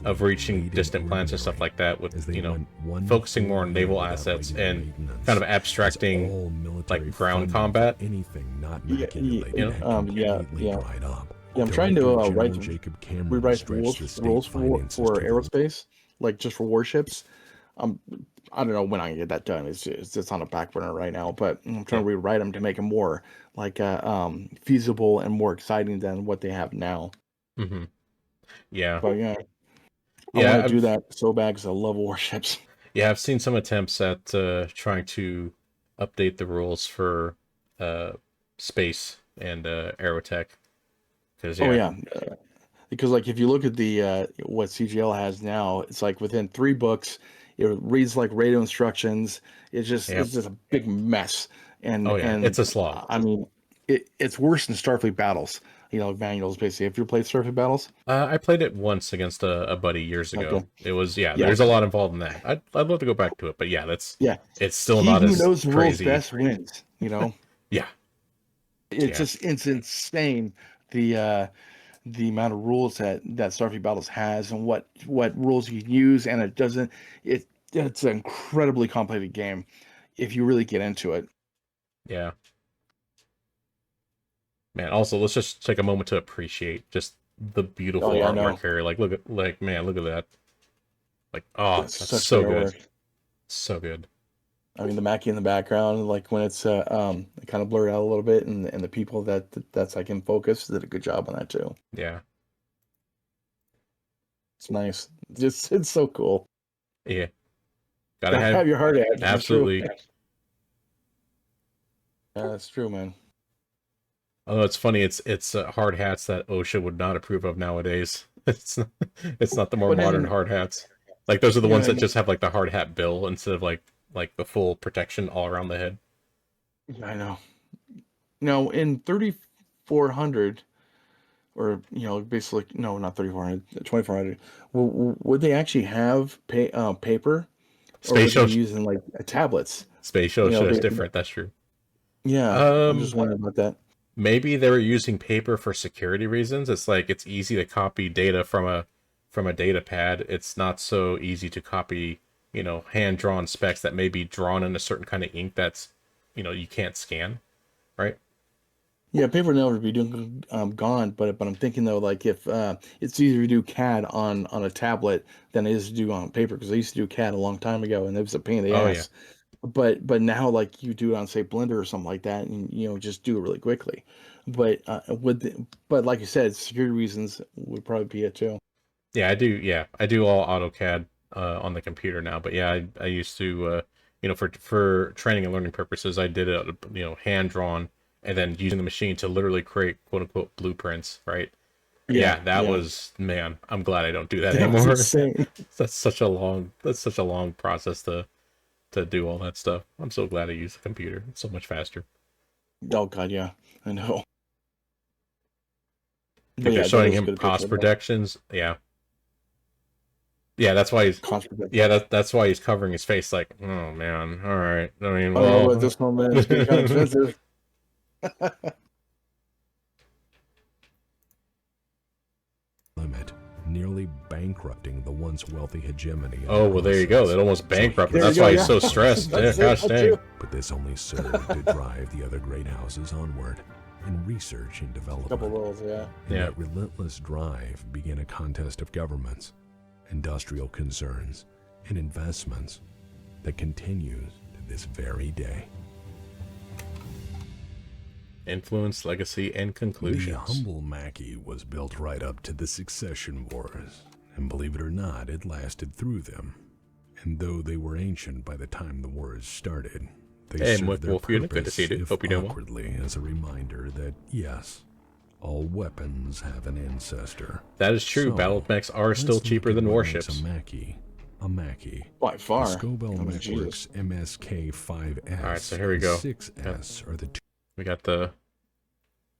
of reaching distant planets and stuff like that, with focusing more on naval assets and kind of abstracting like ground combat. Anything not Yeah. I'm trying to rewrite rules for aerospace, like just for warships. I don't know when I can get that done. It's on a back burner right now, but I'm trying to rewrite them to make them more like feasible and more exciting than what they have now. Mm-hmm. Yeah. But yeah, I Yeah, want to do that so bad because I love warships. yeah, I've seen some attempts at trying to update the rules for space and aerotech. Because Oh yeah, because like if you look at the what CGL has now, it's like within 3 books, it reads like radio instructions. Yep. It's just a big mess, Oh yeah, it's a slog. I mean, it's worse than Starfleet battles. You know, manuals basically. Have you played Starfleet battles? I played it once against a buddy years ago. Okay. It was yeah. Yeah. There's a lot involved in that. I'd love to go back to it, but yeah, Yeah. it's still He not who as knows the crazy. rules best wins. You know, Yeah, it's insane the amount of rules that Starfleet Battles has and what rules you can use, and it doesn't. It's an incredibly complicated game if you really get into it. yeah. Man, also let's just take a moment to appreciate just the beautiful artwork here. Like look at look at that. Like that's so good. So good. I mean, the Mackie in the background, like when it's kind of blurred out a little bit, and the people that's like in focus did a good job on that too. Yeah. It's nice. It's so cool. Yeah. Gotta have your hard hat. Absolutely. Yeah, that's true, man. Although it's funny, it's hard hats that OSHA would not approve of nowadays. It's not the more modern hard hats. Like those are the ones that just have like the hard hat bill instead of like the full protection all around the head. I know. Now in 3400, or basically no, not 3400, 2400. Would they actually have paper? Space or would they using like tablets? Space OSHA is different. That's true. Yeah, I'm just wondering about that. Maybe they were using paper for security reasons. It's like it's easy to copy data from a data pad. It's not so easy to copy, hand-drawn specs that may be drawn in a certain kind of ink that's, you can't scan, right? Yeah, paper never be doing gone, but I'm thinking though, like if it's easier to do CAD on a tablet than it is to do on paper, because I used to do CAD a long time ago, and it was a pain in the ass. Yeah. But now, like you do it on say Blender or something like that, and just do it really quickly. But but like you said, security reasons would probably be it too. Yeah, I do. Yeah, I do all AutoCAD on the computer now. But yeah, I used to for training and learning purposes, I did it hand drawn, and then using the machine to literally create quote unquote blueprints, right? Yeah, that was, man, I'm glad I don't do that anymore. That's such a long process to do all that stuff. I'm so glad I use the computer. It's so much faster. Oh god, yeah, I know. I think they're showing him cost projections. Yeah. Yeah, that's why he's that's why he's covering his face. Like, oh man, all right. I mean, well, at this moment it's getting kind of expensive. Limit, nearly bankrupting the once wealthy hegemony. Oh well, there you go. That almost bankrupted. That's why he's so stressed. Yeah, gosh dang. But this only served to drive the other great houses onward in research and development. Couple roles, yeah. And that relentless drive began a contest of governments, industrial concerns, and investments that continues to this very day. Influence, legacy, and conclusions. The humble Mackie was built right up to the succession wars, and believe it or not, it lasted through them. And though they were ancient by the time the wars started, they served their purpose, if awkwardly, as a reminder that, yes, all weapons have an ancestor. That is true. So, Battlemechs are still cheaper than warships. A Mackie. By far. The Scobell Networks MSK5S all right, so here we go. 6S are the two. We got the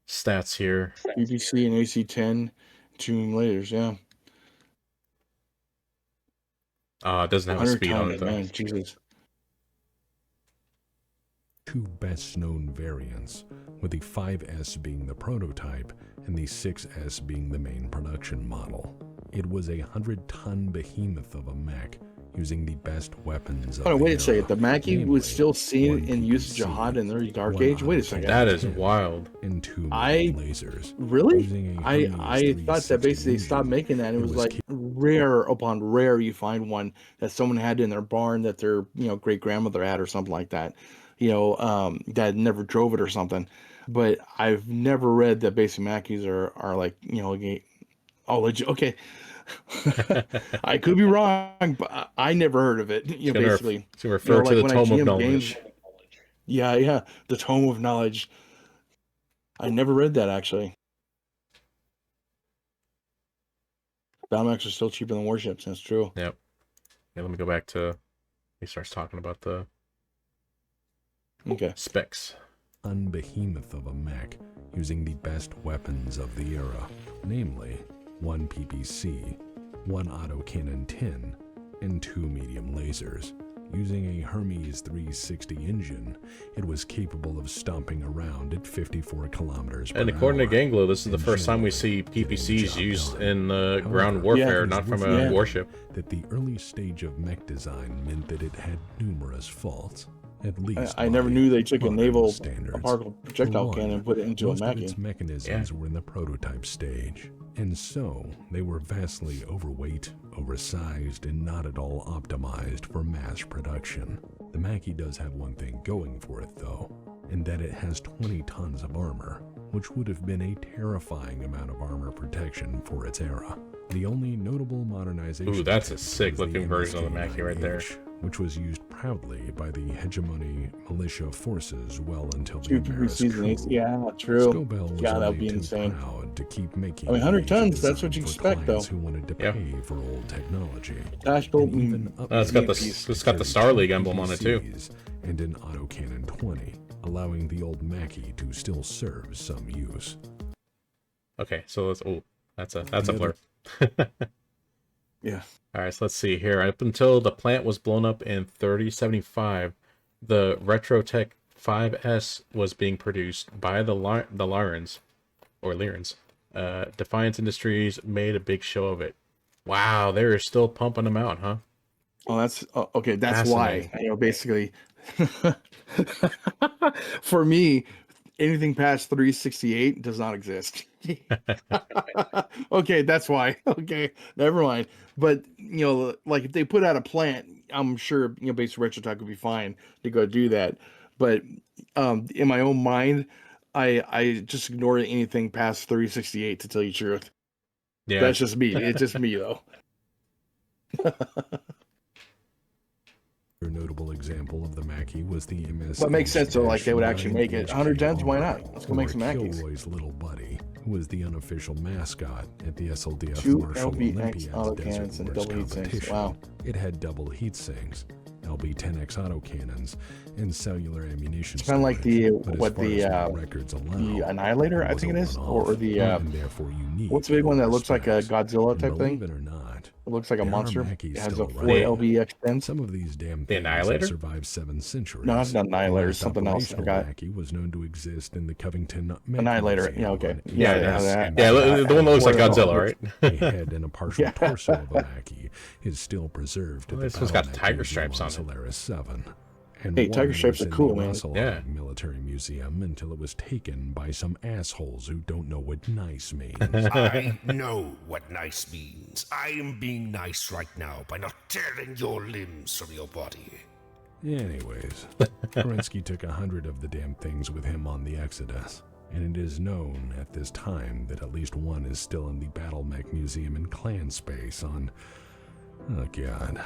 stats here. BBC and AC-10 2 layers, yeah. It doesn't have a speed on it, though. Man, Jesus. Two best-known variants, with the 5S being the prototype and the 6S being the main production model. It was a 100-ton behemoth of a mech, using the best weapons of the wait a second. era. The Mackie was still seen in use of Jihad in the early Dark Age? Wait a second. That is wild. Lasers. Really? I thought that basically they stopped making that. It was like rare upon rare you find one that someone had in their barn that their great grandmother had or something like that, that never drove it or something. But I've never read that basic Mackies are like legit. Okay. I could be wrong, but I never heard of it. Basically, to refer to like the when tome of GM knowledge. games. Yeah, the tome of knowledge. I never read that actually. Battlemechs are still cheaper than warships. That's true. Yep. Yeah, let me go back to. He starts talking about the specs. Unbehemoth of a mech using the best weapons of the era, namely 1 PPC, 1 autocannon 10, and 2 medium lasers. Using a Hermes 360 engine, it was capable of stomping around at 54 kilometers per hour. And according to Ganglo, this is the first time we see PPCs used in ground warfare, not from a warship. That the early stage of mech design meant that it had numerous faults. At least I never knew they took a naval standards. particle projectile cannon and put it into a Most of Mackie. its mechanisms were in the prototype stage, and so they were vastly overweight, oversized, and not at all optimized for mass production. The Mackie does have one thing going for it, though, in that it has 20 tons of armor, which would have been a terrifying amount of armor protection for its era. The only notable modernization... Ooh, that's a sick-looking version of the Mackie right there. Which was used proudly by the hegemony militia forces well until the PPCs. Yeah, true. Scobell was that'd be too insane. proud to keep making 100 tons, that's what you expect, though. Who wanted to pay for old technology. It's got the Star League emblem on it too. And an autocannon 20, allowing the old Mackie to still serve some use. Okay, so let's. Oh, that's a blur. Yeah. All right, so let's see here. Up until the plant was blown up in 3075, the Retrotech 5S was being produced by the Lyrans. Defiance Industries made a big show of it. Wow, they're still pumping them out, huh? Oh, that's okay. That's why, basically, for me, anything past 368 does not exist. Okay, that's why. Okay, never mind. But like if they put out a plant, I'm sure basic Retrotech would be fine to go do that. But in my own mind, I just ignore anything past 368 to tell you the truth. Yeah, that's just me. It's just me though. A notable example of the Mackie was the MS. That makes sense though. Like they would actually make it 100 tons. Why not? Let's go make some Mackies. Kilroy's little buddy, who was the unofficial mascot at the SLDF 2 Marshall LBX Olympiads autocannons and double heat sinks. Wow. It had double heat sinks, LB-10X autocannons, and cellular ammunition. It's kind of like the records allow, the Annihilator, I think it is, or the therefore unique. What's the big one that looks like a Godzilla type thing? Believe it or not, it looks like a monster. It has a 4 around. LBX 10. Some of these damn The things Annihilator have survived 7 centuries. No, that's not Annihilator. It's something else. I Operational forgot. Mackie was known to exist in the Covington Annihilator. Museum Yeah, okay. on Yeah, the one that looks like Godzilla, right? A head and a partial torso of a Mackie is still preserved. This one's got tiger stripes on it. Solaris 7. And hey, tiger stripes are cool, man. Yeah. Military museum until it was taken by some assholes who don't know what nice means. I know what nice means. I am being nice right now by not tearing your limbs from your body. Anyways, Kerensky took 100 of the damn things with him on the Exodus, and it is known at this time that at least one is still in the Battlemech Museum in Clan Space on... Oh god.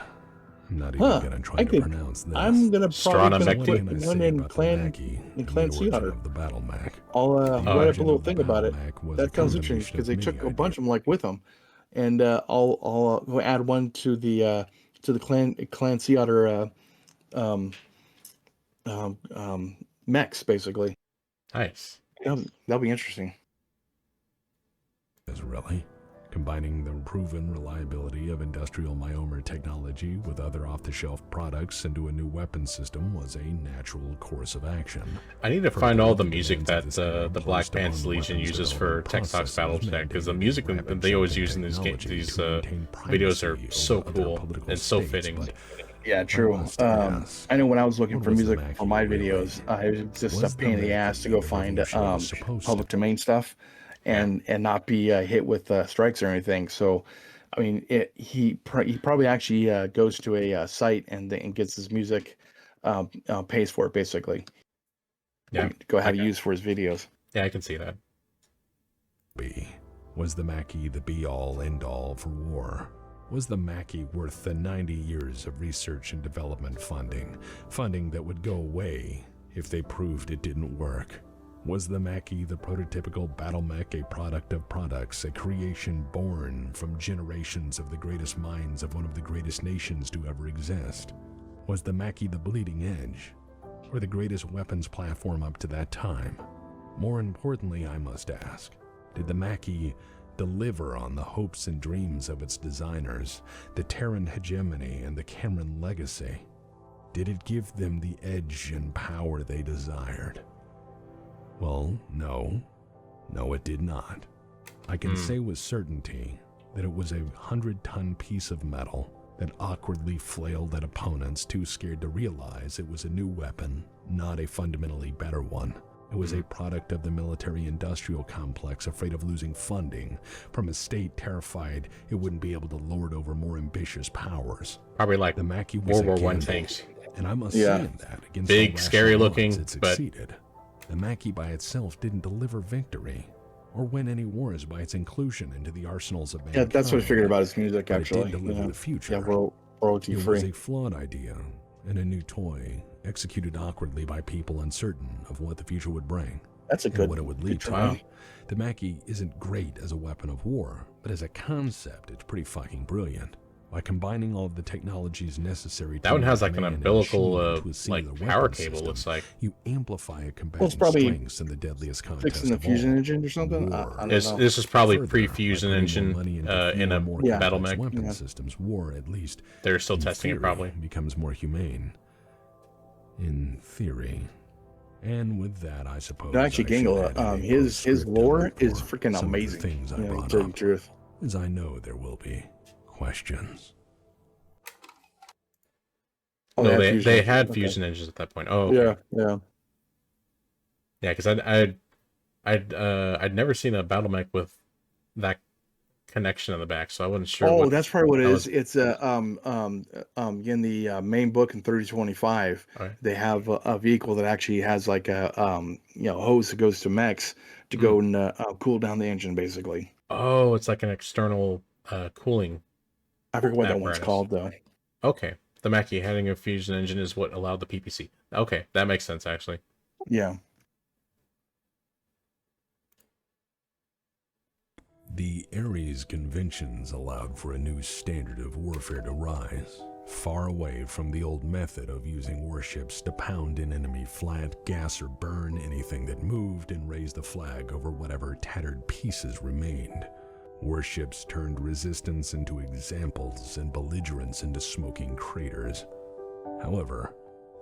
I'm not even gonna try to pronounce this. I'm gonna probably put one in Clan Sea Otter. Of the Battlemech. I'll write up a little thing about it. That sounds interesting because they took a bunch of them like with them, and I'll go add one to the Clan Sea Otter mechs basically. Nice. That'll be interesting. Really? Combining the proven reliability of industrial Myomer technology with other off-the-shelf products into a new weapon system was a natural course of action. I need to find all the music that the Black Pants Legion uses for Tex Talks Battletech, because the music that they always use in these videos are so cool and so fitting. Yeah, true. I know when I was looking for music for my videos, it was just a pain in the ass to go find public domain stuff and not be hit with strikes or anything. So I mean, he probably actually goes to a site and gets his music, pays for it basically. Yeah. Go have Okay. used for his videos. Yeah, I can see that. Was the Mackie the be-all, end-all for war? Was the Mackie worth the 90 years of research and development funding that would go away if they proved it didn't work? Was the Mackie the prototypical Battlemech, a product of products, a creation born from generations of the greatest minds of one of the greatest nations to ever exist? Was the Mackie the bleeding edge, or the greatest weapons platform up to that time? More importantly, I must ask, did the Mackie deliver on the hopes and dreams of its designers, the Terran hegemony and the Cameron legacy? Did it give them the edge and power they desired? Well, no, it did not. I can say with certainty that it was a 100-ton piece of metal that awkwardly flailed at opponents too scared to realize it was a new weapon, not a fundamentally better one. It was a product of the military-industrial complex, afraid of losing funding, from a state terrified it wouldn't be able to lord over more ambitious powers. Probably like The Mackie was World a War I gamble, tanks. and I must Yeah. say that against Big, all scary rational looking, odds, it but- succeeded. The Mackie by itself didn't deliver victory or win any wars by its inclusion into the arsenals of Yeah, mankind. that's what I figured about his music, But actually. it did deliver Yeah, the future. royalty It free. was a flawed idea and a new toy, executed awkwardly by people uncertain of what the future would bring That's a and good what it would lead to. Wow. The Mackie isn't great as a weapon of war, but as a concept, it's pretty fucking brilliant. By combining all of the technologies necessary to That one has like an command a umbilical, machine into a singular like power weapon cable. system, Looks like you amplify a combatant's probably strengths in the deadliest contest Fixing the of fusion all. engine or something? I War. don't this. know. This is probably Further, pre-fusion by putting more engine money into in fewer, a more Yeah. complex Battlemech. weapon Yeah. systems, war, at least They're still in testing theory, it probably. becomes more humane. In theory. And with that, I suppose No, actually, I should Gangle, add in a his postscriptum lore is for freaking some of the amazing. things I You know, to brought tell you the up, truth. as I know there will be questions. Oh, No, had they fusion engine. had Okay. fusion engines at that point. Oh, okay. Yeah. Yeah, because I'd never seen a Battlemech with that connection in the back, so I wasn't sure. Oh, what that's probably what it that is. was. It's in the main book in 3025, All right. they have a vehicle that actually has like a hose that goes to mechs to go and cool down the engine, basically. Oh, it's like an external cooling. I forget what that one's apparatus. called though. Okay, the Mackie having a fusion engine is what allowed the PPC. Okay, that makes sense actually. Yeah. The Ares Conventions allowed for a new standard of warfare to rise, far away from the old method of using warships to pound an enemy flat, gas or burn anything that moved, and raise the flag over whatever tattered pieces remained. Warships turned resistance into examples and belligerence into smoking craters. However,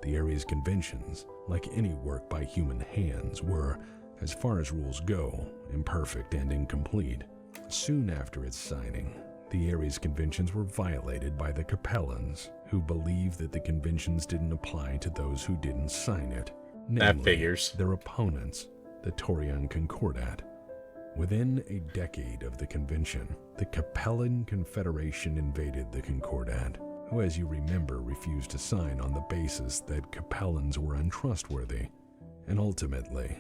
the Ares Conventions, like any work by human hands, were, as far as rules go, imperfect and incomplete. Soon after its signing, the Ares Conventions were violated by the Capellans, who believed that the conventions didn't apply to those who didn't sign it. That Namely, figures. their opponents, the Taurian Concordat. Within a decade of the convention, the Capellan Confederation invaded the Concordat, who, as you remember, refused to sign on the basis that Capellans were untrustworthy. And ultimately,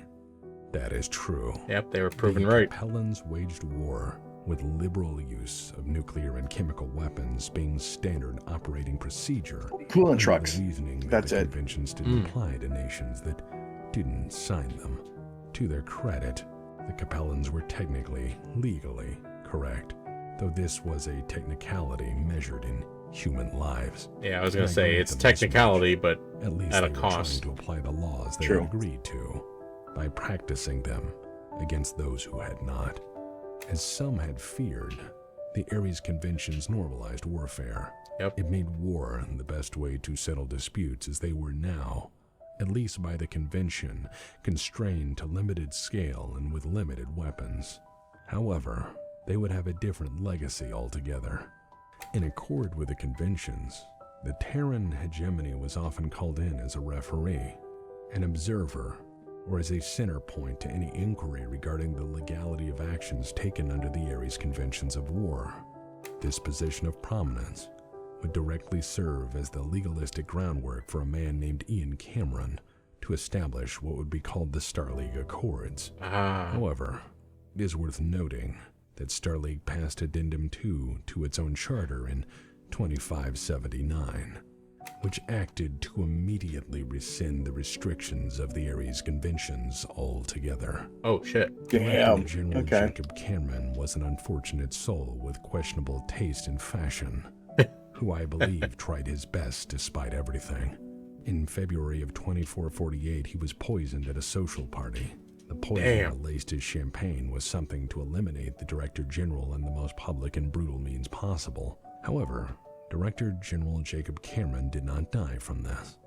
that is true. Yep, they were proven the right. Capellans waged war, with liberal use of nuclear and chemical weapons being standard operating procedure. Coolant under trucks. The reasoning that That's the it. conventions didn't apply to nations that didn't sign them. To their credit, the Capellans were technically, legally correct, though this was a technicality measured in human lives. Yeah, I was gonna I say grant it's them this technicality, but At least at a they were cost. trying to apply the laws they True. had agreed to by practicing them against those who had not. As some had feared, the Ares Conventions normalized warfare. Yep. It made war the best way to settle disputes as they were now, at least by the convention, constrained to limited scale and with limited weapons. However, they would have a different legacy altogether. In accord with the conventions, the Terran hegemony was often called in as a referee, an observer, or as a center point to any inquiry regarding the legality of actions taken under the Ares Conventions of War. This position of prominence would directly serve as the legalistic groundwork for a man named Ian Cameron to establish what would be called the Starleague Accords. However, it is worth noting that Starleague passed Addendum 2 to its own charter in 2579, which acted to immediately rescind the restrictions of the Ares Conventions altogether. Oh, shit. Damn. General Okay. Jacob Cameron was an unfortunate soul with questionable taste and fashion, who I believe tried his best despite everything. In February of 2448, he was poisoned at a social party. The poison that laced his champagne was something to eliminate the Director General in the most public and brutal means possible. However, Director General Jacob Cameron did not die from this.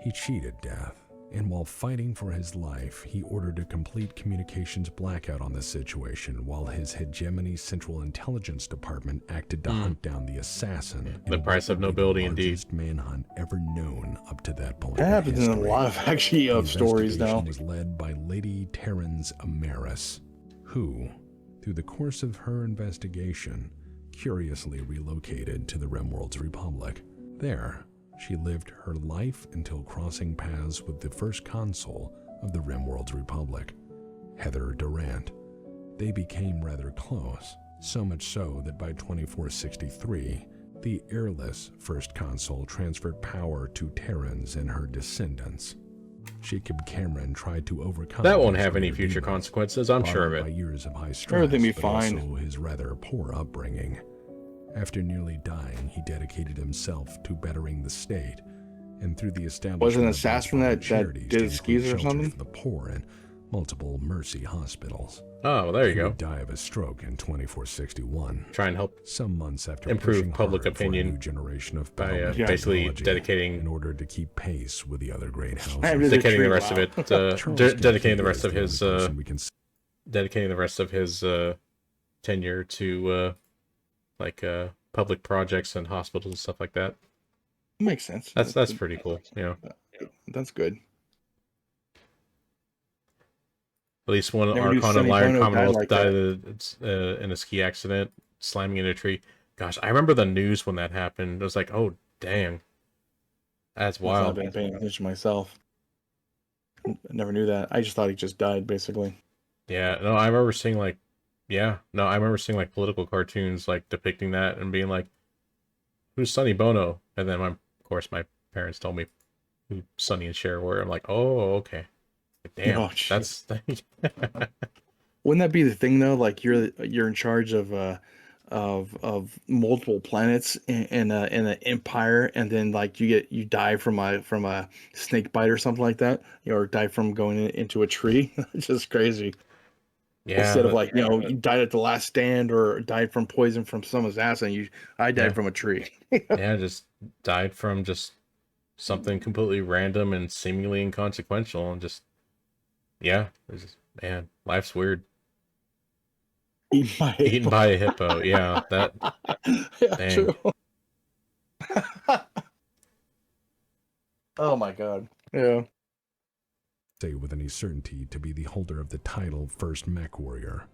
He cheated death, and while fighting for his life, he ordered a complete communications blackout on the situation while his hegemony Central Intelligence Department acted to hunt down the assassin. The price of nobility, the indeed. largest manhunt ever known up to that point. That happens in a lot of actually The of stories now. investigation was led by Lady Terrence Amaris, who, through the course of her investigation, curiously relocated to the Rimworld's Republic. There, she lived her life until crossing paths with the first consul of the Rimworld's Republic, Heather Durant. They became rather close, so much so that by 2463, the heirless first consul transferred power to Terrans and her descendants. Jacob Cameron tried to overcome That won't his have any inner future demons, consequences, I'm sure of followed by it. years of high stress, Everything be but fine. also his rather poor upbringing. After nearly dying, he dedicated himself to bettering the state, and through the establishment Was it an of assassin private that charities did to his include skis or shelter something? for the poor and multiple mercy hospitals. Oh, well, there you He go. would die of a stroke in 2461. Try and help Some months after improve pushing public hard for a opinion new generation of by Battlemech basically technology dedicating in order to keep pace with the other great houses. Really dedicating the true, rest wow. of it, Charles dedicating the Kennedy rest is of the his only person we can dedicating the rest of his tenure to public projects and hospitals and stuff like that. Makes sense. That's pretty cool. Yeah, That's good. at least one Never knew Archon and Sonny Lion Bono died Commonwealth like died in a ski accident, slamming into a tree. Gosh, I remember the news when that happened. It was like, oh dang, that's I've wild. been paying attention myself. I never knew that. I just thought he just died, basically. Yeah, no, I remember seeing political cartoons like depicting that and being like, "Who's Sonny Bono?" And then of course my parents told me who Sonny and Cher were. I'm like, oh, okay. Damn, Oh, that's Wouldn't that be the thing though? Like you're in charge of multiple planets in an empire, and then like you die from a snake bite or something like that, or die from going into a tree. It's just crazy. yeah. Instead of like you died at the last stand or died from poison from some assassin, I died Yeah. from a tree. Yeah, just died from just something completely random and seemingly inconsequential, and just man, life's weird. Eaten by a hippo, yeah, that. Yeah, Dang. true. Oh my god. Yeah. say with any certainty to be the holder of the title First Mech Warrior.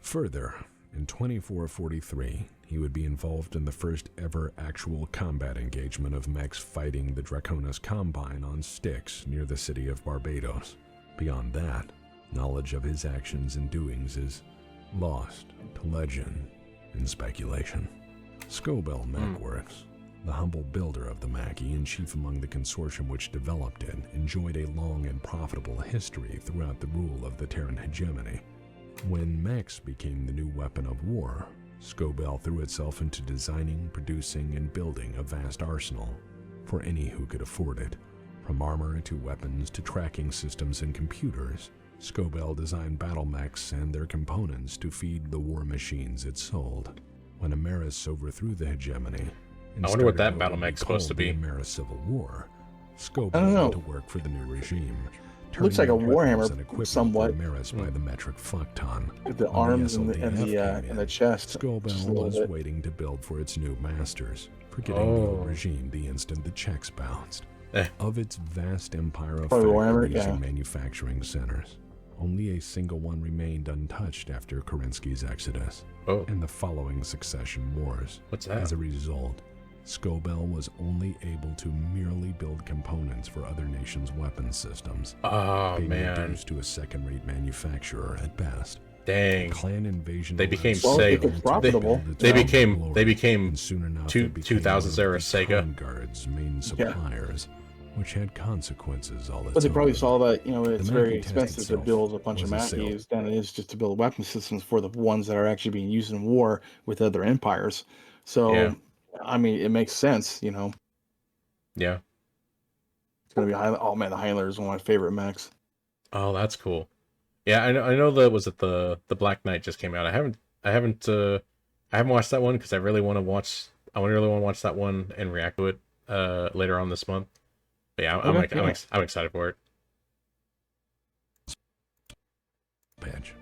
Further, in 2443, he would be involved in the first ever actual combat engagement of mechs fighting the Draconis Combine on Styx near the city of Barbados. Beyond that, knowledge of his actions and doings is lost to legend and speculation. Scobell Mechworks, the humble builder of the Mackie and chief among the consortium which developed it, enjoyed a long and profitable history throughout the rule of the Terran hegemony. When mechs became the new weapon of war, Scobell threw itself into designing, producing, and building a vast arsenal for any who could afford it. From armor to weapons to tracking systems and computers, Scobell designed battlemechs and their components to feed the war machines it sold. When Ameris overthrew the hegemony, and I wonder what started that would be battlemech's supposed to called the be. Ameris Civil War, I Scobell don't know. went to work for the new regime. Looks like a turning weapons Warhammer and equipment somewhat. for Ameris by the metric fuckton. With the On arms and the SLDF chest. Just a Scobell little was bit. waiting to build for its new masters, forgetting the old regime the instant the checks bounced. Eh. Of its vast empire of Probably Warhammer, factories yeah. and manufacturing centers, Only a single one remained untouched after Kerensky's exodus Oh, and the following succession wars. what's that? As a result, Scobell was only able to merely build components for other nations' weapon systems, Oh, being man. reduced to a second-rate manufacturer at best. Dang. Clan invasion. They became Well, if Sega. it's profitable. They became and soon enough two- it became 2000s one of era the Sega. Time Guard's main suppliers, which had consequences all its But they probably own. saw that, you know, it's The very Mackie test expensive to itself build a bunch of was a sale. Mackies than it is just to build weapon systems for the ones that are actually being used in war with other empires. So, Yeah. I mean, it makes sense, you know. Yeah. It's going to be oh man, the Highlander is one of my favorite mechs. Oh, that's cool. Yeah, I know that was it the Black Knight just came out. I haven't watched that one because I really want to watch that one and react to it later on this month. But yeah, I'm excited for it. Patch.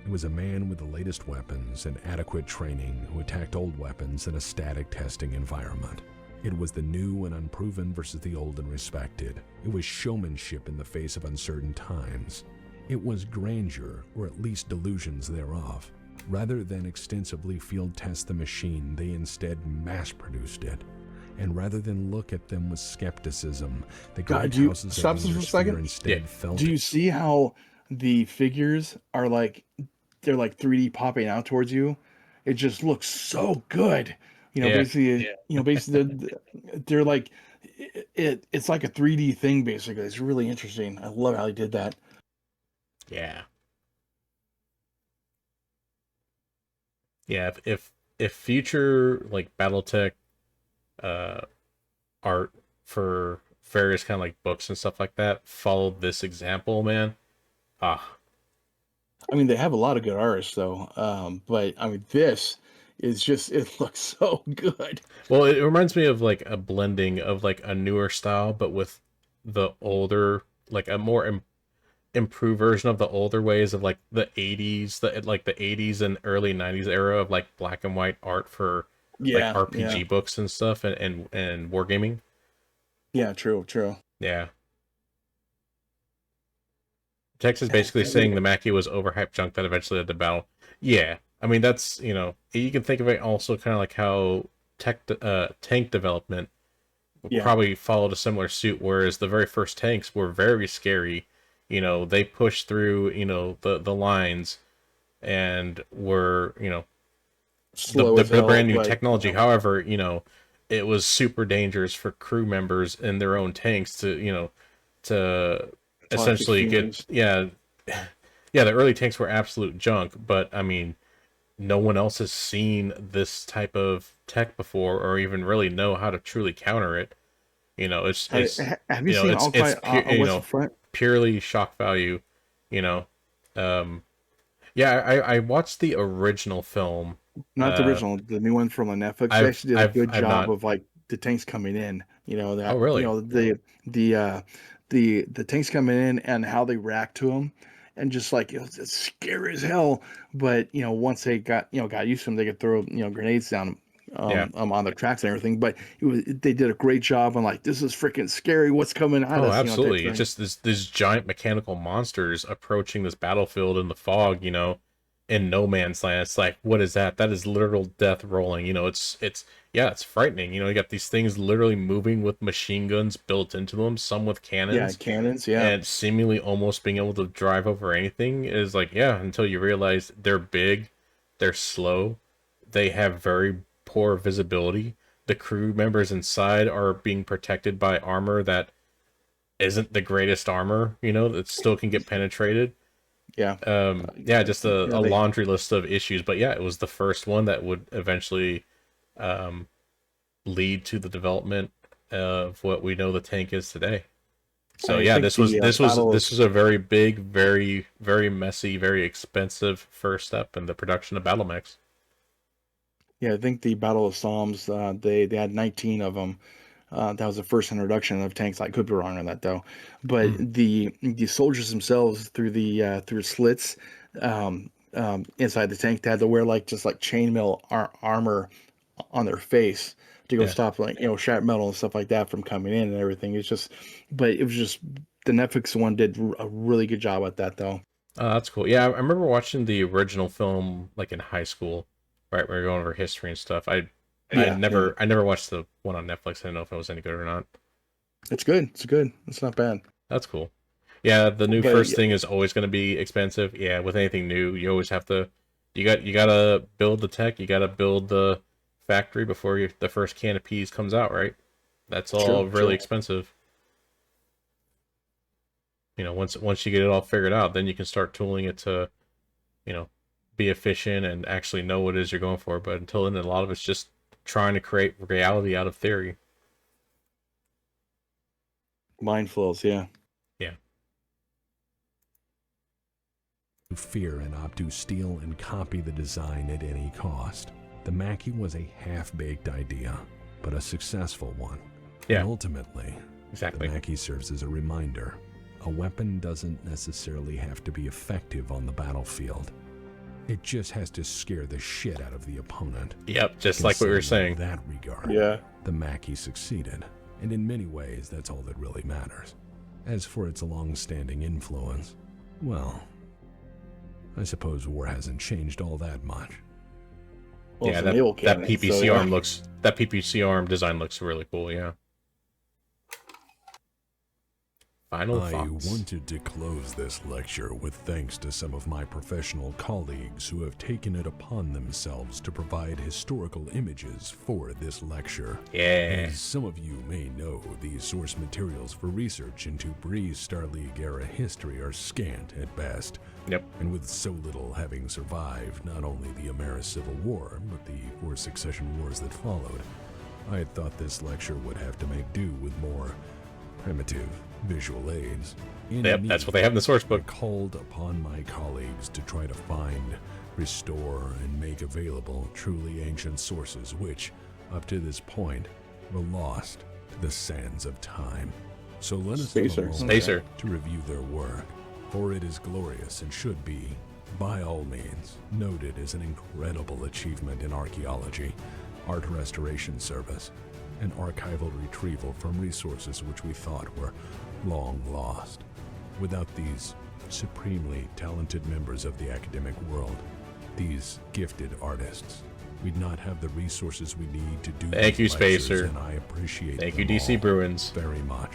It was a man with the latest weapons and adequate training who attacked old weapons in a static testing environment. It was the new and unproven versus the old and respected. It was showmanship in the face of uncertain times. It was grandeur, or at least delusions thereof. Rather than extensively field test the machine, they instead mass-produced it. And rather than look at them with skepticism, the God, do you guardhouses stop at this for a Wintersphere second? instead Yeah. felt Do you see how the figures are like they're like 3D popping out towards you? It just looks so good. You know, Yeah. basically, you know, basically they're like it's like a 3D thing basically. It's really interesting. I love how they did that. Yeah. Yeah, if future like BattleTech art for various kind of like books and stuff like that followed this example, man. Ah, I mean, they have a lot of good artists though. But I mean, this is just it looks so good. well, it reminds me of like a blending of like a newer style, but with the older, like a more improved version of the older ways of like the 80s, the 80s and early 90s era of like black and white art for like Yeah, RPG books and stuff and wargaming. yeah. True. Yeah. Tex is basically saying the Mackie was overhyped junk that eventually led to battle. Yeah. I mean, that's, you can think of it also kind of like how tank development Yeah. probably followed a similar suit, whereas the very first tanks were very scary. They pushed through, the lines and were, Slow the as hell, brand new but, technology. you know, However, it was super dangerous for crew members in their own tanks to toxic essentially fumes. yeah, the early tanks were absolute junk, but I mean, no one else has seen this type of tech before or even really know how to truly counter it. Have you seen Alki on West Front? Purely shock value, you know. Yeah, I watched the original film. Not the original, the new one from on Netflix. They actually did a good I've job not. of like the tanks coming in. You know Oh, that. You really? know the tanks coming in and how they react to them, and just like it's scary as hell. But once they got used to them, they could throw grenades down Yeah. on their tracks and everything. But they did a great job on like this is freaking scary. What's coming at Oh, us? absolutely. Type It's thing. just these giant mechanical monsters approaching this battlefield in the fog, in no man's land. It's like, what is that? That is literal death rolling. It's frightening. You got these things literally moving with machine guns built into them, some with Yeah, cannons, cannons. Yeah, and seemingly almost being able to drive over anything is like, yeah, until you realize they're big, they're slow, they have very poor visibility. The crew members inside are being protected by armor that isn't the greatest armor, that still can get penetrated. yeah. Yeah, just a They laundry list of issues. But yeah, it was the first one that would eventually um, lead to the development of what we know the tank is today. So I yeah, think the battle this was a very big, very, very messy, very expensive first step in the production of Battlemechs. Yeah, I think the Battle of Psalms, they had 19 of them. That was the first introduction of tanks. I could be wrong on that though, but Mm, the soldiers themselves through slits inside the tank, they had to wear like just like chainmail armor on their face to go yeah. stop like sharp metal and stuff like that from coming in and everything. It's just, but it was just the Netflix one did a really good job at that though. That's cool. Yeah, I remember watching the original film like in high school, right? We were going over history and stuff. Yeah, I never watched the one on Netflix. I didn't know if it was any good or not. it's good. It's good. It's not bad. That's cool. Yeah, the new But first thing is always going to be expensive. Yeah, with anything new, you always have to you gotta build the tech, you gotta build the factory before the first can of peas comes out, right? That's all really expensive. You know, once you get it all figured out, then you can start tooling it to, you know, be efficient and actually know what it is you're going for. But until then, a lot of it's just trying to create reality out of theory. Mind flows, yeah. Yeah. Fear and opt to steal and copy the design at any cost. The Mackie was a half-baked idea, but a successful one. Yeah. And ultimately, Exactly. the Mackie serves as a reminder. A weapon doesn't necessarily have to be effective on the battlefield. It just has to scare the shit out of the opponent. Yep, just like what we were saying. In that regard, Yeah. the Mackie succeeded, and in many ways, that's all that really matters. As for its long-standing influence, well, I suppose war hasn't changed all that much. Well, Yeah, it's a naval that cannon, PPC so, yeah. arm looks that PPC arm design looks really cool. Yeah. Final I thoughts. wanted to close this lecture with thanks to some of my professional colleagues who have taken it upon themselves to provide historical images for this lecture. Yeah. As some of you may know, the source materials for research into Bree's Star League era history are scant at best. Yep. And with so little having survived not only the American Civil War, but the 4 succession wars that followed, I had thought this lecture would have to make do with more primitive visual aids. Yep, that's what they have in the source book. I called upon my colleagues to try to find, restore, and make available truly ancient sources which, up to this point, were lost to the sands of time. So let us have a moment Spacer. to review their work, for it is glorious and should be, by all means, noted as an incredible achievement in archaeology, art restoration service, and archival retrieval from resources which we thought were long lost. Without these supremely talented members of the academic world, these gifted artists, we'd not have the resources we need to do Thank you, these lectures, Spacer. and I appreciate Thank you, them DC all Bruins. very much.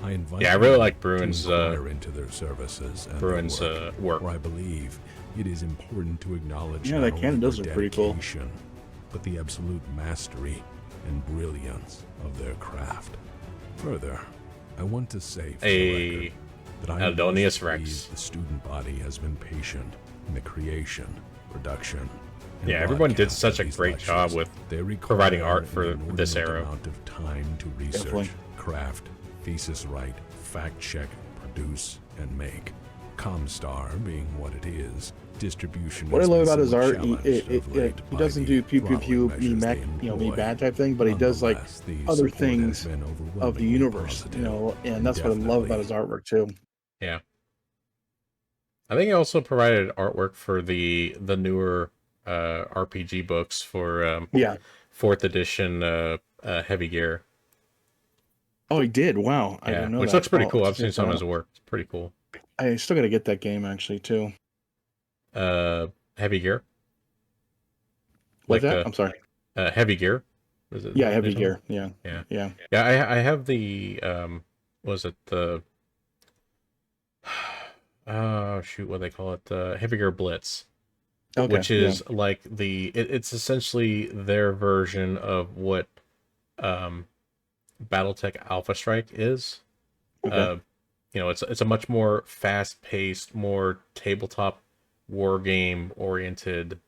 I invite Yeah, I really you like Bruins, to inquire into their services and Bruins their work. where I believe it is important to acknowledge Yeah, not that only cannon does their look pretty cool. dedication, but the absolute mastery and brilliance of their craft. Further, I want to say for the record that I am Aldonius pleased Rex. the student body has been patient in the creation, production, and Yeah, everyone did broadcast such of a these great job lectures. with They require providing art an for this inordinate era. amount of time to research, Definitely. craft, thesis write, fact check, produce, and make. Comstar being what it is, distribution. What I has love been about his somewhat art, challenged of late he by doesn't the do pew pew throttling pew, me measures Mac, they me employ. bad type thing, but he does like Nonetheless, the other support has things been of the overwhelmingly universe, positive, and that's what I love about his artwork too. Yeah. I think he also provided artwork for the newer RPG books for Yeah. 4th edition Heavy Gear. Oh, he did. Wow, I Yeah, didn't know which that. looks pretty I'll cool. I've seen check some that of his out. work. It's pretty cool. I still got to get that game actually too. Heavy Gear. What's Like that? I'm sorry. Heavy Gear. Is it? Yeah, Heavy Gear. Yeah. Yeah. Yeah. Yeah, I have the was it the oh shoot, what do they call it? The Heavy Gear Blitz. Okay. Which is like it's essentially their version of what Battletech Alpha Strike is. Okay. You know, it's a much more fast-paced, more tabletop war game oriented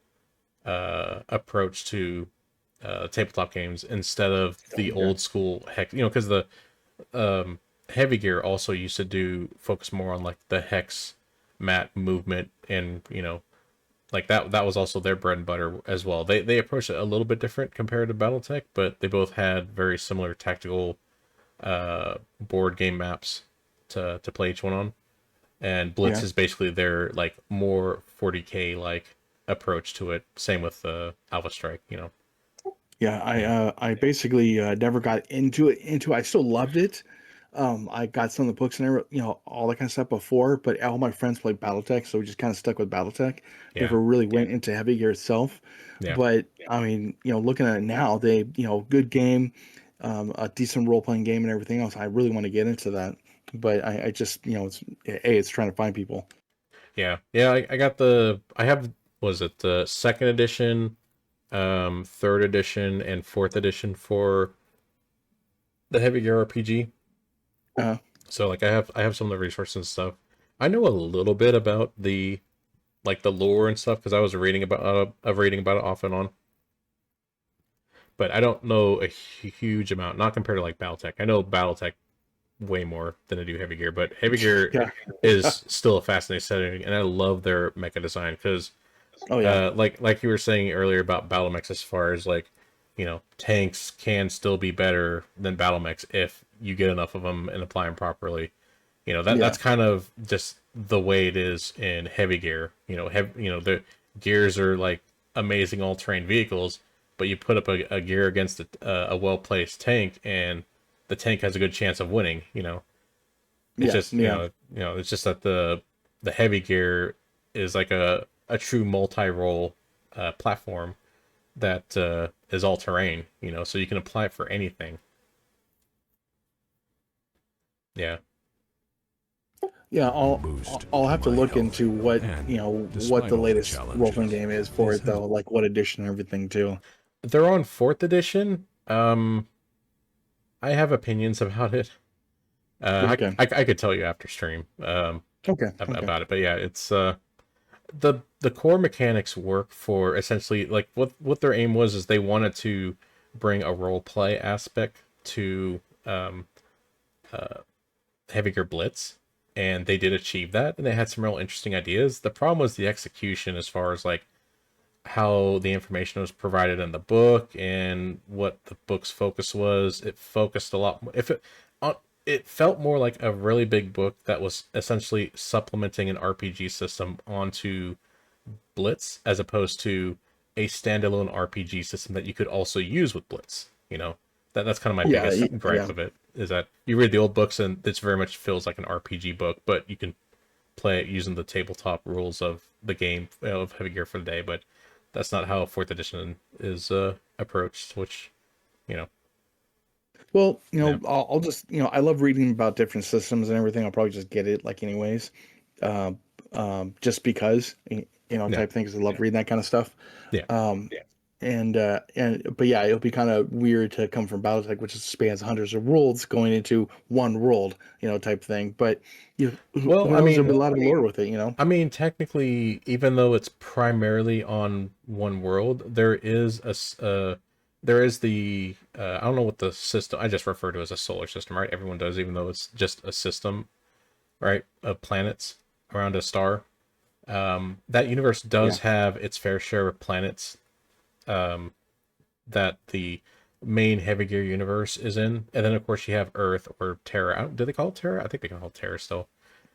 approach to tabletop games instead of the old school hex. You know, because the Heavy Gear also used to focus more on like the hex mat movement, and you know, like that was also their bread and butter as well. They approached it a little bit different compared to Battletech, but they both had very similar tactical board game maps to play each one on. And Blitz is basically their like more 40K like approach to it. Same with Alpha Strike, you know. Yeah, I basically never got into it. I still loved it, I got some of the books and all that kind of stuff before, but all my friends played BattleTech, so we just kind of stuck with BattleTech. Yeah. Never really went into heavy gear itself. Yeah. But I mean, looking at it now, they, good game, a decent role playing game and everything else. I really want to get into that, but I just, it's trying to find people. Yeah. Yeah. I have, was it the second edition, third edition, and fourth edition for the Heavy Gear RPG. Uh, So like I have some of the resources and stuff. I know a little bit about the lore and stuff because I was reading about it off and on. But I don't know a huge amount, not compared to like BattleTech. I know BattleTech way more than I do Heavy Gear, but Heavy Gear yeah. is still a fascinating setting, and I love their mecha design because, Oh yeah. like you were saying earlier about Battlemechs, as far as like, tanks can still be better than Battlemechs if you get enough of them and apply them properly. That's kind of just the way it is in Heavy Gear. The gears are like amazing all-terrain vehicles, but you put up a gear against a well-placed tank, and the tank has a good chance of winning. It's just it's just that the Heavy Gear is like a true multi-role platform that is all-terrain. So you can apply it for anything. Yeah. Yeah, boost I'll have to my look health. into what And what despite the all the latest role playing challenges, game is for this it though, help- like what edition and everything too. They're on fourth edition. I have opinions about it. Okay. I could tell you after stream Okay. Okay. about it, but yeah, it's the core mechanics work for essentially like what their aim was is they wanted to bring a role play aspect to Heavy Gear Blitz, and they did achieve that, and they had some real interesting ideas. The problem was the execution as far as like how the information was provided in the book and what the book's focus was. It focused a lot more, it felt more like a really big book that was essentially supplementing an RPG system onto Blitz, as opposed to a standalone RPG system that you could also use with Blitz. That's kind of my Yeah. biggest gripe Yeah. of it, is that you read the old books and it's very much feels like an RPG book, but you can play it using the tabletop rules of the game of Heavy Gear for the day. But that's not how fourth edition is approached, which, you know, Well, yeah, I'll just, I love reading about different systems and everything. I'll probably just get it like anyways, uh, just because, yeah, type things. I love reading that kind of stuff. yeah. But yeah, it'll be kind of weird to come from BattleTech, which spans hundreds of worlds, going into one world, type thing. But Well, who knows? There'll be a lot of lore with it. technically, even though it's primarily on one world, there is there is the I don't know what the system. I just refer to as a solar system, right? Everyone does, even though it's just a system, right, of planets around a star. That universe Yeah. does have its fair share of planets that the main Heavy Gear universe is in, and then of course you have Earth or Terra. Do they call it Terra? I think they call it Terra still.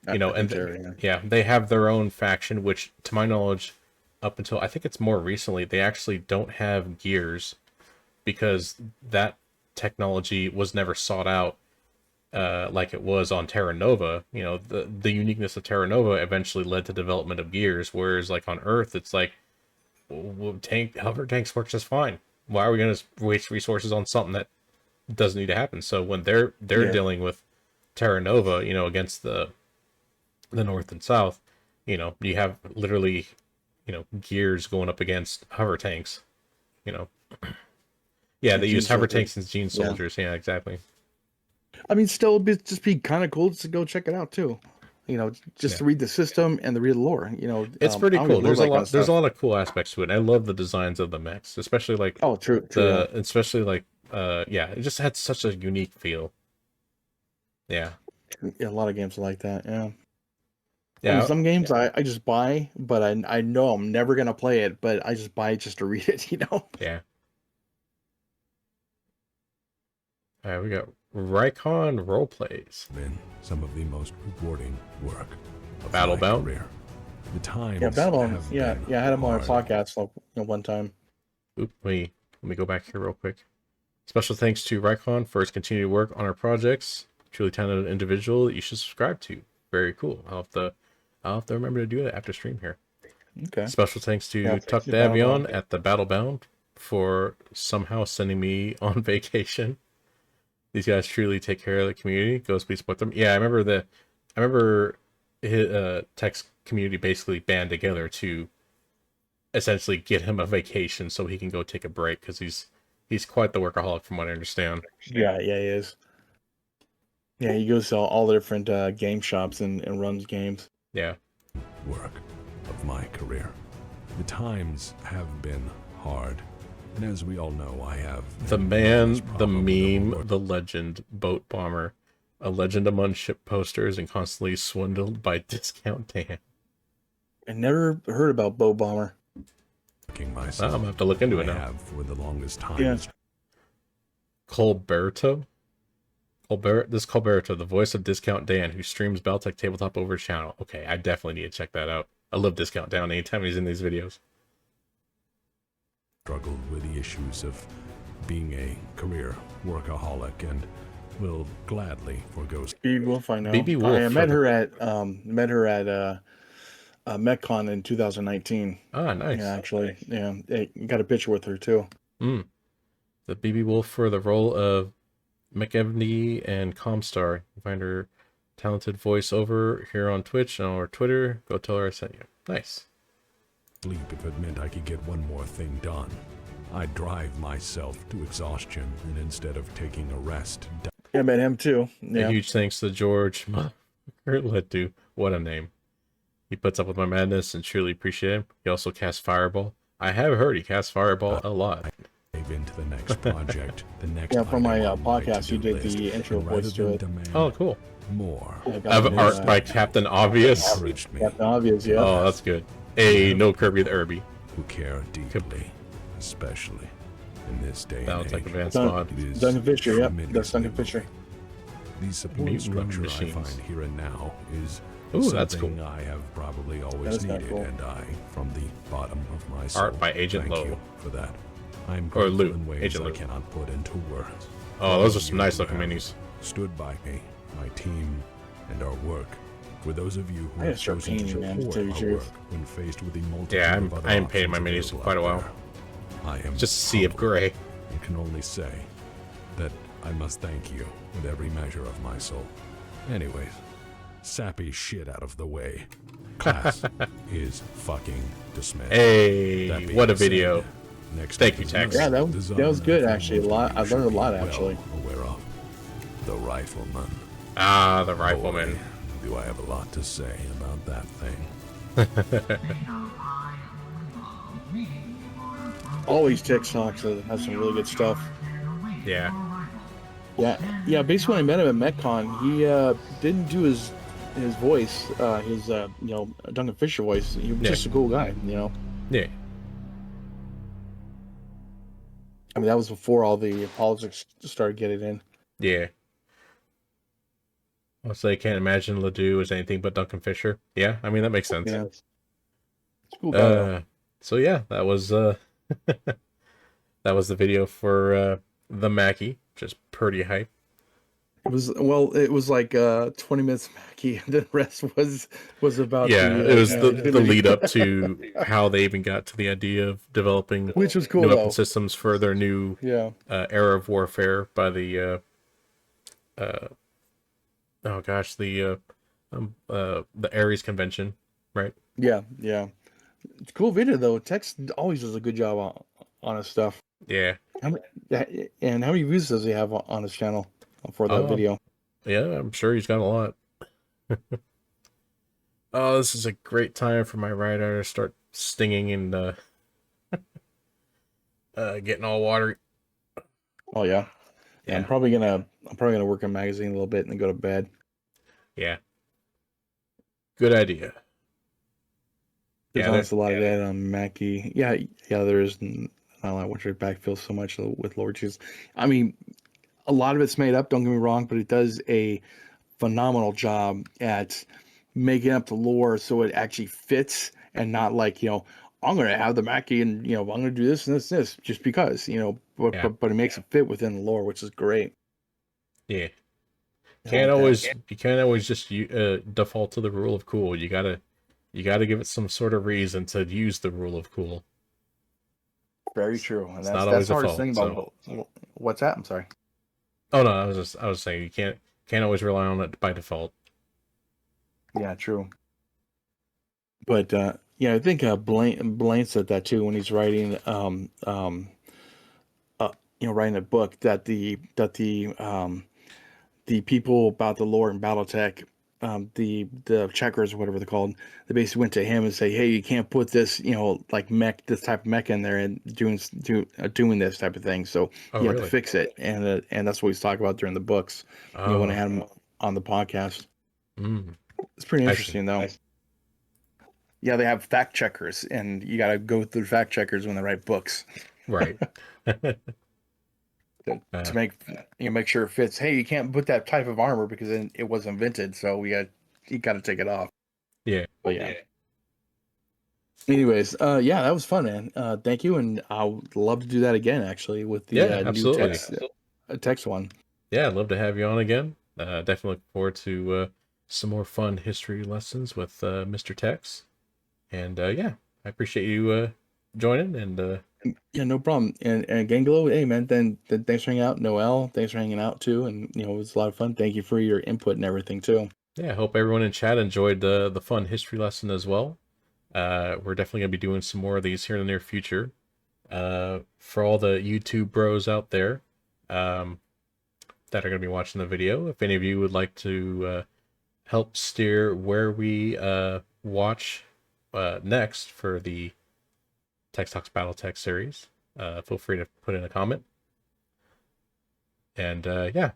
I think they're, yeah. Yeah, they have their own faction, which, to my knowledge, up until I think it's more recently, they actually don't have gears because that technology was never sought out like it was on Terra Nova. The uniqueness of Terra Nova eventually led to development of gears, whereas like on Earth, it's like, well, hover tanks work just fine. Why are we going to waste resources on something that doesn't need to happen? So when they're Yeah. dealing with Terra Nova, against the North and South, you have literally, gears going up against hover tanks, you know. Yeah, they Gene use hover soldiers. tanks and gene Yeah. soldiers. Yeah, exactly. I mean, still, just be kind of cool to go check it out too. Just Yeah. to read the system and to read the lore. It's pretty I cool. always love that kind of There's a stuff. lot of cool aspects to it. I love the designs of the mechs, especially like Oh, true, true. yeah, it just had such a unique feel. Yeah. Yeah, a lot of games are like that. Yeah. I mean, Yeah. some games I just buy, but I know I'm never gonna play it, but I just buy it just to read it. Yeah. All right, we got Rykon roleplays. been some of the most rewarding work of my Battlebound? career. The times Yeah, Battle. have Yeah, been yeah. I had him on a hard. podcast like one time. Oop, let me go back here real quick. Special thanks to Rykon for his continued work on our projects. truly talented individual that you should subscribe to. Very cool. I'll have to remember to do that after stream here. Okay. Special thanks to Yeah, Tuck thanks to Battlebound. Davion at the Battlebound for somehow sending me on vacation. These guys truly take care of the community. Go support them. Yeah, I remember his, Tech's community basically band together to essentially get him a vacation so he can go take a break, because he's quite the workaholic from what I understand. Yeah, he is. Yeah, he goes to all the different game shops and runs games. Yeah. Work of my career. The times have been hard. And as we all know, I have... The man, the meme, the legend, Boat Bomber. A legend among ship posters and constantly swindled by Discount Dan. I never heard about Boat Bomber. Myself, I'm gonna have to look into it now. I have for the longest time. Yeah. Colberto? This Colberto, the voice of Discount Dan, who streams Battletech Tabletop over his channel. Okay, I definitely need to check that out. I love Discount Dan anytime he's in these videos. Struggled with the issues of being a career workaholic and will gladly forgo. BB Wolf, I know. BB Wolf, I met her at MechCon in 2019. Ah, nice. Yeah, actually, yeah, got a picture with her too. The BB Wolf for the role of McEvney and Comstar. You find her talented voiceover here on Twitch and or Twitter. Go tell her I sent you. Nice. Sleep if it meant I could get one more thing done. I'd drive myself to exhaustion, and instead of taking a rest... Yeah, I met him too. Yeah. A huge thanks to George Letu. What a name. He puts up with my madness and truly appreciate him. He also casts Fireball. I have heard he casts Fireball a lot. Into the next project, the next... Yeah, for my item on podcast, you to-do did the list, intro and voice rather to than it. demand Oh, cool. more. Yeah, I have got art by Captain Obvious. Encouraged me, Captain Obvious, yeah. Oh, that's good. Hey, no Kirby the Irby. who care deeply, especially in this day and Battletech age. Advanced Dun- Mod. It is Duncan Fisher, yep. That's tremendously Duncan Fisher. The support Mutant structure machines. I find here and now is Ooh, that's something cool. I have probably That always is kinda needed, cool. and I, from the bottom of my soul, Art by Agent thank Lowe. you for that. I'm Or grateful Lou, in ways Agent I Lou. cannot put into words. Oh, those are some You nice who looking have minis. Stood by me, my team, and our work. For those of you who I have gotta start chosen to painting, man, to support tell you our the truth. work when faced with the multitude Yeah, of other I haven't painted my options minis in available quite a out while. there, I am Just a sea of humbled gray. and can only say that I must thank you with every measure of my soul. Anyways, sappy shit out of the way. Class is fucking dismissed. Hey, That being what a said, video. next Thank up you, is Tex. another Yeah, that was design good, I actually. think A lot- you I learned a should be lot, well actually. Aware of the rifleman. Ah, the rifleman. Boy, do I have a lot to say about that thing. Always Tex Talks has some really good stuff. Yeah. Yeah. Basically, when I met him at MechCon, he didn't do his voice, his Duncan Fisher voice. He was Yeah. just a cool guy, Yeah. I mean, that was before all the politics started getting in. Yeah. I'll say I can't imagine Ledoux as anything but Duncan Fisher. Yeah, I mean that makes sense. Yeah, it's a cool guy. Though. So yeah, that was that was the video for the Mackie, which is pretty hype. It was like 20 minutes of Mackie, and the rest was about Yeah, the, it was the Infinity. lead up to how they even got to the idea of developing Which was cool new though. weapon systems for their new Yeah, era of warfare by the the Ares convention, right? yeah. It's a cool video though. Tex always does a good job on his stuff. Yeah. And how many views does he have on his channel for that video? Yeah, I'm sure he's got a lot. Oh, this is a great time for my rider to start stinging and getting all watery. Oh yeah. Yeah. I'm probably gonna work in magazine a little bit and then go to bed. Yeah. Good idea. There's Yeah, honestly a lot of that on Mackie. Yeah, there is. I don't know, I watch her back feel so much with Lord Choose. I mean, a lot of it's made up, don't get me wrong, but it does a phenomenal job at making up the lore so it actually fits and not like, I'm going to have the Mackie and, I'm going to do this and this and this just because, but it makes it fit within the lore, which is great. Yeah. can't always you can't always just default to the rule of cool. You gotta give it some sort of reason to use the rule of cool. Very true, and It's that's not always the a hardest fault. thing about what's that? I'm sorry. Oh no, I was saying you can't always rely on it by default. Yeah, true. But yeah, I think Blaine said that too when he's writing writing a book that the people about the lore and BattleTech, the checkers or whatever they're called, they basically went to him and say, hey, you can't put this, like mech, this type of mech in there and doing this type of thing. So Oh you have to really? fix it, and that's what he's talking about during the books. When I Oh. had him on the podcast, Mm, it's pretty I see. interesting though. Yeah, they have fact checkers, and you got to go through fact checkers when they write books Right. to make sure it fits. Hey, you can't put that type of armor because it was invented, so you got to take it off. Yeah. But yeah. Anyways, yeah, that was fun, man. Thank you, and I would love to do that again, actually, with the Yeah, new absolutely. text one. Yeah, I'd love to have you on again. Definitely look forward to some more fun history lessons with Mr. Tex. And yeah, I appreciate you joining. And Yeah, no problem. And Ganglo, hey man, then thanks for hanging out. Noel, thanks for hanging out too, and it was a lot of fun. Thank you for your input and everything too. yeah, I hope everyone in chat enjoyed the fun history lesson as well. We're definitely gonna be doing some more of these here in the near future. For all the YouTube bros out there that are gonna be watching the video, if any of you would like to help steer where we watch next for the Tex Talks Battletech series, feel free to put in a comment. And yeah,